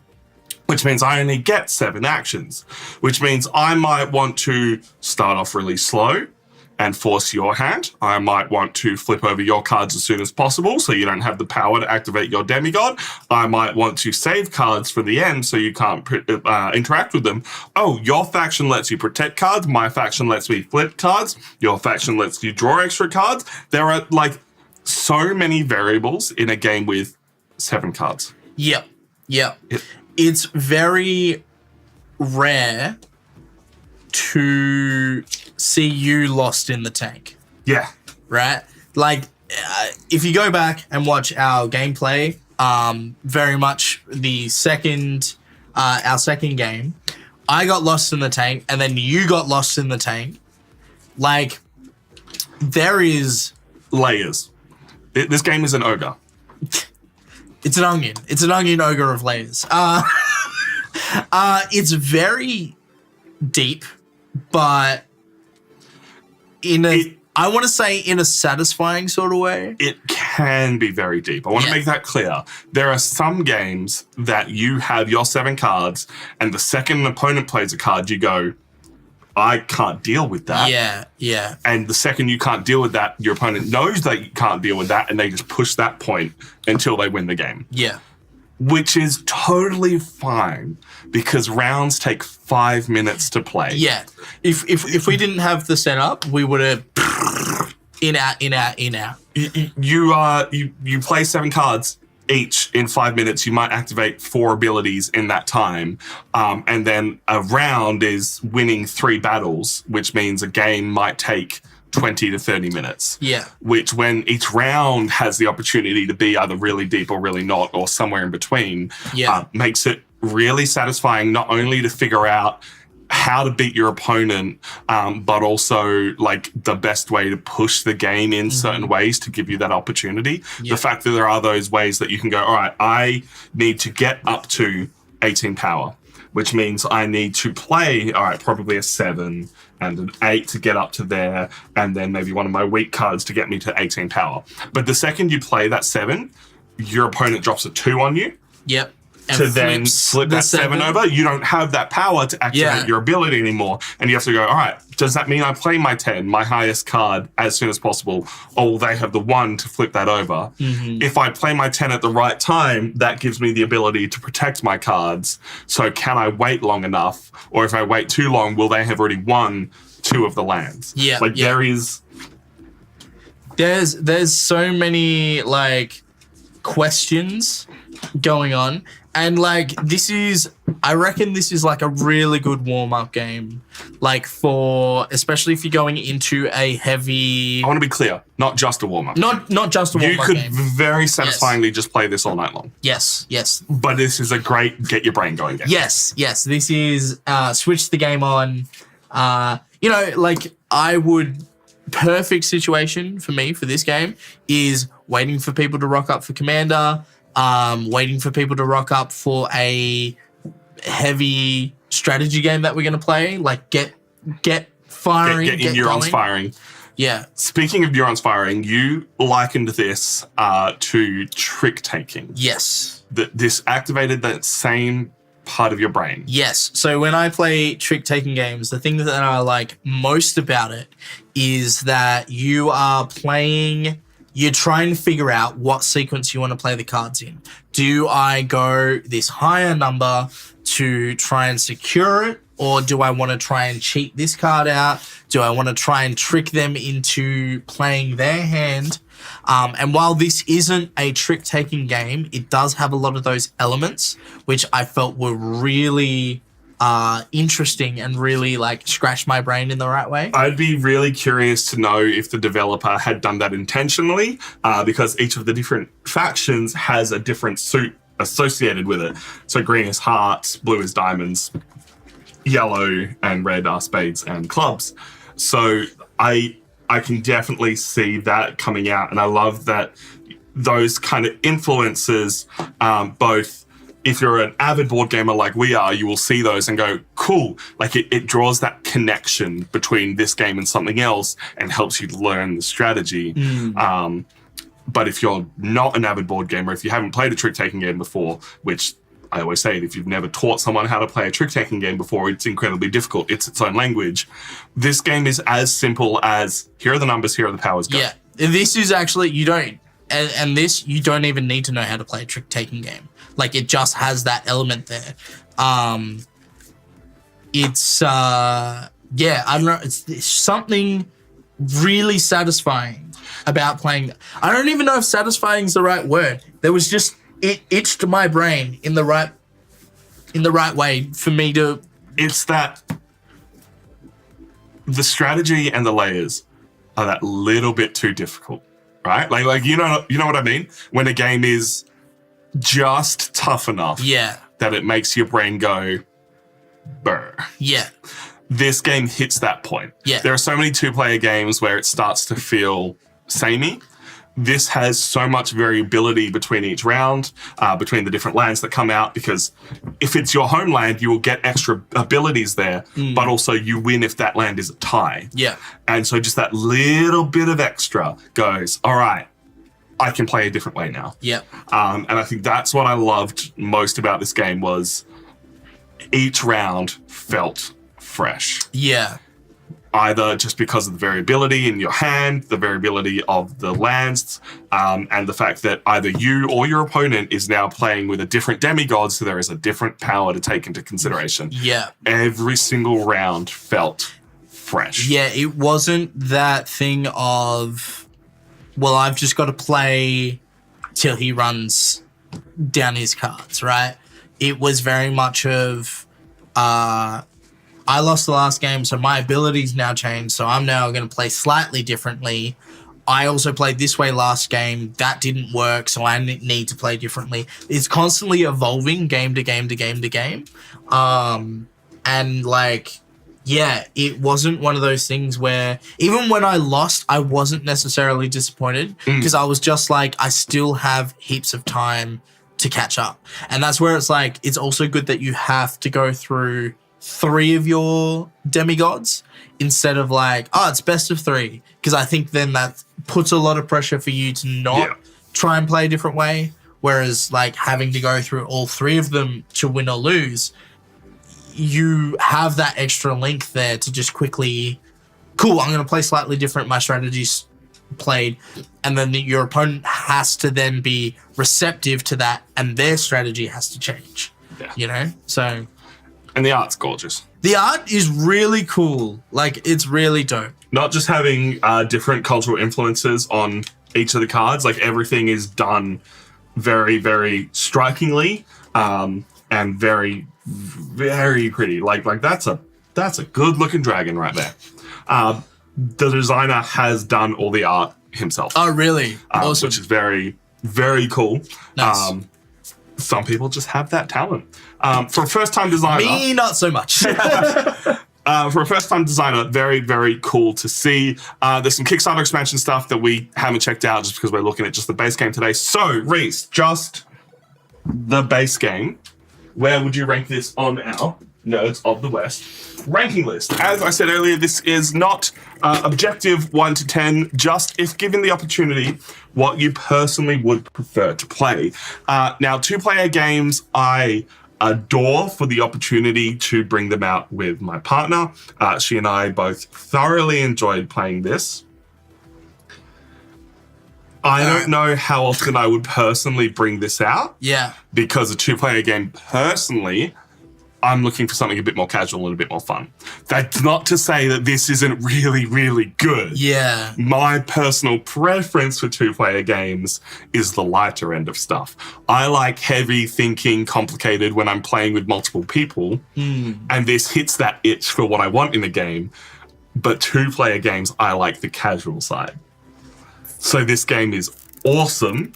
which means I only get 7 actions, which means I might want to start off really slow and force your hand. I might want to flip over your cards as soon as possible so you don't have the power to activate your demigod. I might want to save cards for the end so you can't interact with them. Oh, your faction lets you protect cards. My faction lets me flip cards. Your faction lets you draw extra cards. There are like so many variables in a game with 7 cards. Yep. It's very rare to see you lost in the tank. Yeah. Right? Like, if you go back and watch our gameplay, very much our second game, I got lost in the tank, and then you got lost in the tank. Like, there is layers. This game is an ogre. It's an onion. It's an onion ogre of layers. It's very deep, but I want to say in a satisfying sort of way. It can be very deep. I want to make that clear. There are some games that you have your 7 cards, and the second an opponent plays a card, you go, I can't deal with that. Yeah. And the second you can't deal with that, your opponent knows that you can't deal with that, and they just push that point until they win the game. Yeah. Which is totally fine because rounds take 5 minutes to play. Yeah. If we didn't have the setup, we would have in out. You play 7 cards each in 5 minutes. You might activate 4 abilities in that time. And then a round is winning 3 battles, which means a game might take 20 to 30 minutes. Yeah. Which, when each round has the opportunity to be either really deep or really not, or somewhere in between, makes it really satisfying, not only to figure out how to beat your opponent, but also like the best way to push the game in certain ways to give you that opportunity. The fact that there are those ways that you can go, all right, I need to get up to 18 power, which means I need to play, all right, probably a 7 and an 8 to get up to there, and then maybe one of my weak cards to get me to 18 power. But the second you play that 7, your opponent drops a 2 on you. Yep. To then flip that 7 over. You don't have that power to activate your ability anymore. And you have to go, all right, does that mean I play my 10, my highest card, as soon as possible, or will they have the 1 to flip that over? If I play my 10 at the right time, that gives me the ability to protect my cards. So can I wait long enough? Or if I wait too long, will they have already won 2 of the lands? There's so many like questions going on, and like I reckon this is like a really good warm-up game, like for especially if you're going into a heavy. I want to be clear, not just a warm-up. Not just a warm-up game. You could very satisfyingly just play this all night long. Yes. But this is a great get your brain going game. Yes. This is switch the game on. Like perfect situation for me for this game is waiting for people to rock up for Commander. Waiting for people to rock up for a heavy strategy game that we're going to play. Like get firing. Get your neurons firing. Yeah. Speaking of neurons firing, you likened this to trick taking. Yes. This activated that same part of your brain. Yes. So when I play trick-taking games, the thing that I like most about it is that you are playing, you're trying to figure out what sequence you want to play the cards in. Do I go this higher number to try and secure it? Or do I want to try and cheat this card out? Do I want to try and trick them into playing their hand? And while this isn't a trick-taking game, it does have a lot of those elements, which I felt were really interesting and really like scratched my brain in the right way. I'd be really curious to know if the developer had done that intentionally, because each of the different factions has a different suit associated with it. So green is hearts, blue is diamonds, yellow and red are spades and clubs. So I can definitely see that coming out. And I love that those kind of influences, both if you're an avid board gamer like we are, you will see those and go, cool. Like it draws that connection between this game and something else and helps you learn the strategy. But if you're not an avid board gamer, if you haven't played a trick-taking game before, which I always say, if you've never taught someone how to play a trick-taking game before, it's incredibly difficult. It's its own language. This game is as simple as, here are the numbers, here are the powers, go. Yeah, this is actually, you don't even need to know how to play a trick-taking game. Like, it just has that element there. It's, I don't know, it's something really satisfying about playing. I don't even know if satisfying is the right word. There was just, it itched my brain in the right way for me to. It's that the strategy and the layers are that little bit too difficult, right? Like you know what I mean? When a game is just tough enough, that it makes your brain go, burr. Yeah. This game hits that point. Yeah. There are so many two-player games where it starts to feel samey. This has so much variability between each round, between the different lands that come out, because if it's your home land, you will get extra abilities there, but also you win if that land is a tie. Yeah. And so just that little bit of extra goes, all right, I can play a different way now. Yeah. And I think that's what I loved most about this game was each round felt fresh. Yeah. Either just because of the variability in your hand, the variability of the lands, and the fact that either you or your opponent is now playing with a different demigod, so there is a different power to take into consideration. Yeah. Every single round felt fresh. Yeah, it wasn't that thing of, well, I've just got to play till he runs down his cards, right? It was very much of, I lost the last game, so my abilities now changed, so I'm now going to play slightly differently. I also played this way last game. That didn't work, so I need to play differently. It's constantly evolving game to game to game to game. And, like, yeah, it wasn't one of those things where, even when I lost, I wasn't necessarily disappointed, because I was just like, I still have heaps of time to catch up. And that's where it's like, it's also good that you have to go through 3 of your demigods instead of like, oh, it's best of 3. Because I think then that puts a lot of pressure for you to not try and play a different way. Whereas like having to go through all 3 of them to win or lose, you have that extra link there to just quickly, cool, I'm going to play slightly different. My strategy's played. And then your opponent has to then be receptive to that and their strategy has to change, you know? So... And the art's gorgeous. The art is really cool. Like, it's really dope. Not just having different cultural influences on each of the cards, like everything is done very, very strikingly and very, very pretty. Like that's a good looking dragon right there. The designer has done all the art himself. Oh, really? Awesome. Which is very, very cool. Nice. Some people just have that talent. For a first-time designer... Me, not so much. For a first-time designer, very, very cool to see. There's some Kickstarter expansion stuff that we haven't checked out just because we're looking at just the base game today. So, Reese, just the base game. Where would you rank this on our Nerds of the West ranking list. As I said earlier, this is not objective 1 to 10, just if given the opportunity, what you personally would prefer to play. Now, two-player games, I adore for the opportunity to bring them out with my partner. She and I both thoroughly enjoyed playing this. I don't know how often I would personally bring this out. Yeah. Because a two-player game, personally, I'm looking for something a bit more casual and a bit more fun. That's not to say that this isn't really, really good. Yeah. My personal preference for two-player games is the lighter end of stuff. I like heavy thinking, complicated when I'm playing with multiple people, and this hits that itch for what I want in a game. But two-player games, I like the casual side. So this game is awesome,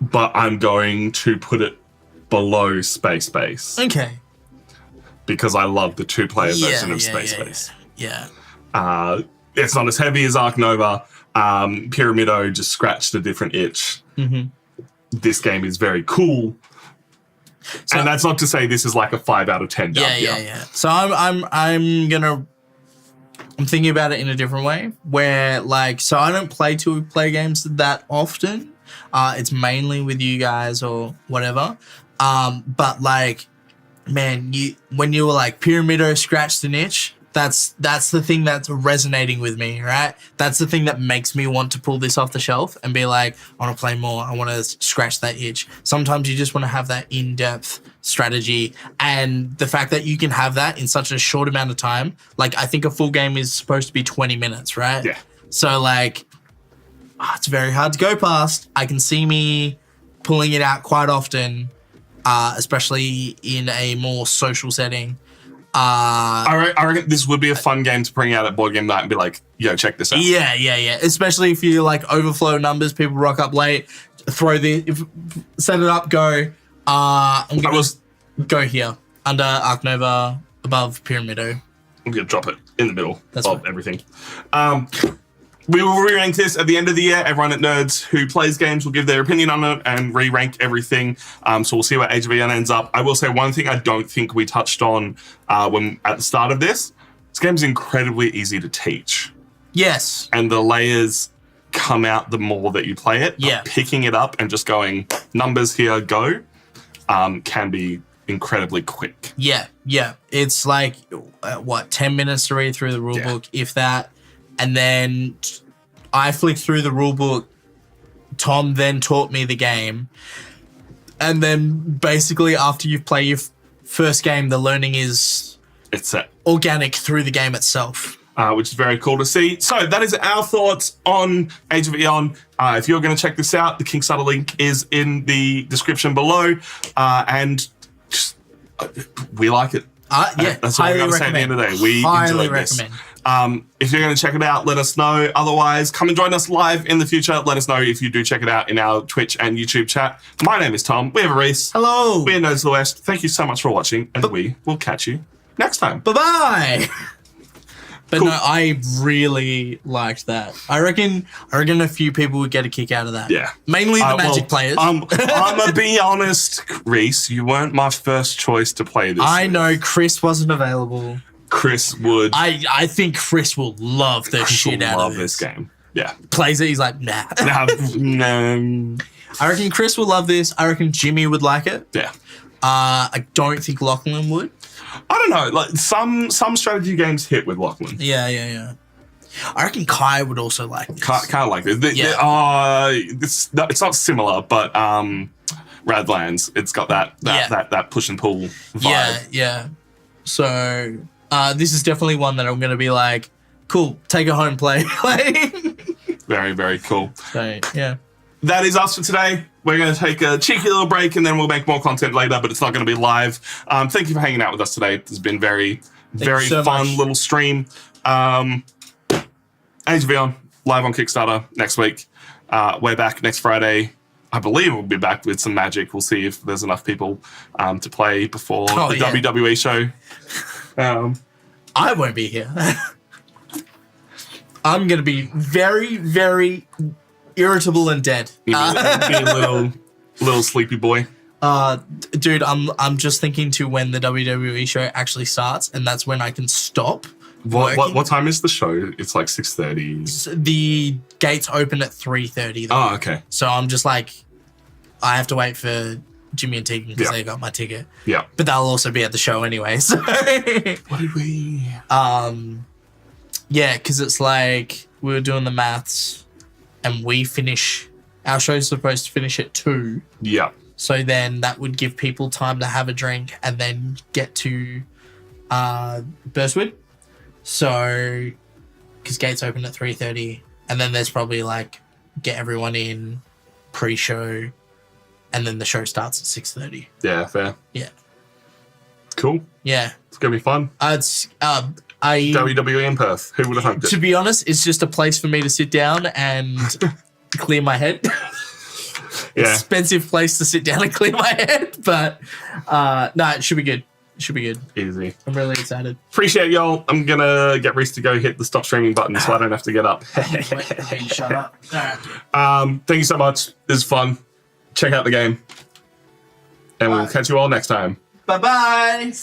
but I'm going to put it below Space Base. Okay. Because I love the two-player version of Space Base. Yeah. It's not as heavy as Ark Nova. Pyramido just scratched a different itch. This game is very cool. So, and that's not to say this is like a 5 out of 10 down here. Yeah. So I'm thinking about it in a different way where so I don't play two-player games that often. It's mainly with you guys or whatever. But man, when you were like Pyramido scratched an itch, that's the thing that's resonating with me, right? That's the thing that makes me want to pull this off the shelf and be like, I want to play more. I want to scratch that itch. Sometimes you just want to have that in-depth strategy, and the fact that you can have that in such a short amount of time. I think a full game is supposed to be 20 minutes, right? Yeah. So it's very hard to go past. I can see me pulling it out quite often, especially in a more social setting. I reckon this would be a fun game to bring out at Board Game Night and be like, yo, check this out. Yeah. Especially if you overflow numbers, people rock up late, set it up, go. I'm going to go here under Ark Nova, above Pyramido. I'm going to drop it in the middle of everything. We will re-rank this at the end of the year. Everyone at Nerds who plays games will give their opinion on it and re-rank everything. So we'll see where Age of Eon ends up. I will say one thing I don't think we touched on when at the start of this. This game's incredibly easy to teach. Yes. And the layers come out the more that you play it. Yeah. Picking it up and just going, numbers here, go, can be incredibly quick. Yeah. It's 10 minutes to read through the rulebook, if that. And then I flicked through the rulebook. Tom then taught me the game. And then basically after you play your first game, the learning is organic through the game itself. Which is very cool to see. So that is our thoughts on Age of Eon. If you're going to check this out, the Kickstarter link is in the description below. And just, we like it. That's all I got to say at the end of the day. We highly recommend. If you're going to check it out, let us know. Otherwise, come and join us live in the future. Let us know if you do check it out in our Twitch and YouTube chat. My name is Tom. We have Reese. Hello. We're Nerds of the West. Thank you so much for watching, and we will catch you next time. Bye-bye. But cool. No, I really liked that. I reckon a few people would get a kick out of that. Yeah. Mainly the Magic players. I'm going to be honest, Reese. You weren't my first choice to play this. I know. Chris wasn't available. Chris would. I think Chris will love the shit out of this game. Yeah. Plays it, he's like, nah. No. I reckon Chris will love this. I reckon Jimmy would like it. Yeah. I don't think Lachlan would. I don't know. Some strategy games hit with Lachlan. Yeah. I reckon Kai would also like this. Kai like this. It's not similar, but Radlands, it's got that push and pull vibe. Yeah. So this is definitely one that I'm going to be like, cool, take it home, play. Very, very cool. So, yeah. That is us for today. We're going to take a cheeky little break and then we'll make more content later, but it's not going to be live. Thank you for hanging out with us today. It's been very fun little stream. Age of Eon, live on Kickstarter next week. We're back next Friday. I believe we'll be back with some Magic. We'll see if there's enough people to play before the WWE show. I won't be here. I'm going to be very, very irritable and dead. Be a little sleepy boy. Dude, I'm just thinking to when the WWE show actually starts, and that's when I can stop. What time is the show? It's like 6:30. The gates open at 3:30. Oh, okay. So I'm just like, I have to wait for Jimmy and Tegan because they got my ticket. Yeah. But they'll also be at the show anyway. So What did we? yeah, because it's like we were doing the maths, and our show's supposed to finish at 2. Yeah. So then that would give people time to have a drink and then get to Burswood. So, because gates open at 3:30, and then there's probably like get everyone in pre-show, and then the show starts at 6:30. Yeah, fair. Yeah. Cool. Yeah. It's gonna be fun. WWE in Perth. Who would have hoped it? To be honest, it's just a place for me to sit down and clear my head. Yeah. Expensive place to sit down and clear my head, but no, it should be good. It should be good. Easy. I'm really excited. Appreciate y'all. I'm gonna get Reese to go hit the stop streaming button so I don't have to get up. Wait, shut up. All right. Thank you so much. This is fun. Check out the game. And we'll catch you all next time. Bye-bye. See ya.